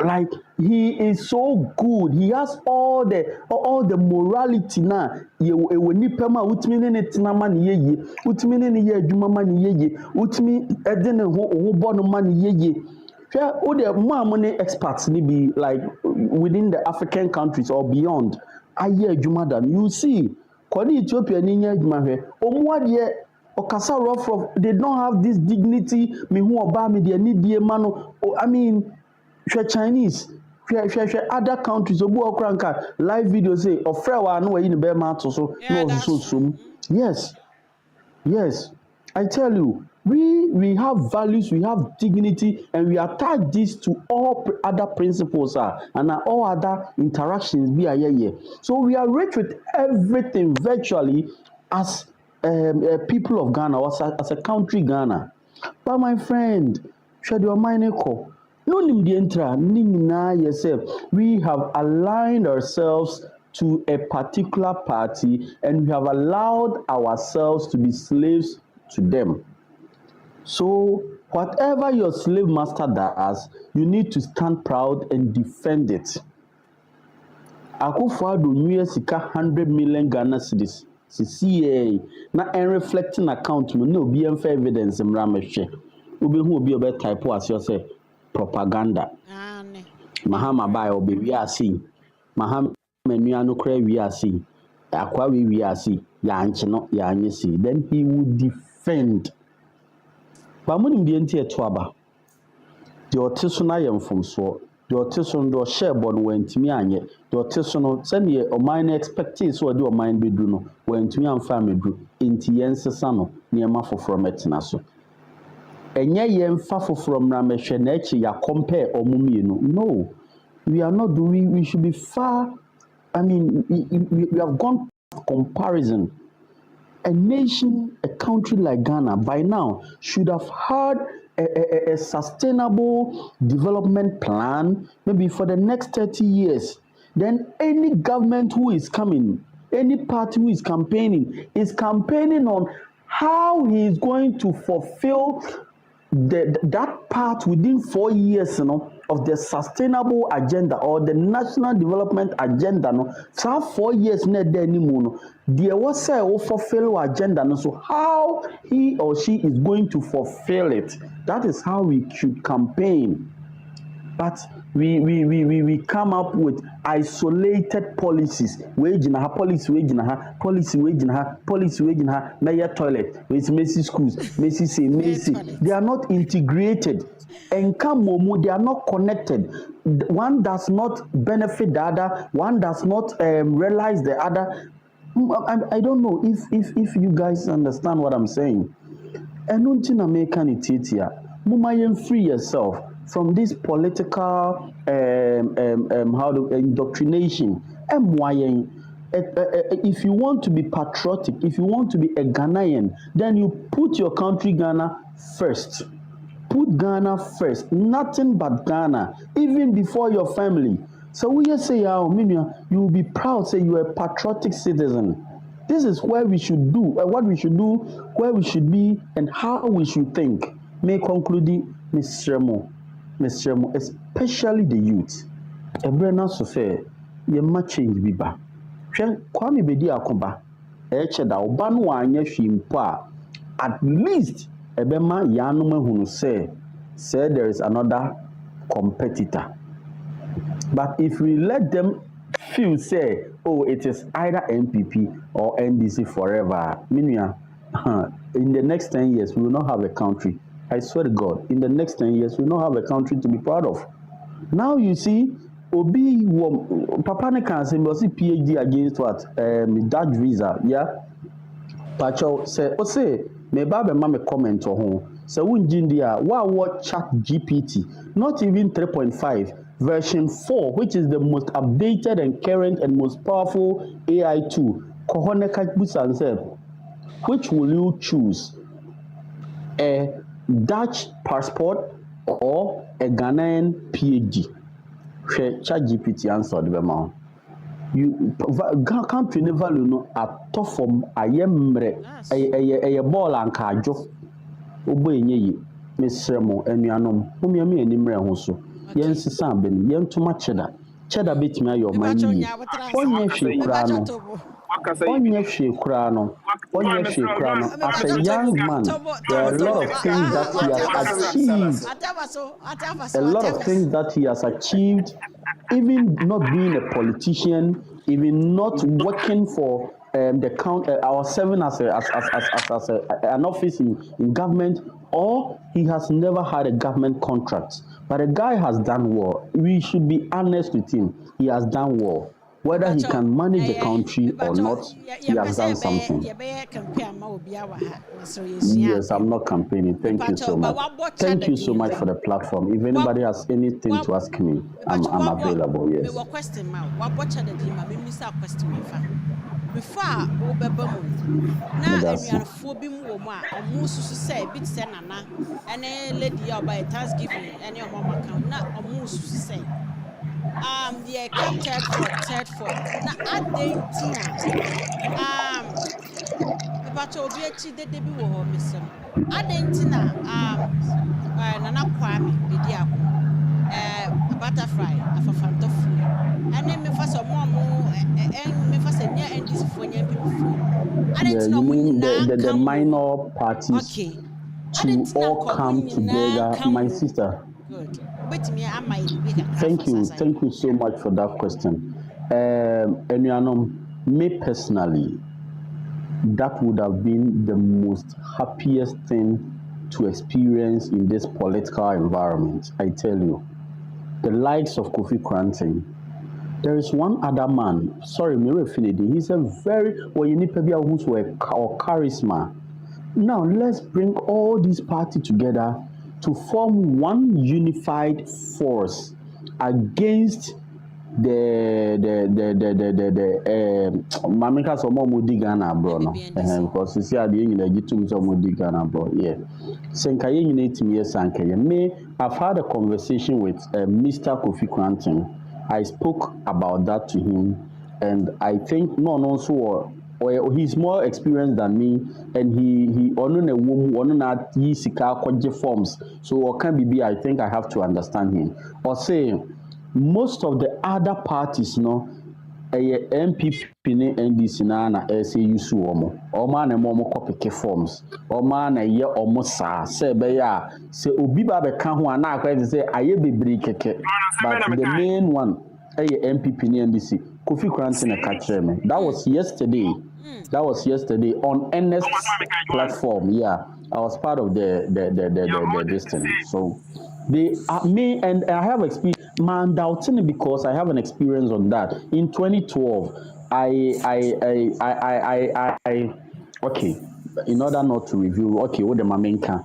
like he is so good. He has all the morality na ewo nipa ma utimi ne tinama ne yeye utimi ne ye adwuma ma ne yeye utimi ede ne ho bono ma ne yeye. All the more money experts need be like within the African countries or beyond. Aye Jumadan, you see, Kwani Ethiopia ninya Jumahe, Omwadie, Okasa rough, they don't have this dignity. Me who oba me they need the mano. Chinese, other countries, Obu Okranka, live video say, or Frewa no in the bear mat so no so. Yes, I tell you. We have values, we have dignity, and we attach this to all other principles and all other interactions. So we are rich with everything virtually as people of Ghana, or as a country Ghana. But my friend, we have aligned ourselves to a particular party and we have allowed ourselves to be slaves to them. So, whatever your slave master does, you need to stand proud and defend it. Akufo-Addo nwie sika 100 million Ghana cedis. CCA na reflecting account mo na obi emfa evidence mra mehwe. Obi hu obi obe type as you say propaganda. Mahama bai obi wi asi. Mahama nua no kra wi asi. Akwa wi asi. Ya anche no ya anyesi. Then he would defend. But when you enter to Aba, the autism I am from so the autism do share born went to me anye the autism send ye or mine expectations or do mine be no went to me and family do into sano near mafo from etinaso. And yen fafo from Rameshe nature ya compare or mumino. No, we are not doing, we should be far. We have gone comparison. A nation, a country like Ghana, by now, should have had a sustainable development plan, maybe for the next 30 years. Then any government who is coming, any party who is campaigning on how he is going to fulfill that part within 4 years, of the sustainable agenda or the national development agenda. So 4 years not there anymore. There was say fulfill agenda. So how he or she is going to fulfill it? That is how we should campaign. But we come up with isolated policies. Wage in a policy, wage in a policy, wage in a policy, wage in a mayor toilet, with Macy schools, Macy. They are not integrated. And they are not connected. One does not benefit the other. One does not realize the other. I don't know if you guys understand what I'm saying. And until American it here, free yourself from this political indoctrination. If you want to be patriotic, if you want to be a Ghanaian, then you put your country Ghana first. Put Ghana first, nothing but Ghana, even before your family. So we just say, you will be proud, say you are a patriotic citizen. This is where we should do, what we should do, where we should be, and how we should think. May conclude, Mr. Mo, especially the youth. Ebrena so say, you must change biba. Kwame bedi akoba, da obanu anya shimpa. At least Ebema Yanuma who say there is another competitor. But if we let them feel say, oh, it is either NPP or NDC forever, meaning in the next 10 years we will not have a country. I swear to God, in the next 10 years we will not have a country to be proud of. Now you see, Obi Papa ne can say PhD against what? Dutch visa, yeah. Pacho say, o say me ba be ma me comment ho. Say wunjin dia what chat GPT, not even 3.5, version 4, which is the most updated and current and most powerful AI tool. Kohone ka busan say, which will you choose? A Dutch passport or a Ghanaian PhD? Chat GPT answered the man. You country ne value no atɔ fam ayɛ mmerɛ ɛyɛ bɔɔl ankaadwo wobɔ enye yi mesrɛ mo anuanom momiame ani mmerɛ ho so yɛnsesa abɛnim yɛntoma kyɛda bɛtumi ayɛ ɔman yi ɔnyɛ hwee koraa no as a young man there are a lot of things that he has achieved even not being a politician, even not working for the count or serving as an office in government, or he has never had a government contract. But the guy has done well. We should be honest with him. He has done well. Whether he can manage the country or not, he has done something. Yes, I'm not campaigning. Thank you so much. Thank you so much for the platform. If anybody has anything to ask me, I'm available. Yes. Before Obebamo, now say, bit senana, and a lady by Thanksgiving, and your mama count, not almost say. The come third for now at Tina. But Obiachi de Debbie war, Miss Adentina, Nana Kwame, the Diaco, butterfly, a fanto food, and then me for some more, and me for some near and this for young people. You mean the minor parties to all come together, my sister? Good. Thank you so much for that question. Me personally, that would have been the most happiest thing to experience in this political environment. I tell you, the likes of Kofi Kranting. There is one other man. Sorry, Mire Finidi. He's a very you need to be a who's or charisma. Now let's bring all these parties together to form one unified force against the Mamika Somo Mudi Ghana bro no because you see at the end of Mudi Ghana bro yeah Senkaye unite me Sankaye me I've had a conversation with Mr. Kofi Kranting. I spoke about that to him and I think also or he's more experienced than me, and he on a woman on that he sika forms. So can be I think I have to understand him. Or say most of the other parties, no, MPP ne NDC na say use omo. Omo na mo copy forms. Omo na ye omo sa say be ya say obi ba be ka ho ana akwa say aye bebre keke. But the main one MPP ne NDC Kofi Kranting na catch me. That was yesterday. That was yesterday on NS platform. Yeah, I was part of the distance. So they me and I have experience. Man, doubting because I have an experience on that. In 2012, I okay. In order not to review, okay, what the Mamenka,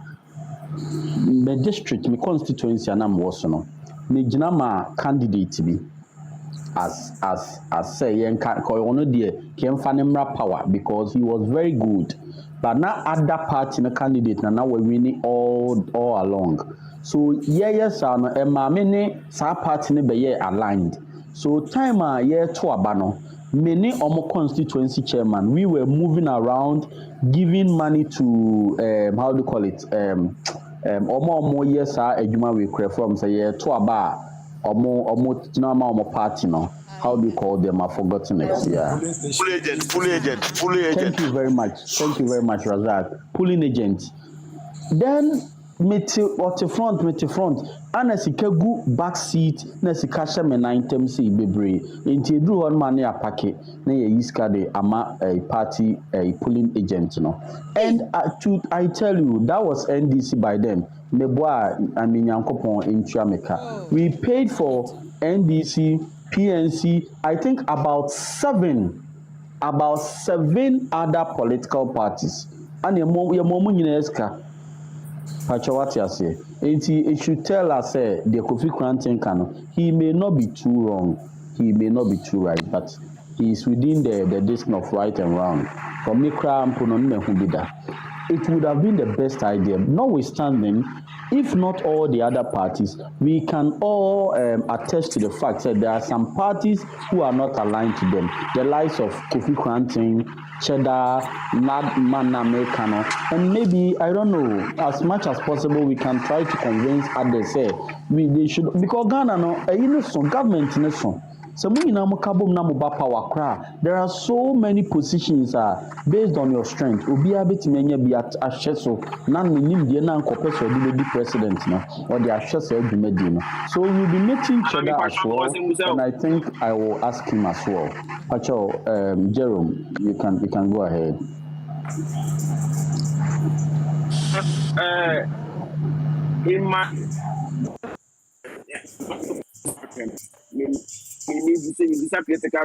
the district, my constituency, and I'm also no. Me jinama candidate to be. As say Koyono dear came Fanemra power because he was very good. But now other party in the candidate now we're winning all along. So yes many sa party be aligned. So time year to abano many omo constituency chairman we were moving around giving money to how do you call it omo yes ejuma we from say year to aba omo party no. How do you call them? I've forgotten it. Yeah. Full agent. Thank you very much, Razak. Pulling agent. Then mete front ana sika gu back seat na sika hye me nan tem sei bebre enti eduru hɔ ma na apake na ye yiska de ama party polling agent no and I tell you that was NDC by then meboa aminyankopon entua meka we paid for NDC PNC I think about seven other political parties and your mom nyina Pachawatiase. It should tell us the Kofi Kranten can. He may not be too wrong. He may not be too right, but he is within the distance of right and wrong. For me, it would have been the best idea. Notwithstanding, if not all the other parties, we can all attest to the fact that there are some parties who are not aligned to them. The likes of Kofi Kranten, Cheddar, Nadmana Mekano, and maybe, I don't know, as much as possible, we can try to convince others, they should, because Ghana, government, so there are so many positions based on your strength. Obi abeti menye bi ahyeso na nim die na nkopese obi be president no or the ahyeso adumadi no. So we'll be meeting each other as well, and I think I will ask him as well. Pacho, Jerome, you can go ahead. In my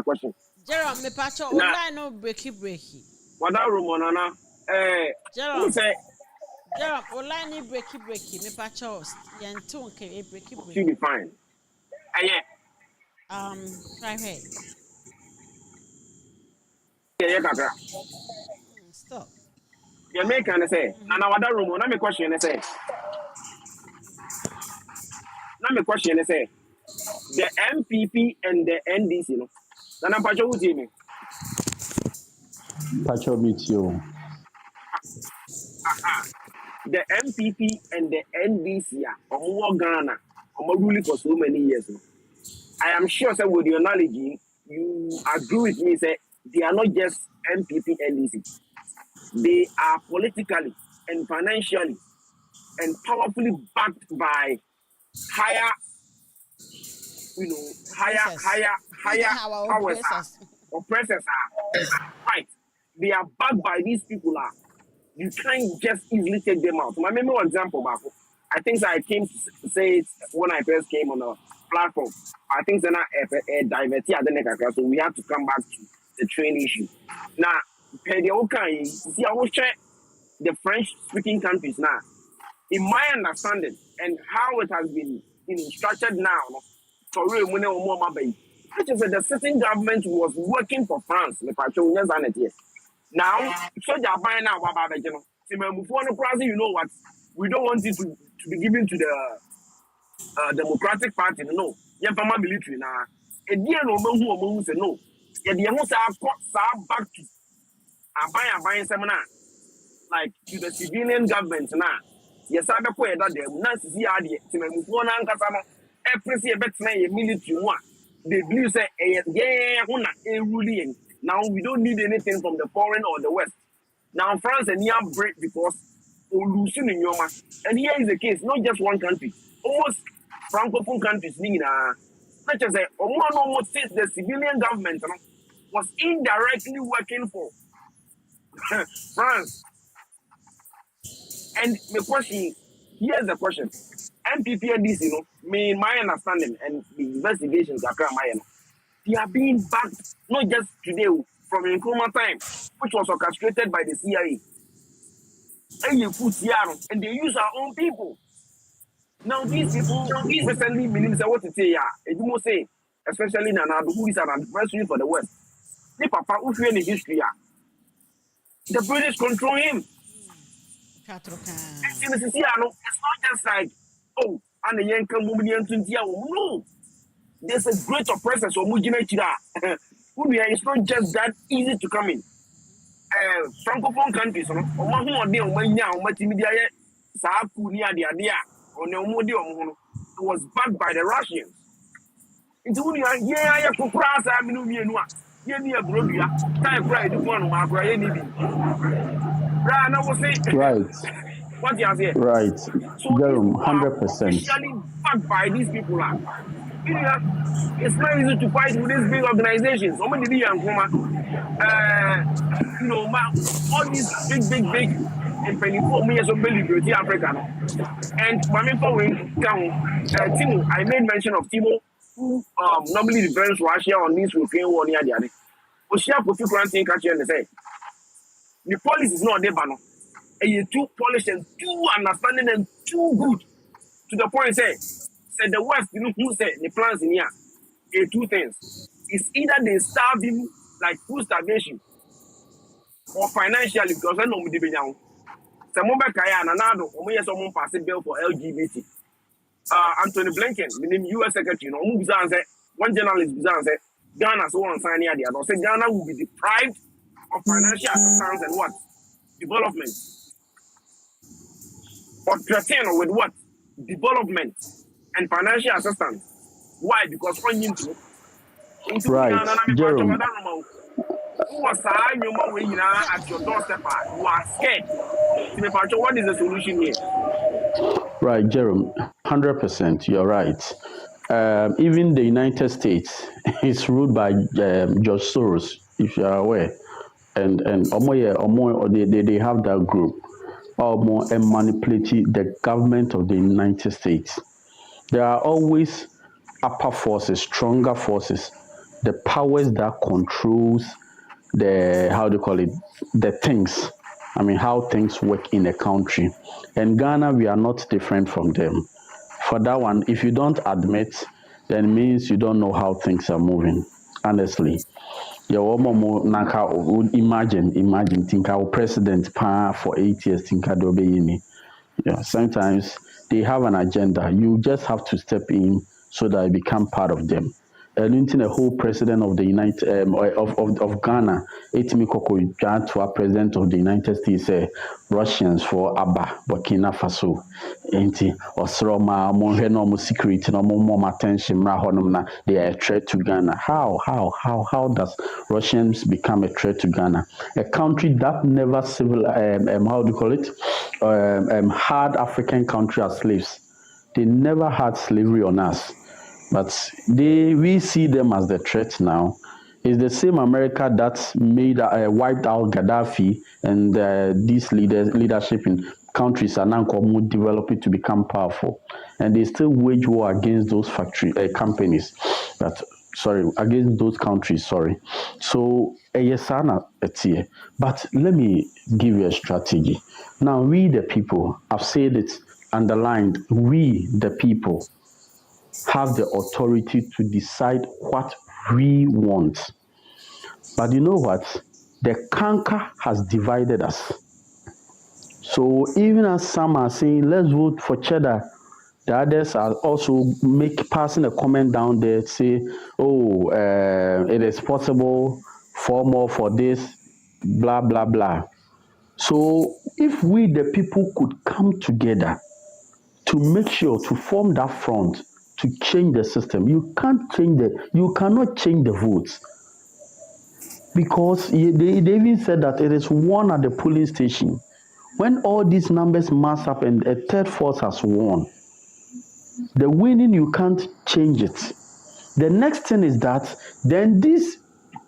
question. Jerome, me pacho online no breaky. What that room on na? Jerome, say Jerome, online no breaky. Me pacho yentu nke breaky. She'll be fine. Yeah. Try here. Yeah, kaka. Stop. You make can say. And now that room, na me question say. Na me question say. The MPP and the NDC, no. Then I'm Pacho with me. Pacho meet you. The MPP and the NDC are more Ghana, ruling for so many years. No. I am sure, sir, with your knowledge, you agree with me, say they are not just MPP NDC. They are politically and financially and powerfully backed by higher oppressors are right. They are backed by these people. You can't just easily take them out. My memory example, I think I came to say it when I first came on the platform. I think so we have to come back to the train issue. Now, see, I will check the French-speaking countries now. In my understanding and how it has been structured now, which is that the sitting government was working for France. Now, so they are buying now, you know what? We don't want it to be given to the Democratic Party. No, yeah, military now. A dear no who say no. Yeah, the most are back to buying seminar like to the civilian government now. Yes, I be that them. Now see how the every military one. They believe say ruling. Now we don't need anything from the foreign or the West. Now France and here break because losing in Yoma. And here is the case, not just one country, almost francophone countries. Let's just say almost the civilian government was indirectly working for France. And the question, here's the question. MPP and this, my understanding and the investigations are they are being backed, not just today, from Nkrumah time, which was orchestrated by the CIA. And they use our own people. Now these people recently believe what to say, especially Nana, who is an adversary for the West. The Papa who in the history, the British control him. It's not just like, oh, and the young no. There's a great oppressor, so it's not just that easy to come in. Francophone countries, was backed by the Russians. It's only right. What you are saying? Right. So these Jerome, people are 100%. officially backed by these people. It's not easy to fight with these big organizations. All these big and pennyful me as a liberty Africa. No? And Mami Fawin Timo, I made mention of Timo, who normally defends Russia on this Ukraine war near the other. Oshia Kofi Krantin catch and say the policy is not there, no. And you too polished and too understanding and too good to the point say the West, who say the plans in here, two things. It's either they starve him like food starvation or financially because I know the now. Some mobile kaya and another, or may someone pass a bill for LGBT. Anthony Blinken, the US Secretary, no moves on say one journalist was say Ghana so on signing idea. Say Ghana will be deprived of financial assistance and what? Development. Or threatened with what? Development and financial assistance. Why? Because on into Right. Jerome. who was at your doorstep, you are scared. What is the solution here? Right, Jerome, 100%, you're right. Even the United States is ruled by George Soros, if you are aware. And they have that group. And manipulate the government of the United States. There are always upper forces, stronger forces, the powers that controls the things. I mean, how things work in a country. And Ghana, we are not different from them. For that one, if you don't admit, then it means you don't know how things are moving, honestly. Imagine, think our president for 8 years, think sometimes they have an agenda. You just have to step in so that I become part of them. And the whole president of the of Ghana, Etimi Koko to president of the United States, Russians for Abba, Burkina Faso, Enti Osroma, Monheno security, no more attention, they are a threat to Ghana. How does Russians become a threat to Ghana? A country that never had African country as slaves. They never had slavery on us. But we see them as the threat now. It's the same America that wiped out Gaddafi and these leadership in countries are now developing to become powerful. And they still wage war against those companies. Against those countries, So, but let me give you a strategy. Now, we the people, I've said it, underlined, we the people, have the authority to decide what we want. But you know what? The canker has divided us. So even as some are saying, let's vote for Cheddar, the others are also passing a comment down there, say, it is possible, 4 more for this, blah, blah, blah. So if we, the people, could come together to make sure to form that front, to change the system. You cannot change the votes. Because they even said that it is won at the polling station. When all these numbers mass up and a third force has won, the winning, you can't change it. The next thing is that then these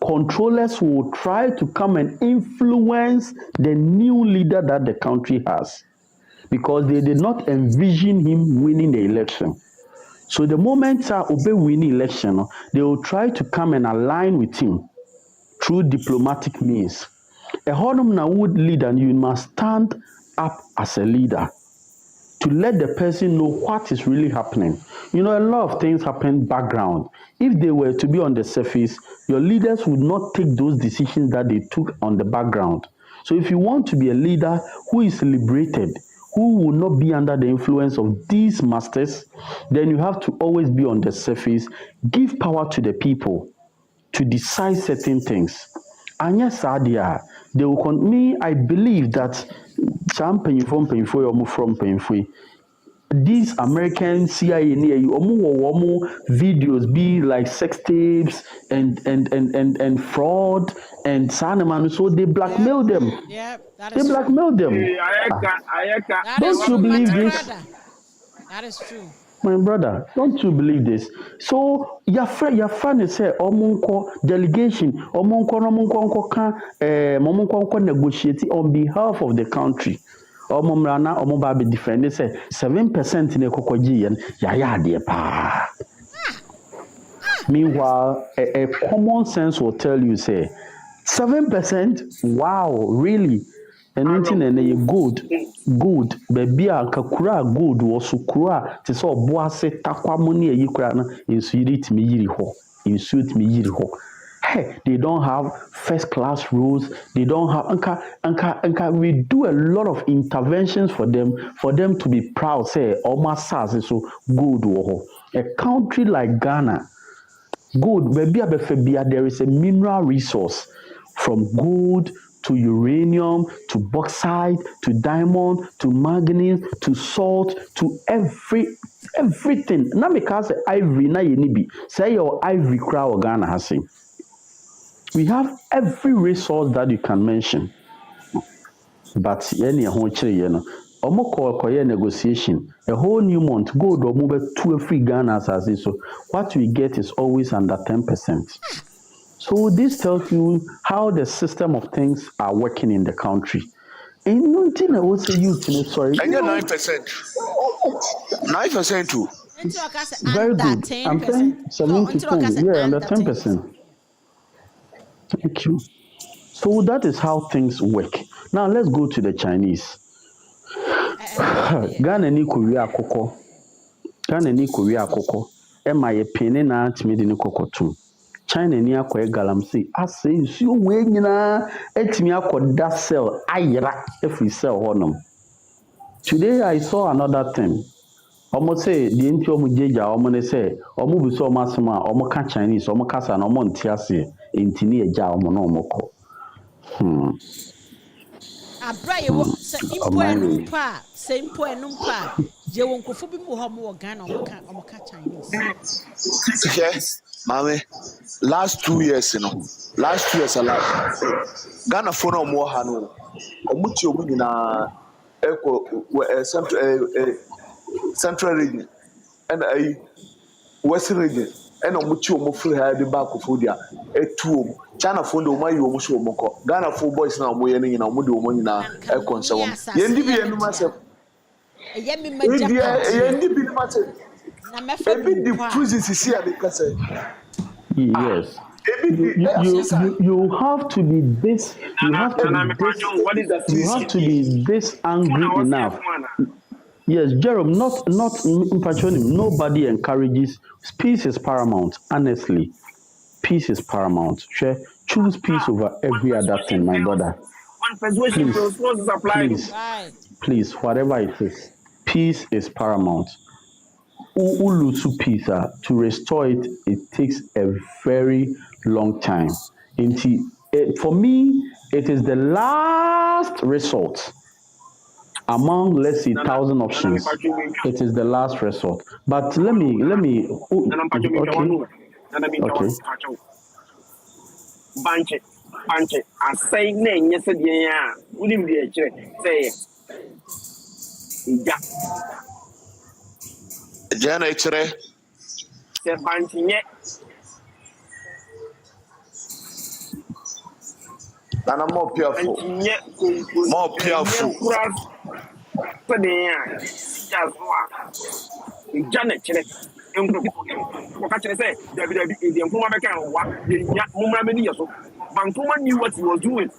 controllers will try to come and influence the new leader that the country has. Because they did not envision him winning the election. So the moment Obe win the election, they will try to come and align with him through diplomatic means. A Honum would lead, and you must stand up as a leader to let the person know what is really happening. You know, a lot of things happen background. If they were to be on the surface, your leaders would not take those decisions that they took on the background. So if you want to be a leader who is liberated, who will not be under the influence of these masters, then you have to always be on the surface, give power to the people to decide certain things. And yes, they will I believe that some painful from painful, these American CIA near you, videos be like sex tapes and fraud and Sanaman, so they blackmail them. Yep, that They is true. blackmail them. That is Don't you true, believe this? Matikrada. That is true. My brother, don't you believe this? So your friend say omunko delegation, omunko negotiate on behalf of the country. Omumrana omuba be defend say 7% in ekokoji yen yaya de pa. Meanwhile, a common sense will tell you say 7%, wow, really? And anything and a good, baby, a kakura good was sukura, tis all boase takwamuni a yikrana in sweet me yiriho, in sweet me yiriho. Hey, they don't have first class rules, they don't have anka, we do a lot of interventions for them to be proud, say, almost so good woho. A country like Ghana. Gold, maybe there is a mineral resource from gold to uranium to bauxite to diamond to manganese to salt to everything. Now because ivory na yenibi say your ivory crowd Ghana has seen. We have every resource that you can mention, but any negotiation a whole new month gold or move to a free Ghana as so what we get is always under 10%. So this tells you how the system of things are working in the country. And nothing I would say sorry. And you're 9%. 9% too. Very good. I'm saying 7 to 10. Yeah, under 10%. Thank you. So that is how things work. Now let's go to the Chinese. Ghana ni Korea akoko. Ghana ni Korea akoko. Ema ye pene na timi de ni kokotum. China ni akwa galamsey. Ase nsuo we nyina etimi akoda cell ayira every cell honum. Today I saw another thing. Omo say the nti omo jeja omo ne say omo bu so omo asema omo ka Chinese omo kasa na omo ntiase enti ni eja omo na omo ko. Abraye wo se impo enum pa se impo enum pa je won kofo bi mu ho mo Ghana omo ka Chinese. Yes, mame. Last 2 years, last 2 years alive. Ghana for no more hanu. Omuchi omu na central region and a western region and omuchi omu free hide back of food ya etu China phone do my omu so omoko Ghana for boys na omu ye ni na omu de omu na e konse yendi bi enu masem Yemi majapa. yendi bi ni masem Na mefa ebi di prison sisi ya because yes. You have to be this. You have to be this angry enough. Yes, Jerome. Not patrionism. Nobody encourages peace is paramount. Honestly, peace is paramount. Choose peace over every other thing, my brother. Please, whatever it is, peace is paramount. Ulusu peace to restore it takes a very long time. For me, it is the last resort among, let's say, 1,000 options. It is the last resort. But let me. Okay. Banche. I say, name, yes, yeah. Wouldn't be a check. Say, yeah. Jana X-ray. Say, banching yet. And I'm more careful. More careful. Janet, Vancouver knew what he was doing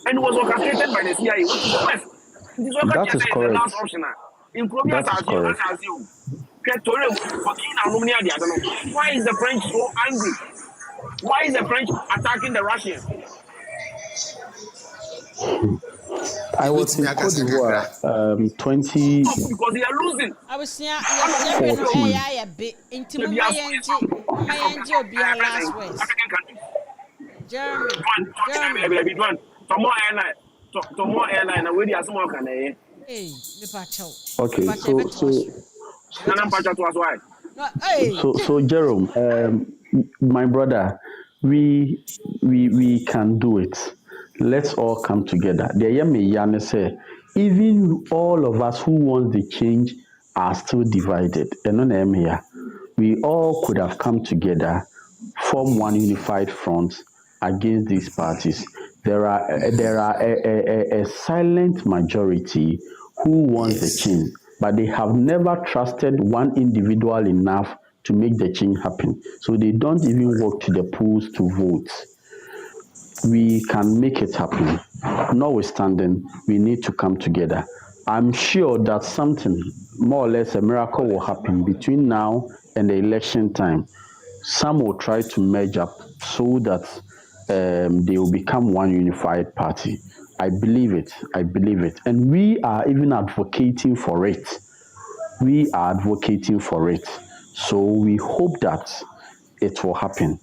and was orchestrated by the CIA, which is the West. That is correct. The last option. That is correct. Why is the French so angry? Why is the French attacking the Russians? I was in Cote d'Ivoire 20. Because they are losing. I was saying, yeah, bit into my last words. Jeremy. Some more airline, where the Asmo can Hey, me pacho. Okay, No, hey. so Jerome, my brother, we can do it. Let's all come together. The Yemi Yane say, even all of us who want the change are still divided. And on here, we all could have come together, form one unified front against these parties. There are a silent majority who wants the Yes. change, but they have never trusted one individual enough to make the change happen. So they don't even walk to the polls to vote. We can make it happen. Notwithstanding, we need to come together. I'm sure that something, more or less a miracle, will happen between now and the election time. Some will try to merge up so that they will become one unified party. I believe it. I believe it. And we are even advocating for it. We are advocating for it. So we hope that it will happen.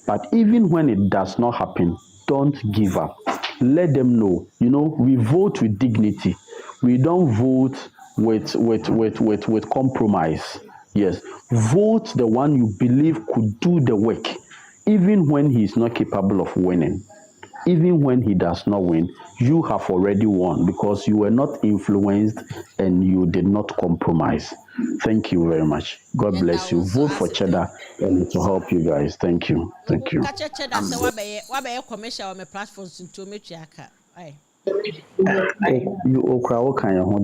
But even when it does not happen, don't give up. Let them know. You know, we vote with dignity. We don't vote with compromise. Yes. Vote the one you believe could do the work, even when he is not capable of winning. Even when he does not win, you have already won because you were not influenced and you did not compromise. Thank you very much. God bless you. Vote for Cheddar and it will help you guys. Thank you. Thank you. Catch Cheddar say wabe commercial on my platforms to meet yaka. Aye. You okra kind of we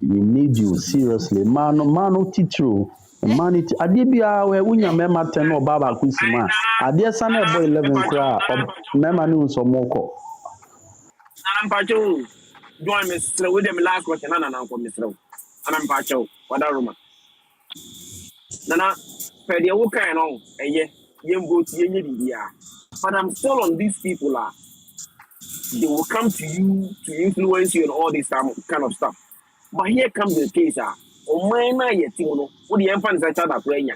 need you seriously. Mano titro. Man ade bia we unya mema 10 no baba kusima. Ade sana boy 11 kra mema ni unso moko. Anampacho, join me, Mr. With them last question, and Uncle Mr. Anampacho, what are Roma? Nana, Pedia Woka and all, and ye, go to ye, but I'm still on these people. They will come to you to influence you and all this kind of stuff. But here comes the case, or minor yetimono, what the infants that are praying,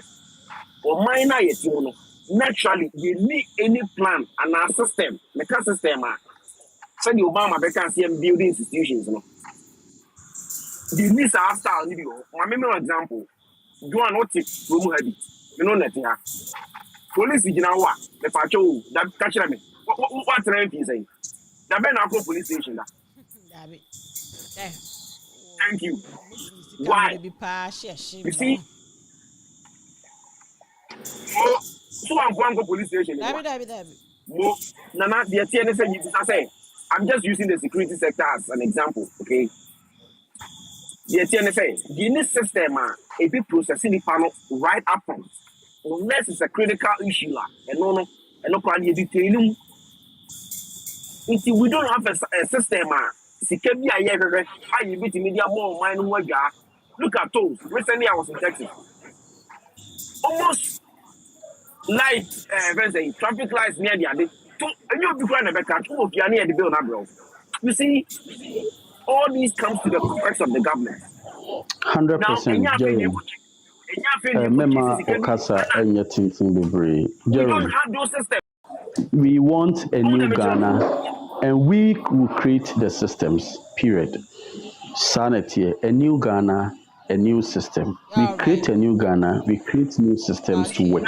or minor yetimono. Naturally, you need any plan and our system, the car system. Send Obama better see building institutions. No, the needs are style. I remember an example. Do an otic room habit. You know that here. Police is now what the patrol that catch me. What trend is saying? The Ben Apple police station. Thank you. Why? You see, so I'm going to police station. Mo, Nana, the NSEM say, I'm just using the security sector as an example, okay? The NSEM, the new system, a big processing the panel right up front, unless it's a critical issue, and no, probably detailing. If we don't have a system, security, I you beat media more mine. Look at those. Recently, I was in Texas. Almost light, traffic lights near the other. And you'll be crying about catch. Oh, you're near the bill now, bro. You see, all these comes to the effects of the government. 100% Jeremy. Mema Okasa Enya Tintin Bebre. We don't have those systems. We want a new Ghana and we will create the systems. Period. Sanity, a new Ghana, a new system. We create a new Ghana, we create new systems to work.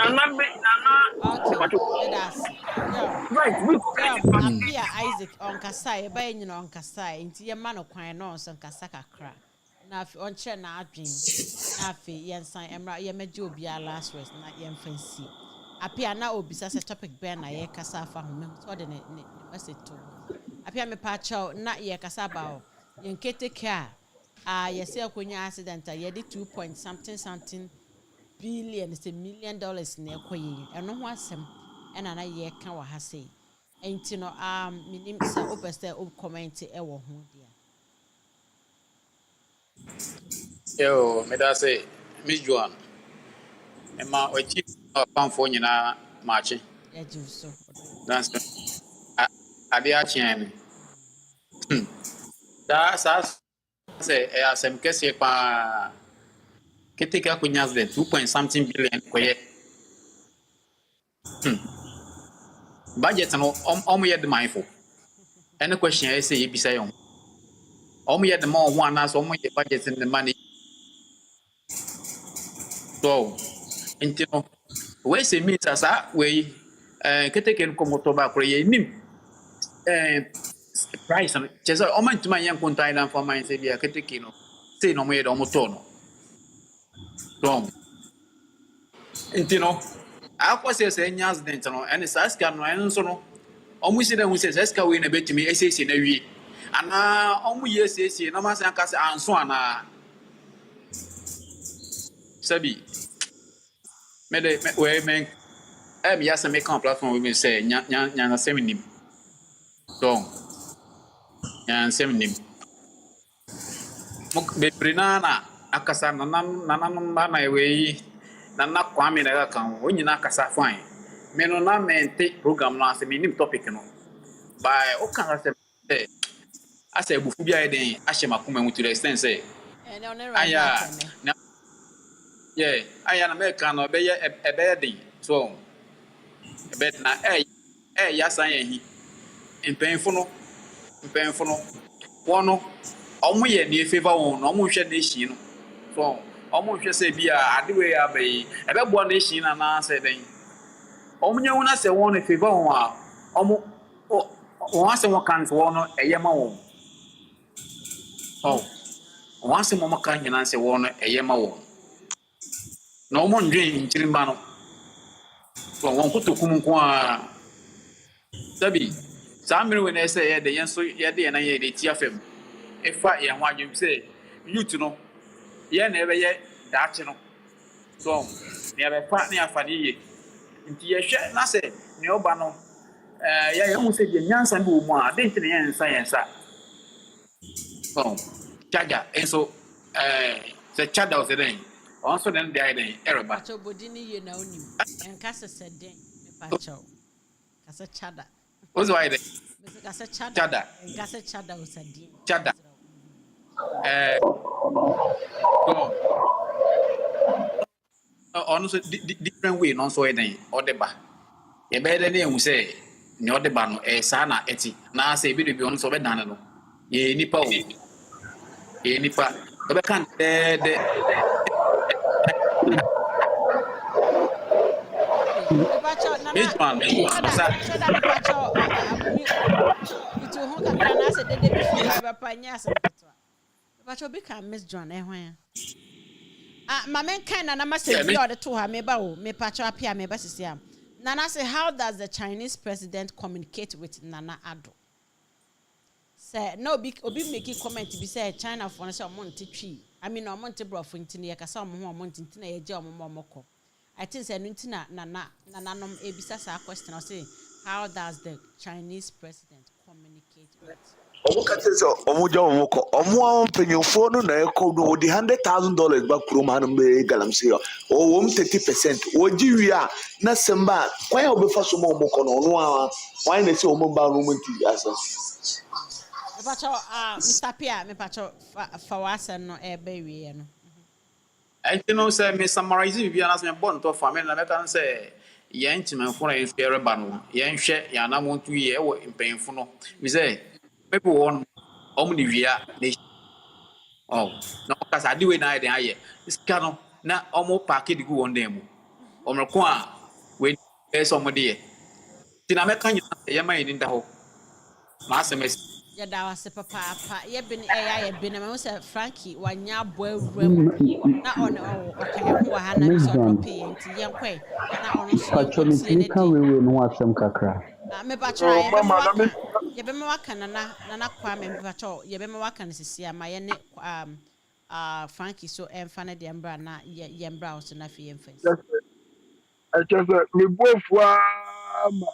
Right, Apia Isaac on Kasai, buying on Kasai, into your man of Quine on Kasaka cra. Now, on chair na dream, Nafi, Yansan, and Yamajo be our last rest, not Yan fancy. Apia now be such a topic ben, I Kasa for whom, so the message to Apia me patch out, not ye Kasabao, Yan Kete care. Yes, when your accident, I did 2 point something billion, it's $1 million near Quay, and no one some. And I ye can what I say. Ain't you know, minim sa opeste op comment e wo ho dia. Yo, me da say, Miss Joan. Emma ochi pan fo nyina maachi. Ya ji so. Dance. Ade a chen. Da sa say e asem kese pa ketika kunyas de 2 point something billion koye. Budget no om ye de mindful. Any question I say you be say on. yɛ the more one as yɛ budget in the money. So, until we say meet as we keteke komoto ba kro yɛ nim price no kyɛ sɛ ntuma yɛ nkontan na for mine sɛ bia keteke no sei no yɛ de tɔ no. So, until akɔ sɛ sɛ nya accident no ɛne saa sika no ɛno nso no si dɛ hu sɛ sɛ sika wei na bɛtumi ɛsiesie na wie anaa yɛ siesie na ɔmo asan ka sɛ anso anaa sɛbi mɛde wei mɛ ɛmi yɛ asɛ mɛka platform wei mi sɛ nyansɛm nim dɔn nyansɛm nim bebree naa na akasa nananom ba na wei nana kwame na ɛka kan wɔn nyinaa kasa fine mɛ no na mɛnte program no asɛ mɛ nim topic no by ɔka asɛ sɛ asɛ ebufu bi ayɛ den ahyɛ makoma mu to the extent sɛ aya na aya na mɛka no ɛbɛyɛ den so ɛbɛ na ɛyɛ asan yɛ hi mpanyinfo no wɔn no ɔmo yɛ ne favor wɔn na ɔmo nhwɛ nation no so ɔmo nhwɛ sɛ bi a adewe yɛ abɛyi ɛbɛboa nation na anaasɛ den ɔmo nyɛ wɔn asɛ wɔn ne favor wɔn a ɔmo wɔn asɛ wɔn kan wɔn no ɛyɛ ma wɔn wɔn asɛ wɔn kan nyinaa sɛ wɔn no ɛyɛ ma wɔn na ɔmo ndwen nkyirima no so wɔn kotokum nko a sabi saa mmiri wɔ na ɛsɛ yɛde yɛn so yɛde yɛn nan yɛde tia fam ɛfa yɛn ho adwene sɛ youth no yɛn na ɛbɛyɛ daakye no so ne yɛbɛfa ne afa ne yie nti yɛhwɛ na sɛ ne ɔba no yɛn ho sɛ deɛ nyansa bi wɔ mu a de nti ne yɛn nsa so charger nso sɛ charger ɔsɛ dɛn ɔn so den de ayɛ dɛn ɛreba pacho bodi ne yie na onim ɛnka sɛ den me pacho kasa charger ozo ayɛ dɛn kasa charger kasa charger ɔsɛ din charger ɔno so different way no so ayɛ dɛn ɔde ba yɛbɛyɛ dɛ ne ehu sɛ ne ɔde ba no saa na ɛti na sɛ ebi de bi ɔno so ɔbɛdan no yɛ nipa o yɛ nipa ɔbɛka dɛɛdɛ Miss John, Mamma kind of must be ordered to her, me patch up here, me best. Nana say, how does the Chinese president communicate with Nana Ado? Say, no big obi make it comment to be said China for some monte tree. I mean, no monte bro for intinia, some more monte a jam momoko. I think say Nuntina Nananum Ebisa question or say, how does the Chinese president communicate with? Mpanyinfo no na ɛkɔ no wɔde $100,000 ba kurom ha no mbɛ galamsey o wɔm 30% wɔgye wi a na sɛmba kwan a wɔbɛfa so ma ɔmo kɔ no ɔno a wan na sɛ ɔmo ba no ɔmo nti asa mepacho Mr. Pia mepacho fa wasa no ebe wie no I know say me summarize bi ana sɛ bɔ ntɔ fa me na mɛka sɛ yɛn ntimanfo na yɛn fɛrɛ ba no yɛn hwɛ yɛn anamontu yɛ wɔ mpanyinfo no mi sɛ people wɔn ɔmo ne wia ne na ɔkasa ade wei na ayɛ den ayɛ sika no na ɔmo paake de gu wɔn dan mu ɔmo ko a wei ɛsɛ ɔmo de yɛ ti na mɛka nyina yɛ ma yɛn ni da hɔ na asɛm ɛsɛ yɛda wase papa yɛbi yɛbi na me say Frankie wanya boy awuram na ɔno ɔka ho wa ha na so ɔpɛ yɛn ti yɛn kwɛ na ɔno so pacho me tini ka wewe no asɛm kakra me pacho yɛbɛ me waka nana kwa me pacho yɛbɛ me waka no sisi ama yɛ ne Frankie so ɛmfa ne de mbra na yɛn bra so na fi yɛn fa just me bofu ama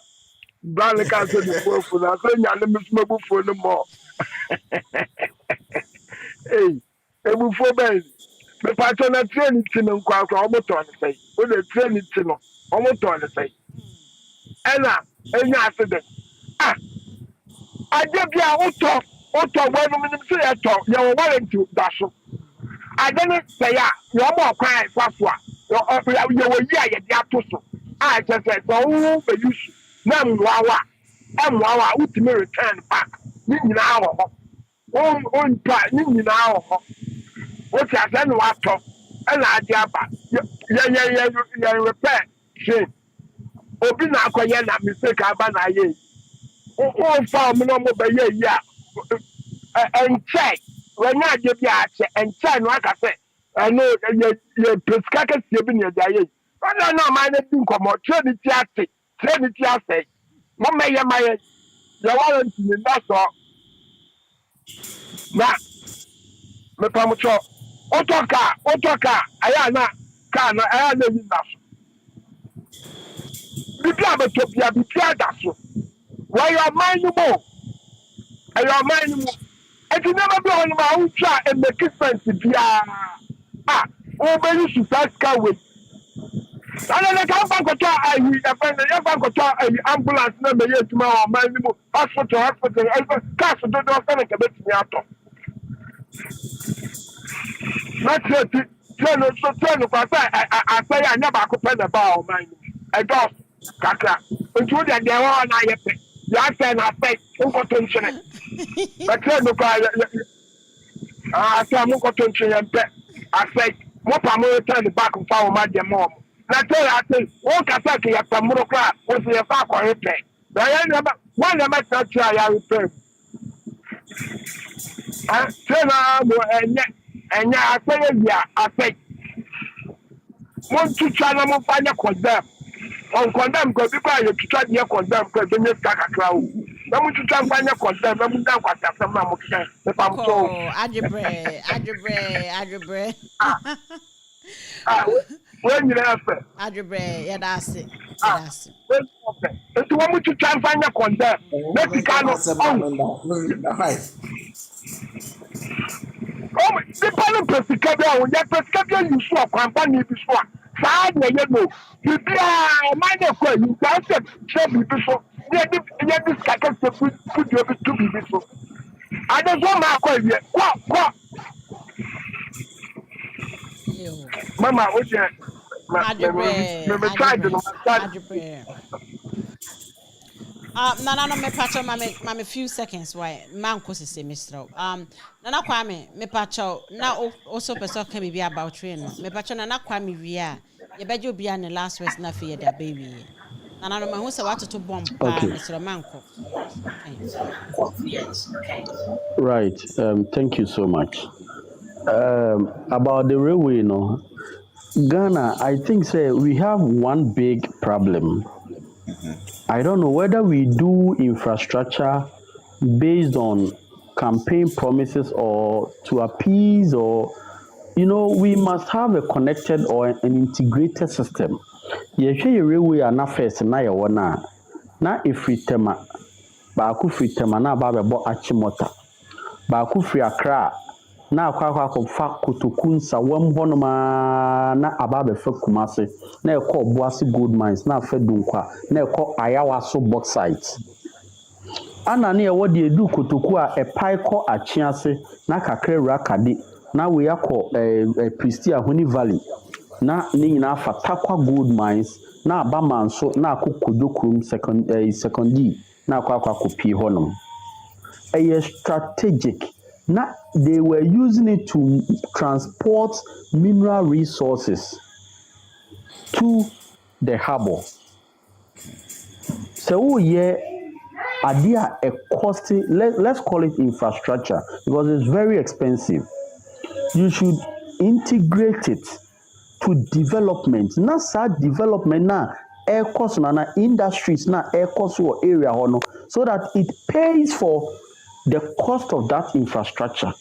Brand can't say the bofu na so nya ne mismo bofu no more hey ebufu ben me pacho na train ti no kwa omoto ne sai o de train ti no omoto ne sai ena enya accident ade bia oto wenu minim se ye to ye wo warranty da so ade ne say ya ye mo kwan kwafo a ye wo yi a ye de ato so a je se so wo be use na mwawa emwawa ultimate return back ni nyina wo ho on pa ni nyinaa ho o ti ase no wato e na ade aba ye repair train obi na akoye na mistake aba na ye o fa mo no mo be ye yi a enche wanya ade bi a che enche no aka se no ye pesika ka sie bi na ya ye no ma na bi nkomo train ti ase mo me ye ma ye warranty ni na so na me pamucho otoka aya na ka na aya na yi na so bibi abetopia bibi adaso why your mind mo your mind mo eti never be on ma utwa e make sense bia o be you should first car way ana na ka fa ko to ayi e fa na fa ko to ayi ambulance na me yetuma o mind mo hospital ka so do fa na ka betumi ato na tiẹnu pàṣẹ àṣẹyà anya baako pẹ na ba ọmọ ẹni ẹjọ kakra nti wọ́n di ẹ̀dẹ̀ ẹ̀wọ̀n náà yẹ pẹ yà á sẹ na sẹ nkọtọ nkyẹnẹ bẹtẹ nípa àṣẹ mu nkọtọ nkyẹnẹ mpẹ àṣẹ mo pa mo tẹnu baako fa ọmọ adìẹ mọ ọmọ na tẹ yà àṣẹ wọn kàṣẹ kì yẹ pẹ múlò kura wọn sì yẹ fà akọrin pẹ bẹẹ yẹn wọn nà mẹsàn án tí a yà rìpẹ tẹ náà mo ẹnyẹ asẹyẹ yìí asẹ mo ntutwa na mo fa nyẹ kọndẹm ọnkọndẹm kọ bí kọ ayẹ tutwa nyẹ kọndẹm kọ ẹbẹ nyẹ sika kakra o na mo ntutwa nfa nyẹ kọndẹm na mo dan kwasi asẹm na mo kẹ nípa mo tó. adwebrɛ wọ́n nyina ẹfẹ. adwebrɛ yɛda ase. nti wọ́n mo tutwa nfa nyẹ kọndẹm na sika no nipa no pesika bi a wòye pesika bi ayi so ọkwampa ni bi so a saa na yẹ no bibi a ọman na ẹkọ ayi nta ọsẹ kyerẹ bibi so yẹ di sika kẹsẹ fudie bi tu bibi so adeso ọma akọ ewie kọ mama o jẹ mẹ try de no Nana no me pacho mame few seconds why man ko se mistro Nana Kwame me pacho na also person can be about train me pacho Nana Kwame wi a ye beje obi an last words na fe da baby Nana no mahu se wato to bomb pa Mr. Manko. Right, thank you so much. About the railway, Ghana, I think say we have one big problem. I don't know whether we do infrastructure based on campaign promises or to appease or, we must have a connected or an integrated system. Yehwe railway ana first na ye wona na efritema ba ku fritema na ba bebo achimota ba ku fri Accra na akwa fa kotokunsa wam honoma na ababe fa Kumase na ekọ Boase gold mines na fa Dunkwa na ekọ Ayawaso bauxite ana ne ewo de edu kotoku a epai kọ Achiase na kakra Rakade na we yakọ Pristia Honi Valley na ne nyina fa Takwa gold mines na Abamanso na akokodokrum secondary na akwa kopie honom strategic. Now, they were using it to transport mineral resources to the harbor. So, idea a costly, let's call it infrastructure because it's very expensive. You should integrate it to development. Not sad development now. Air cost na industries na air cost or area so that it pays for the cost of that infrastructure,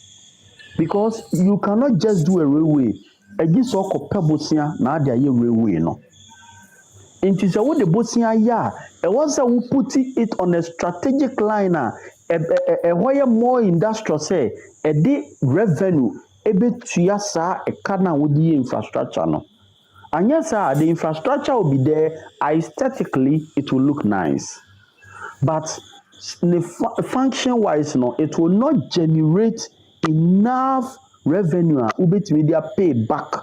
because you cannot just do a railway. Egi so ko pebosia na ade aye railway no. Inti se wo de bosia ya, e was we put it on a strategic line where more industrial say e de revenue ebetua sa e kana wo di infrastructure no. And yes, sir, the infrastructure will be there. Aesthetically, it will look nice. But function-wise, it will not generate enough revenue. Media pay back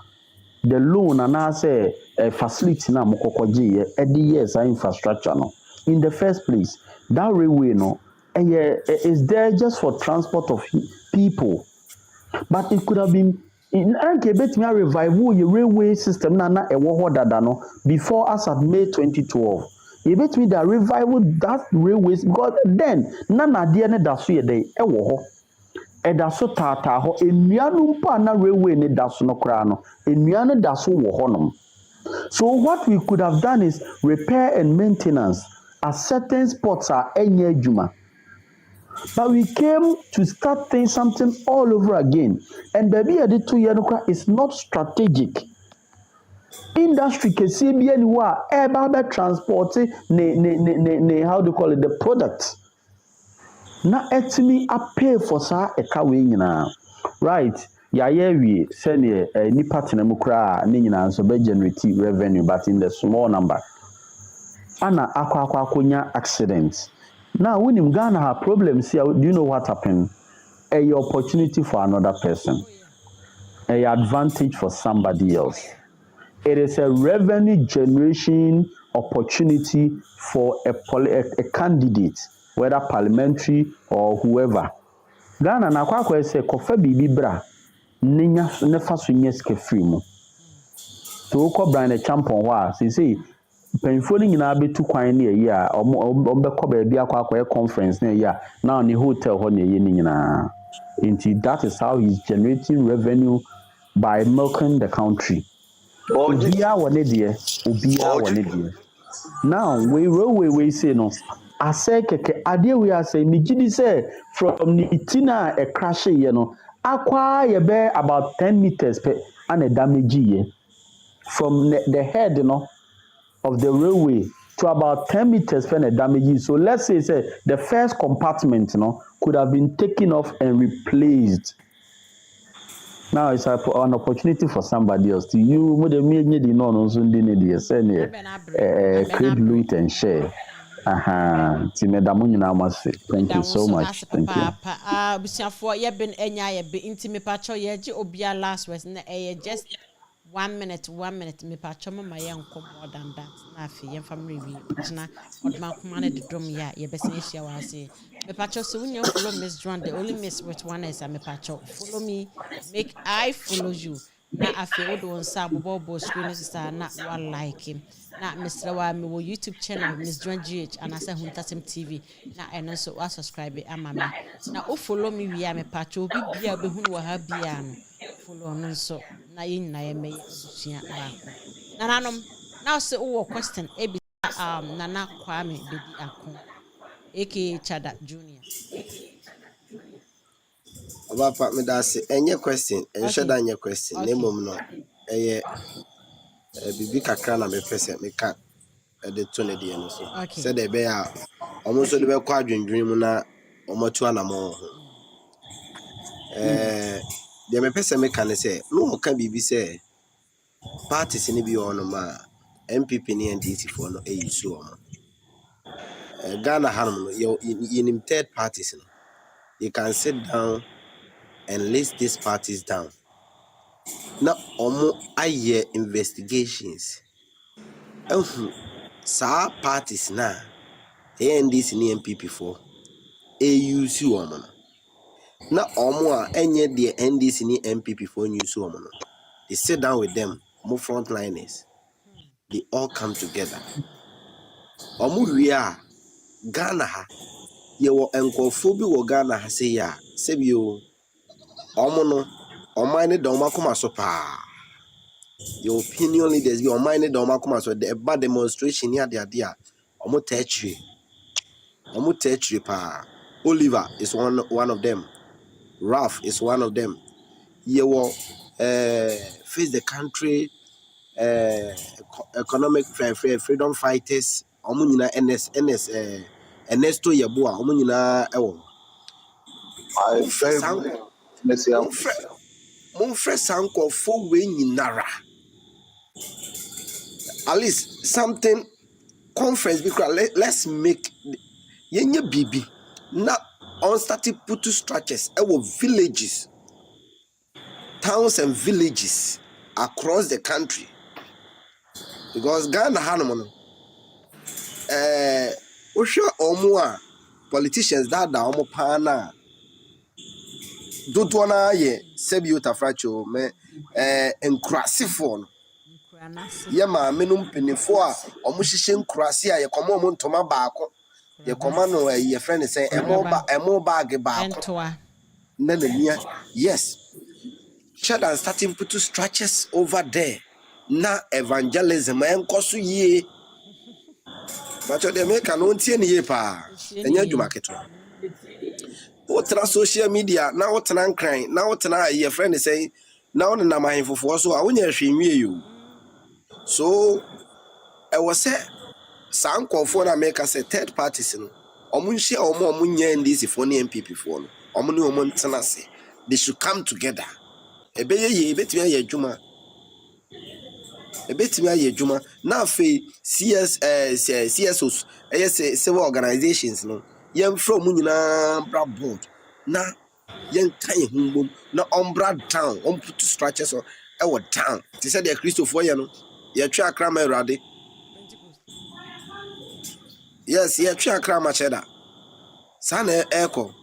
the loan and I say facility na mokokoji every years infrastructure no. In the first place, that railway is there just for transport of people. But it could have been in anke betimi a revive your railway system na ewo ho dada no before as at May 2012. You betimi that revival that railways because then na de ne da so ye dey ewo ho. Eda so tata ho enua no mpo na railway ne da so no kra no enua no da so wo honom. So what we could have done is repair and maintenance at certain spots are enye adwuma. But we came to start things something all over again. And baby at the 2 year is not strategic. Industry can see be anywhere about transport ne how do you call it the product. Na etimi a pay for sa eka we nyina. Right. Ya we send nipa tenemu kra ne nyina so be generate revenue but in the small number. Ana akwa konya accident. Now when in Ghana have problems here, do you know what happened? A opportunity for another person. A advantage for somebody else. It is a revenue generation opportunity for a candidate, whether parliamentary or whoever. Ghana na kwa say kofa bibi bra nenya nefa so nyeske free mu. So ko brand a champion wa say mpanyinfo no nyinaa betu kwan ne eyi a ombekọ baabi akwa conference ne eyi a now ne hotel ho ne eyi ne nyinaa. That is how he's generating revenue by milking the country. Obia wone de. Now we say no. Ase keke ade we ase me gidi say from nitina a crash ye no akwa ye be about 10 meters per and a damage ye from the head no of the railway to about 10 meters for the damage. So let's say the first compartment could have been taken off and replaced. Now it's an opportunity for somebody else to you create loot and share. Thank you so much. Thank you. Busiafo ye ben enya ye be intime pacho ye ji obia last words na just 1 minute me pacho mama ye nko more than that na afi ye family wi ogina odman kuma na de dom ya ye besin ehia wa ase me pacho so unya follow Miss Joan the only miss with one is me pacho follow me make I follow you na afi odo nsa bobo screen sister na wa like him na Mr. wa me wo YouTube channel Miss Joan GH and asa AHUNTASEM TV na eno so wa subscribe ama me na o follow me wi me pacho obi bia obehunu wa ha bia no follow no so na yin na ye me abusua baako nananom now say o question ebi nana Kwame Bedi Akon aka Chada Junior Oba me da say enye question enhwe da enye question na mom no eye bibi kakra na me pese me ka de to ne de no so say de be ya omo so de be kwa adwendwen mu na omo tu anamo ho de me pese me ka ne say no ka bibi say parties ni bi ono ma MPP ni NDC for no eyisu omo Ghana hanum no you third parties no you can sit down and list these parties down. Na omo aye investigations. Sa parties na NDC ni MPP for AUC omo no. Na omo a enye the NDC ni MPP for news omo no. They sit down with them, omo frontliners. They all come together. Omo wi a Ghana ha ye wo enkofo bi wo Ghana ha say ya sebio omo no omane don makoma so pa your opinion leaders be omane don makoma so the bad demonstration here there omo techre pa Oliver is one of them. Ralph is one of them. Ye wo face the country economic freedom fighters omo nyina Ernesto Yeboah omo nyina ewo Monfre sanko for we nyinara at least something conference because let's make yenye bibi na on started put to structures our villages, towns and villages across the country because Ghana hanomon osha omo a politicians that omo pana dodoɔ no yɛ sɛbi otafracho me nkurasefo no yɛ maame no mpanyinfoɔ a ɔmo hyehyɛ nkurase a yɛkɔma ɔmo ntoma baako yɛkɔma no yɛfrɛ ne sɛ ɛmo baage baako na n'ania yes shut and starting put structures over there na evangelism ɛnkɔ so yie macho de make no ntie ne yie pa ɛnyɛ adwuma ketewa wotena social media na wotena nkran na wotena yɛfrɛ ne sɛ na wone nam ahemfofoɔ so a wonya hwɛ nwie yo so ɛwɔ sɛ saa nkɔfoɔ na make sɛ third parties no ɔmo nhyia ɔmo nya NDC foɔ ne MPP foɔ no ɔmo ne ɔmo ntena se they should come together ɛbɛyɛ yie ɛbɛtumi ayɛ adwuma na afei CSOs ɛyɛ civil organizations no yɛmfrɛ ɔmo nyinaa bra board na yɛnka yɛ ho mbom na ɔmbra down ɔmputu structures ɛwɔ down te sɛ deɛ Christopher yɛ no yɛtwe akra ma Awurade yes yɛtwe akra ma Cheddar saa na ɛkɔ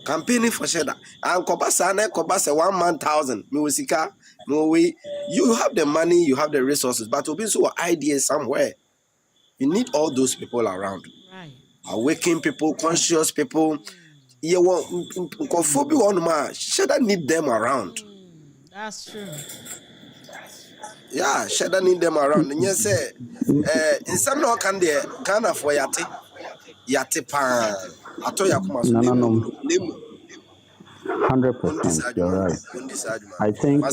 campaigning for Cheddar and kɔba na kɔba sɛ 1,000 me sika no way you have the money you have the resources but obi so ideas somewhere you need all those people around awaken people conscious people you want nkɔfo bi wɔ ma Cheddar need them around that's true yeah Cheddar need them around and yes say in some no can there Ghana for yate pa ato yakuma so no. 100%, you're right. I think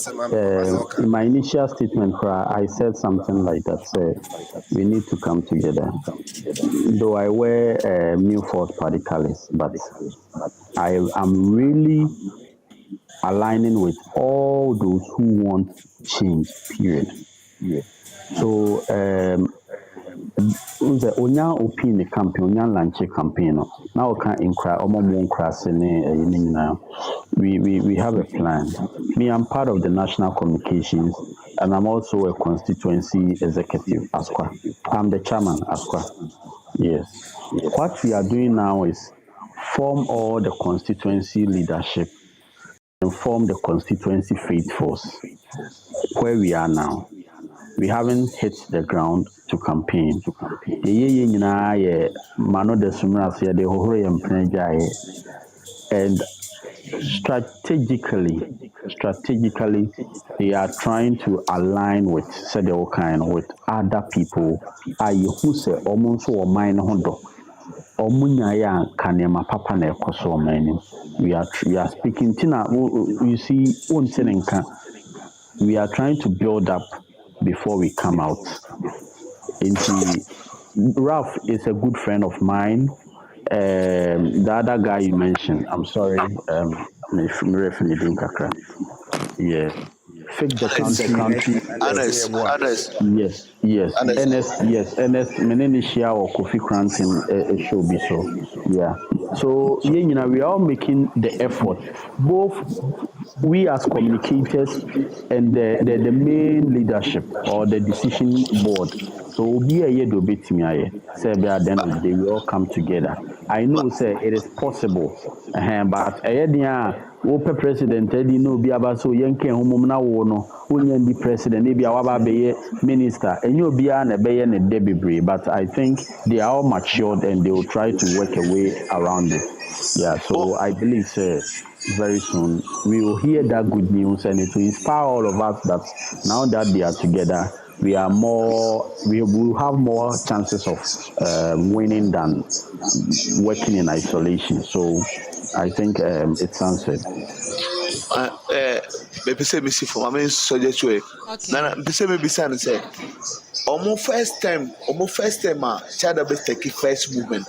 in my initial statement, I said something like that. Say we need to come together. Though I wear Milford Party colors, but I am really aligning with all those who want change. Period. So the onya opinion campaign, onya lanche campaign. Now can incra we have a plan. Me, I'm part of the national communications and I'm also a constituency executive Asqua. I'm the chairman Asqua. Yes. What we are doing now is form all the constituency leadership and form the constituency faith force. Where we are now, we haven't hit the ground to campaign. And strategically, they are trying to align with with other people. Who say almost or mine hondo. We are speaking. Tina, you see, we are trying to build up before we come out. Ralph is a good friend of mine. The other guy you mentioned, I'm sorry, yeah. Fix the country. Yes. NS Menenishia or Kofi Cranton show be so. Yeah. So we are all making the effort. Both we as communicators and the main leadership or the decision board. So be a year do bit me say by the end of the day we all come together. I know say it is possible. But Ope president Eddie no be about so yanke homomna wono onye the president maybe awaba be minister and you be an be ne debibre but I think they are all matured and they will try to work a way around it. Yeah, so I believe very soon we will hear that good news and it will inspire all of us that now that they are together we will have more chances of winning than working in isolation. So I think it's answered. Maybe say me see for my suggest way. Nana, say maybe say almost first time, child best take first movement.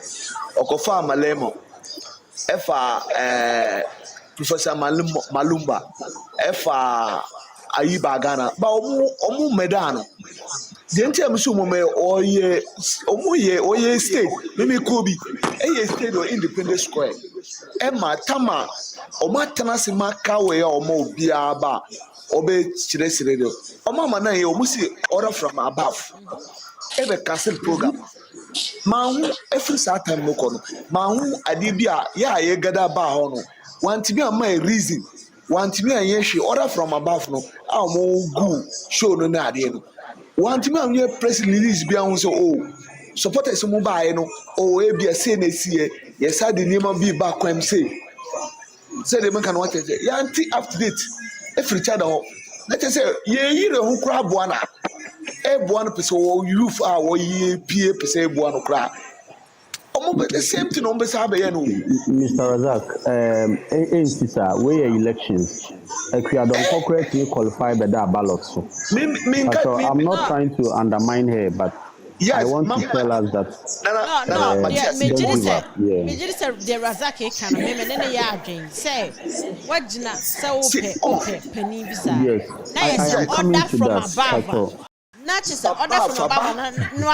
Okofa Malemo, Efa Professor Malumba, Efa Ayiba Ghana, but omu medano. The entire Musumo oye state, maybe Kobe, a state or independent square. Emma Tama, Omatana Simaka way or more biaba, obey Chile Radio. Omama na musi order from above. Every castle program. Mahu every Saturday no kono. Mahu adibia ya ye gada ba hono. want to be my reason. Want to be a yeshi order from above no. Our more good show no na de no. Want to be a year press release be on so supporters some buy no be a say yes I the name be back when say they make an what ya anti up to date every child let us say ye who crab one one person youth are ye pa person one cry the same thing on Bessa Mr. Razak, sir, where elections? Ekuyadon corporate will qualify by that ballot. So I'm not trying to undermine her, but yes, I want to tell us that no, don't give up. Yeah. Me just the Razaki can me nene ya adwen say what jina say ope pani bisa. Yes, I am coming to that. Not just order from above no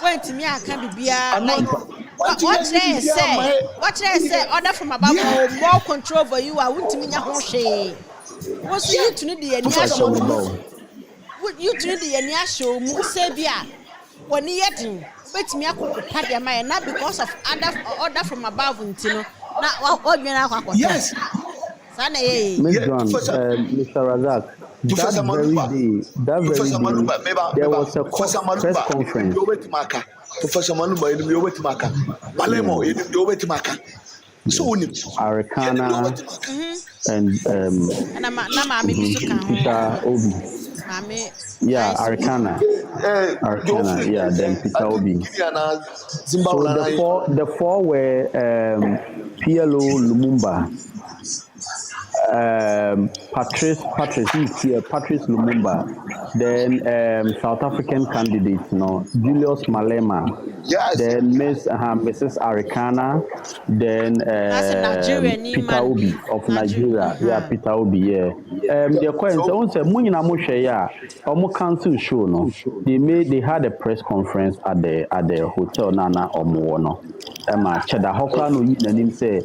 when me aka bibia like what they say order from above more control over you I won't me ho hwe was you to need the any show you to need the any show mu say bia woni yedin betimi akokopa de my not because of order from above ntino na odwena akwa yes sana Mr. Razak, that very day, there was a press conference. Professor Manumba, you wait Maka. Balemo, you wait Maka. So Arikana and Peter Obi. Yeah, Arikana, yeah, then Peter Obi. So the four were PLO Lumumba. Patrice Lumumba, then South African candidate, Julius Malema, then Mrs. Arikana, then Peter Obi of Nigeria, Peter Obi, the question say Munina Moshe council show no, they had a press conference at the hotel Nana Omono. Cheda Hokra no nanim say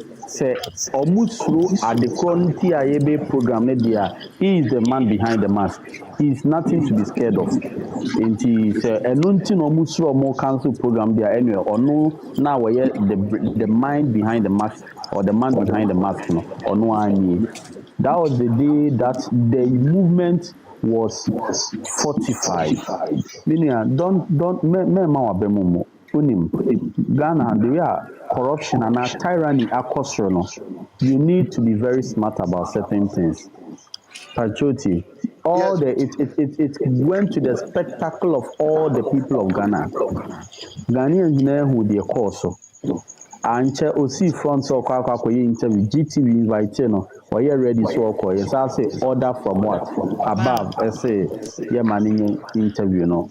Omusru at the quality IAB program media. He is the man behind the mask. He is nothing to be scared of. And he say enunti no Omusru Omo council program there anyway or no now we the mind behind the mask or the man behind the mask no or no any. That was the day that the movement was fortified. Meaning don't me Ghana, they are corruption and tyranny across. You need to be very smart about certain things. Patrioti, it went to the spectacle of all the people of Ghana. Ghanaians know who they call so. And see front so interview GTV invite or you ready so call yes I say order from what above I say yeah man interview no.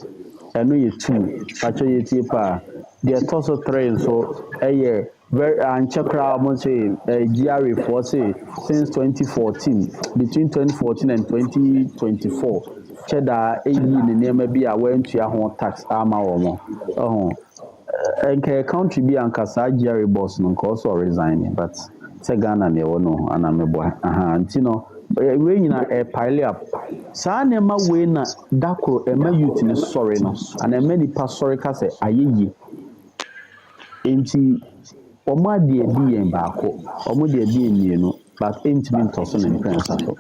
I know you two Patrioti pa. They are also trained so very and check out say GRA for say since 2014 between 2014 and 2024 cheddar in the name be went to your tax armor and country be and Casa GRA boss no also resigning but say Ghana me no and I'm a boy we a pile up sa nema we na dakro ema youth ni sorry no and ema nipa sorry ka say ayeyi enti omo ade edi yen baako omo de edi enienu but entimi ntoso na imprense ato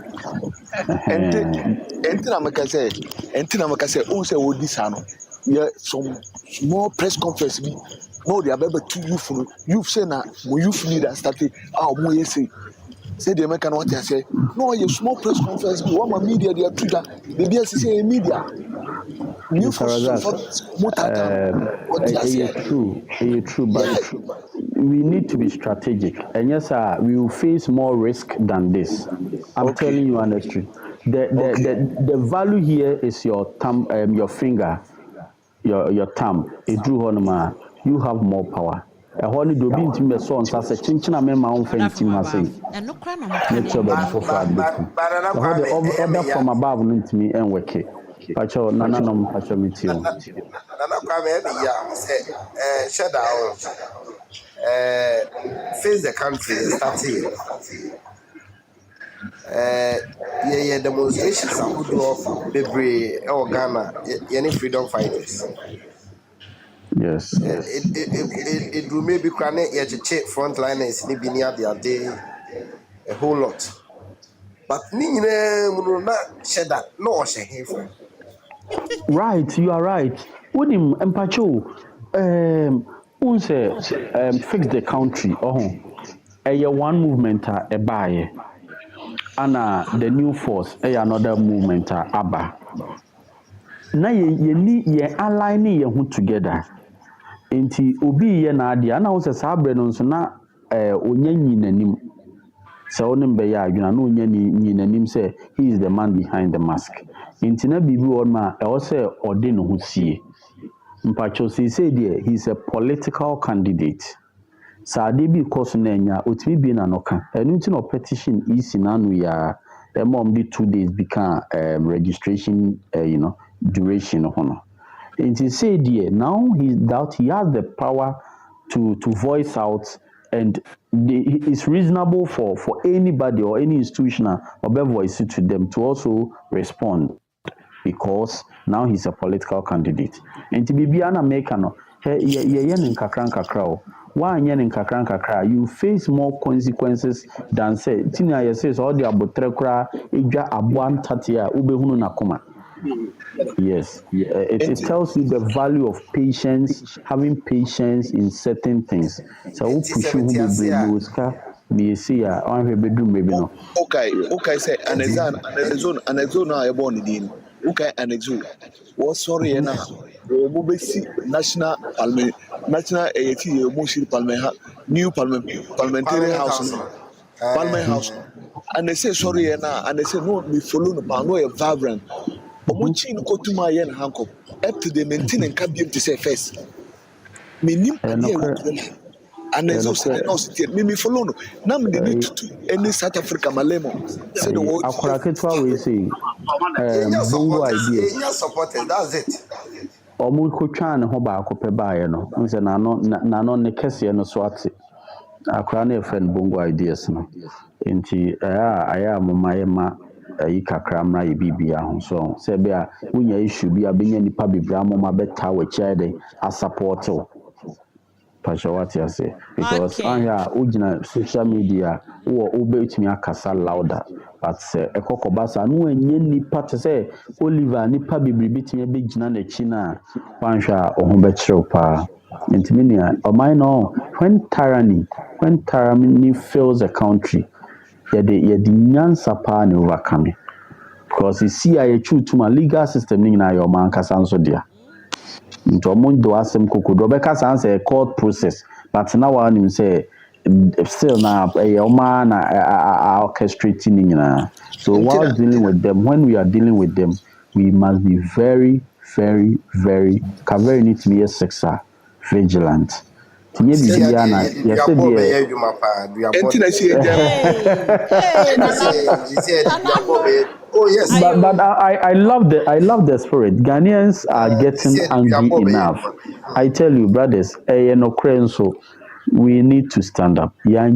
enti na meka say o say odi sa no yeah some small press conference bi no they abeba two youth say na mo youth leader started mo say they make an what I say no you small press conference bi one media they are Twitter they be say media new for true but we need to be strategic and yes we will face more risk than this. I'm telling you honestly the value here is your thumb your finger your thumb you have more power. A holy do be intimate sons as a chinchina member on Fentima say. And no crown for the order from above me and work it. Pacho, nana no pacho meet you. Nana shut down. Face the country, starting. Demonstrations are good of the Ghana, any freedom fighters. Yes. It will maybe cranny frontliners, maybe near the day. a whole lot. But na sheda no shehefa. Right, you are right. Unim empacho unse fix the country. Oh, one movement a buy. Ana the new force another movement aba. Na ye align ye ho together. Enti obi ye na ade ana wo se saa bre no nso na onya nyinanim. Sɛ wo ne mbɛyɛ adwena na onya nyinanim sɛ he is the man behind the mask. Enti na biribi wɔ no a ɛwɔ sɛ ɔde ne ho sie. Mpacho say deɛ he is a political candidate. Saa ade bi kɔ so na anya otumi bi na no ka. Ɛno nti na petition isi na no ya ɛmɔ de 2 days become registration duration ho no. Enti say deɛ now he has the power to voice out and it's reasonable for anybody or any institution or voice to them to also respond because now he's a political candidate. And to be an American, you face more consequences than say, Tina says all the abotrekra, Eja Abuan Tatia, Ubehunu Nakuma. Yes, it tells you the value of patience, having patience in certain things. So, push you to be see on her bedroom, maybe no. Okay, say an exon, I born in. Okay, an exo. Was sorry, and national parliament, national AT, Mushi Parliament, new parliamentary house, Parliament House. And they say sorry, and they say no, we follow the no vibrant. Omuchi no to my yen hanko up to the maintain and can be to say first. Minim and exhaust and also me follow no. Now they need to any South Africa malemo. Say the word. Akwaraketwa we say bongo ideas. Supported, that's it. Omu kotwa ne ho ba akopɛ bae no. Nse na no ne kese no so ate. Akwara na friend bongo ideas no. Enti aya momaye ma yi kakra mra ye bibia ho so se be a wonya issue bi abenya nipa bibra mo ma beta we chede a support o pashawati ase because anya ugina social media wo obetumi akasa louder but ekokoba sa no anye nipa te se Oliver nipa bibri bitumi begina na chi na wanhwa o ho be kyerɛw pa intimi nia o mind no when tyranny fills a country yɛde nyansa paa na overcome because you see a to my legal system ni na your man kasa nso dia nto mo do asem kokodo be kasa answer court process but now one him say still na o man na orchestrating ni na so while dealing with them when we are dealing with them we must be very very very need to be a sexer vigilant. Tinye bibia na yese de oh yes, but I love the spirit. Ghanaians are getting angry enough. I tell you, brothers, so we need to stand up. They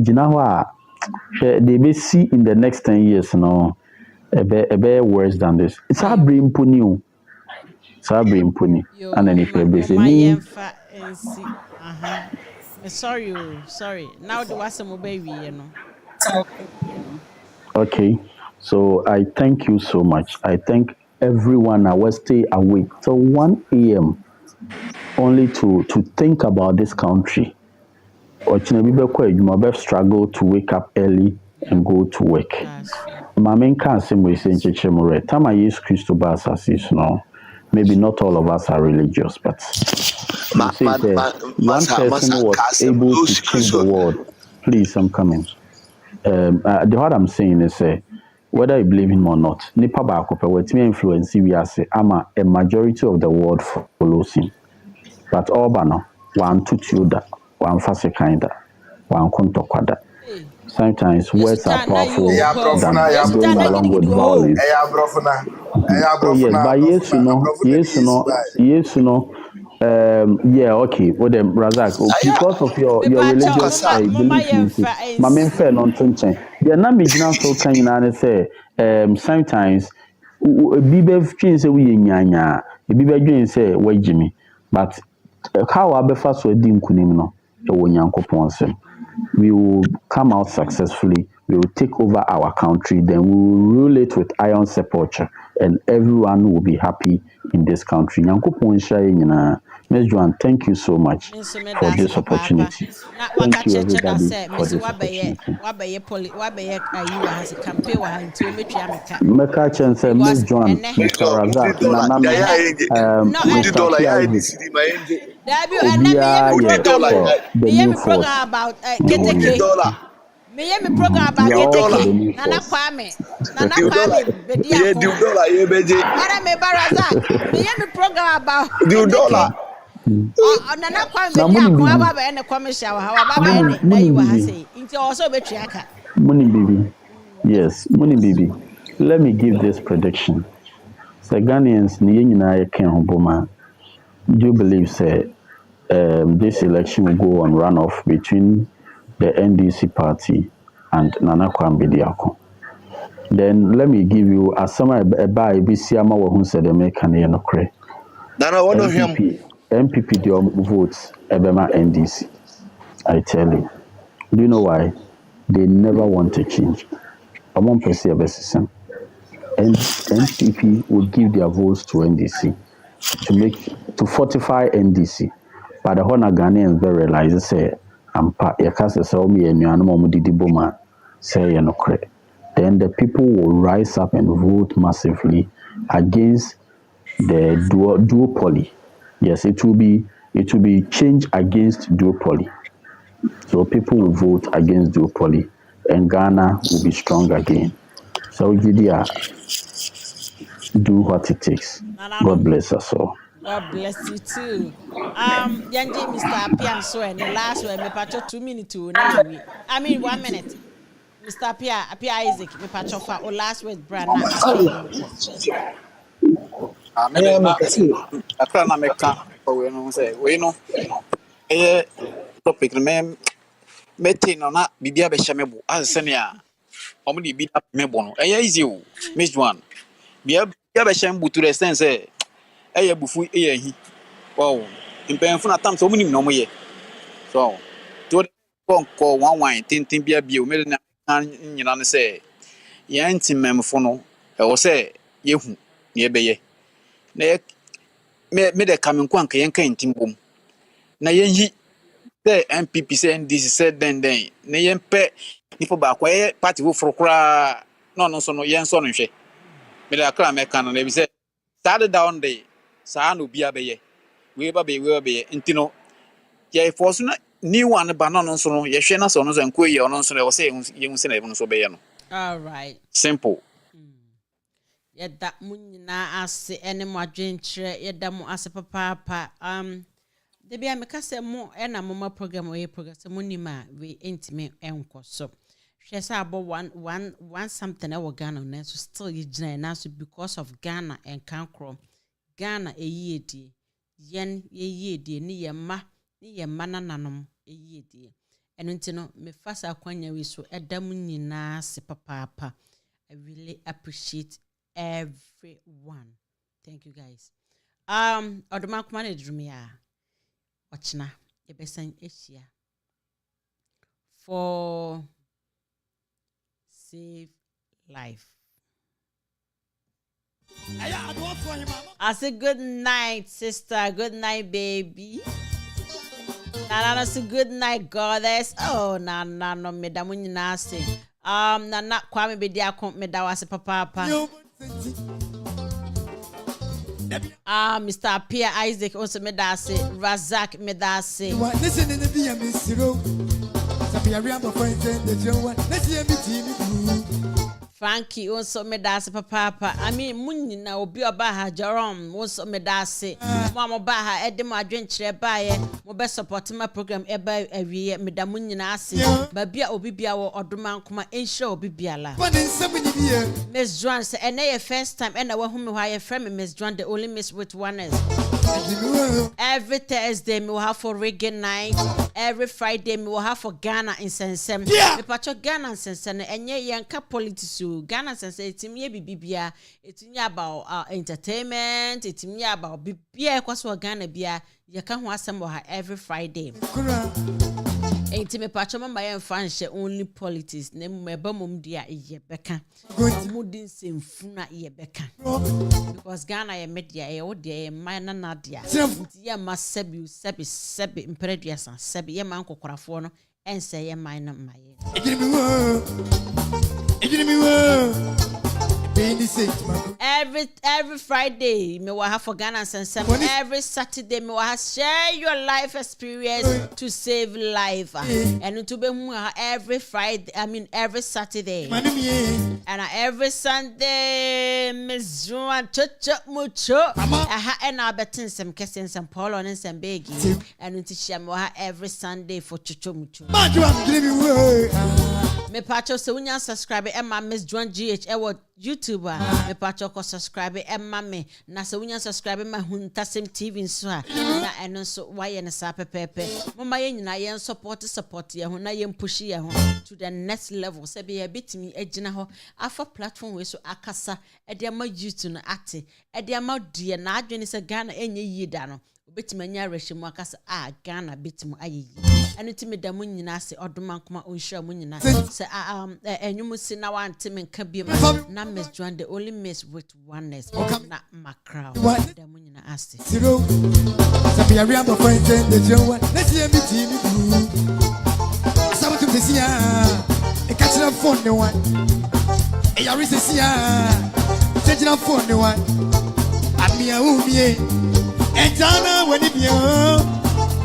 may see in the next 10 years, a bit worse than this. It's a brain pony. It's a brain pony. And then if Sorry. Now the was some baby, Okay. So I thank you so much. I thank everyone. I will stay awake till 1 a.m. only to think about this country. Or you struggle to wake up early and go to work. My main cousin will say, time I use Christo Bassas, maybe not all of us are religious, but one person was able to change the world. Please, I'm coming. What I'm saying is, whether you believe him or not, nipa baako pe wetimi influence we ase ama a majority of the world follows him. But Obama, one tutuda, one fase kinda, one kontokwada. Sometimes words are powerful than going along with violence. Oh yes, but yes, yeah, okay. Well then, Razak, because of your religious belief, my main fair nonsense. The na so can you say sometimes bibe twin say we nyanya, bibe dwen say wajimi, but how abefa so di nkunim no e wo Nyankopon sem. we will come out successfully. We will take over our country. Then we will rule it with iron sepulture, and everyone will be happy in this country. Ms. Joan, thank you so much for this opportunity. Thank you, everybody, for this opportunity. Meka Chense, Ms. Joan, Mr. Razak, Nana, Mr. P. Isaac, Obia, the new force. Me program about KTK. Nana Kwame, Bediako. Ara me Barazak. Me program about KTK. Nana Kwame Bediako. Aba ene commercial. How aba ene na you ha say. Into also betriaka. Money baby. Yes, money baby. Let me give this prediction. The Ghanaians ni nyina yɛka ho boma. Do you believe say this election will go on runoff between the NDC party and Nana Kwame Bediako? Then let me give you asama eba ebisi ama wo hu said the make na ye nokre. Nana one of him. MPP the votes ebema NDC. I tell you. Do you know why? They never want to change. I won't pursue a system. And NPP would give their votes to NDC to fortify NDC. But the whole Ghanaians they realize say ampa yakase say omi enuanu mo didi boma say no correct. Then the people will rise up and vote massively against the duopoly. Yes, it will be change against duopoly. So people will vote against duopoly and Ghana will be strong again. So Gideon, do what it takes. God bless us all. God bless you too. Yanji Mr. Pian so and the last one me patcho 2 minutes to na I mean 1 minute. Mr. Pia Isaac me patcho for o last word brana after akra na meka we no say we no topic me meti no na bibia be hyemebo ansene a omo de bi mebo no easy o Miss One bia be hyembo to the sense bufu hi wow impenfu na tam so munim no moye so to konko wan tintin bia bia o me na nyina ne say ye ntimemfo no wo say yehu ne ebeye na me de kamenko anka yen kan timbom na yenhi the MPP say NDC said then na yen pe nipo ba kwa party wo frokra no so no yen so no hwe me de akra me kan na bi say sad down day sa no bia beye we ba be ntino ye force na new one ba no so no ye hwe na so no so nko ye no so no say ye hu se na e so beye no all right simple. Yeda munyina ase ene mo adwenkyere yeda mo ase papa de bia meka se mo na mama program we program se monima we intime enko so hwe se abo one something e wo Ghana na so still yigina na so because of Ghana and Kankro Ghana eyiedie yen yeyiedie ni yemma nananom eyiedie eno ntino me fasa kwanya we so eda munyina ase papa I really appreciate everyone. Thank you guys. Odoma kuma na drumia. Ochna ebesan eshia. For save life. I say good night, sister. Good night, baby. Nana say good night, goddess. Oh, no, me da munyina say. Nana Kwame Bediako me da wase papa. Mr. Pia Isaac also me da say. Razak me da say. Listen in the DM Mr. Frankie also me da say papa. I mean munyi na obi oba ha Jerome also me da say. Mama ba ha edem adwenkyere ba ye mo be support my program eba awie me da munyi na ase. Ba bia obi bia wo odoma nkoma enhira obi bia la. Miss Joan say ene first time ena wa hu me why friend Miss Joan the only miss with oneness. Every Thursday me will have for reggae night. Every Friday me will have for Ghana NSEM NSEM. Me pacho Ghana NSEM enye yenka politics. Ghana NSEM etimi bibia etimi about entertainment etimi about bibia kwaso Ghana bia yeka ho asem ha every Friday. Enti me pacho mama ye mfa only politics na meba mom dia ye beka amudi semfuna ye beka because Ghana ye media ye wo dia ye man na dia nti ye ma sebi impredua san sebi ye man kokorafo no ense ye man na maye every Friday me wa have for Ghana NSEM every Saturday me wa share your life experience to save life and to be every Friday every Saturday and every Sunday Miss Joan mucho and I betin some kesen some Paul on some begi and to share me every Sunday for chucho mucho me pacho se unya subscribe Emma Miss Joan GH YouTube me pacho ko subscribe Emma me na se unya subscribe ma AHUNTASEM TV nso a na eno nso waye ne sa pepepe mama ye nyina ye support ye ho na ye push ye ho to the next level se be ye bitimi agina ho afa platform we so akasa e de ma YouTube no ate e de ma die na adwene se Ghana enye yi da no obetimi anya rehye mu akasa Ghana betimu ayeyi eno ti me da mu nyina se odoma nkoma onhira mu nyina se enyum si na wante me nka biem na Miss Joan the only miss with oneness na macrow da mu nyina ase zero sabi ari am friend the jowa let's hear me team asabu tum sia e catch the phone the one e yari sia change the phone the one amia umie Ejana when you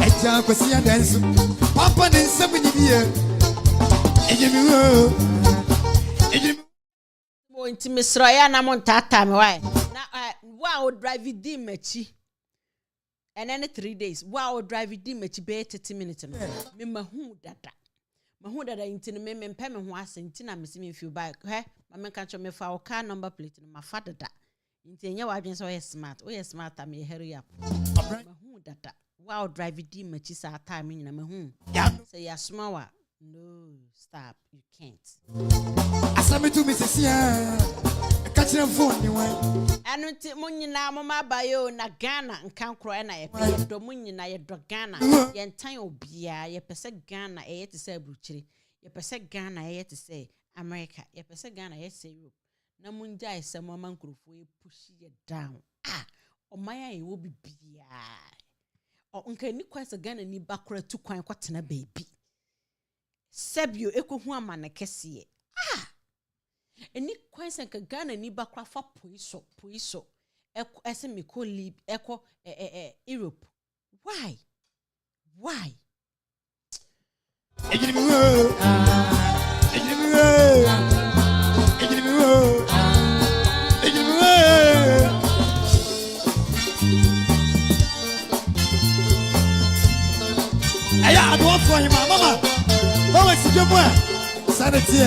Eja kwasi dance Papa NSEM when you mo inti misroya na mo ntata me why na wow drive di machi and then 3 days wow drive di machi be 30 minutes no me mahu dada inti me mpe me ho ase inti na me si me feel back he ma me kan cho me fa o car number plate no ma fa dada inti enya wa adwen so we smart am ye hurry up mahu dada wow drive di machi sa time nyina mahu say ya smawa no stop you can't asame to me sia catch the phone the one anu ti munyina mama bayo na Ghana nkan kro na ye do munyina ye do Ghana ye ntan obia ye pese Ghana ye te say bruchiri ye pese Ghana ye te say America ye pese Ghana ye say Europe na munja ese mama nkrofo ye push ye down o maya ye wo bibia o nka ni kwasa Ghana ni bakora tu kwan kwatena baby sebio ekohu amane kese eni kwasa nka Ghana ni bakora fa poiso ese me ko live eko Europe why I don't for him, mama. Mama, see your boy. Sanity.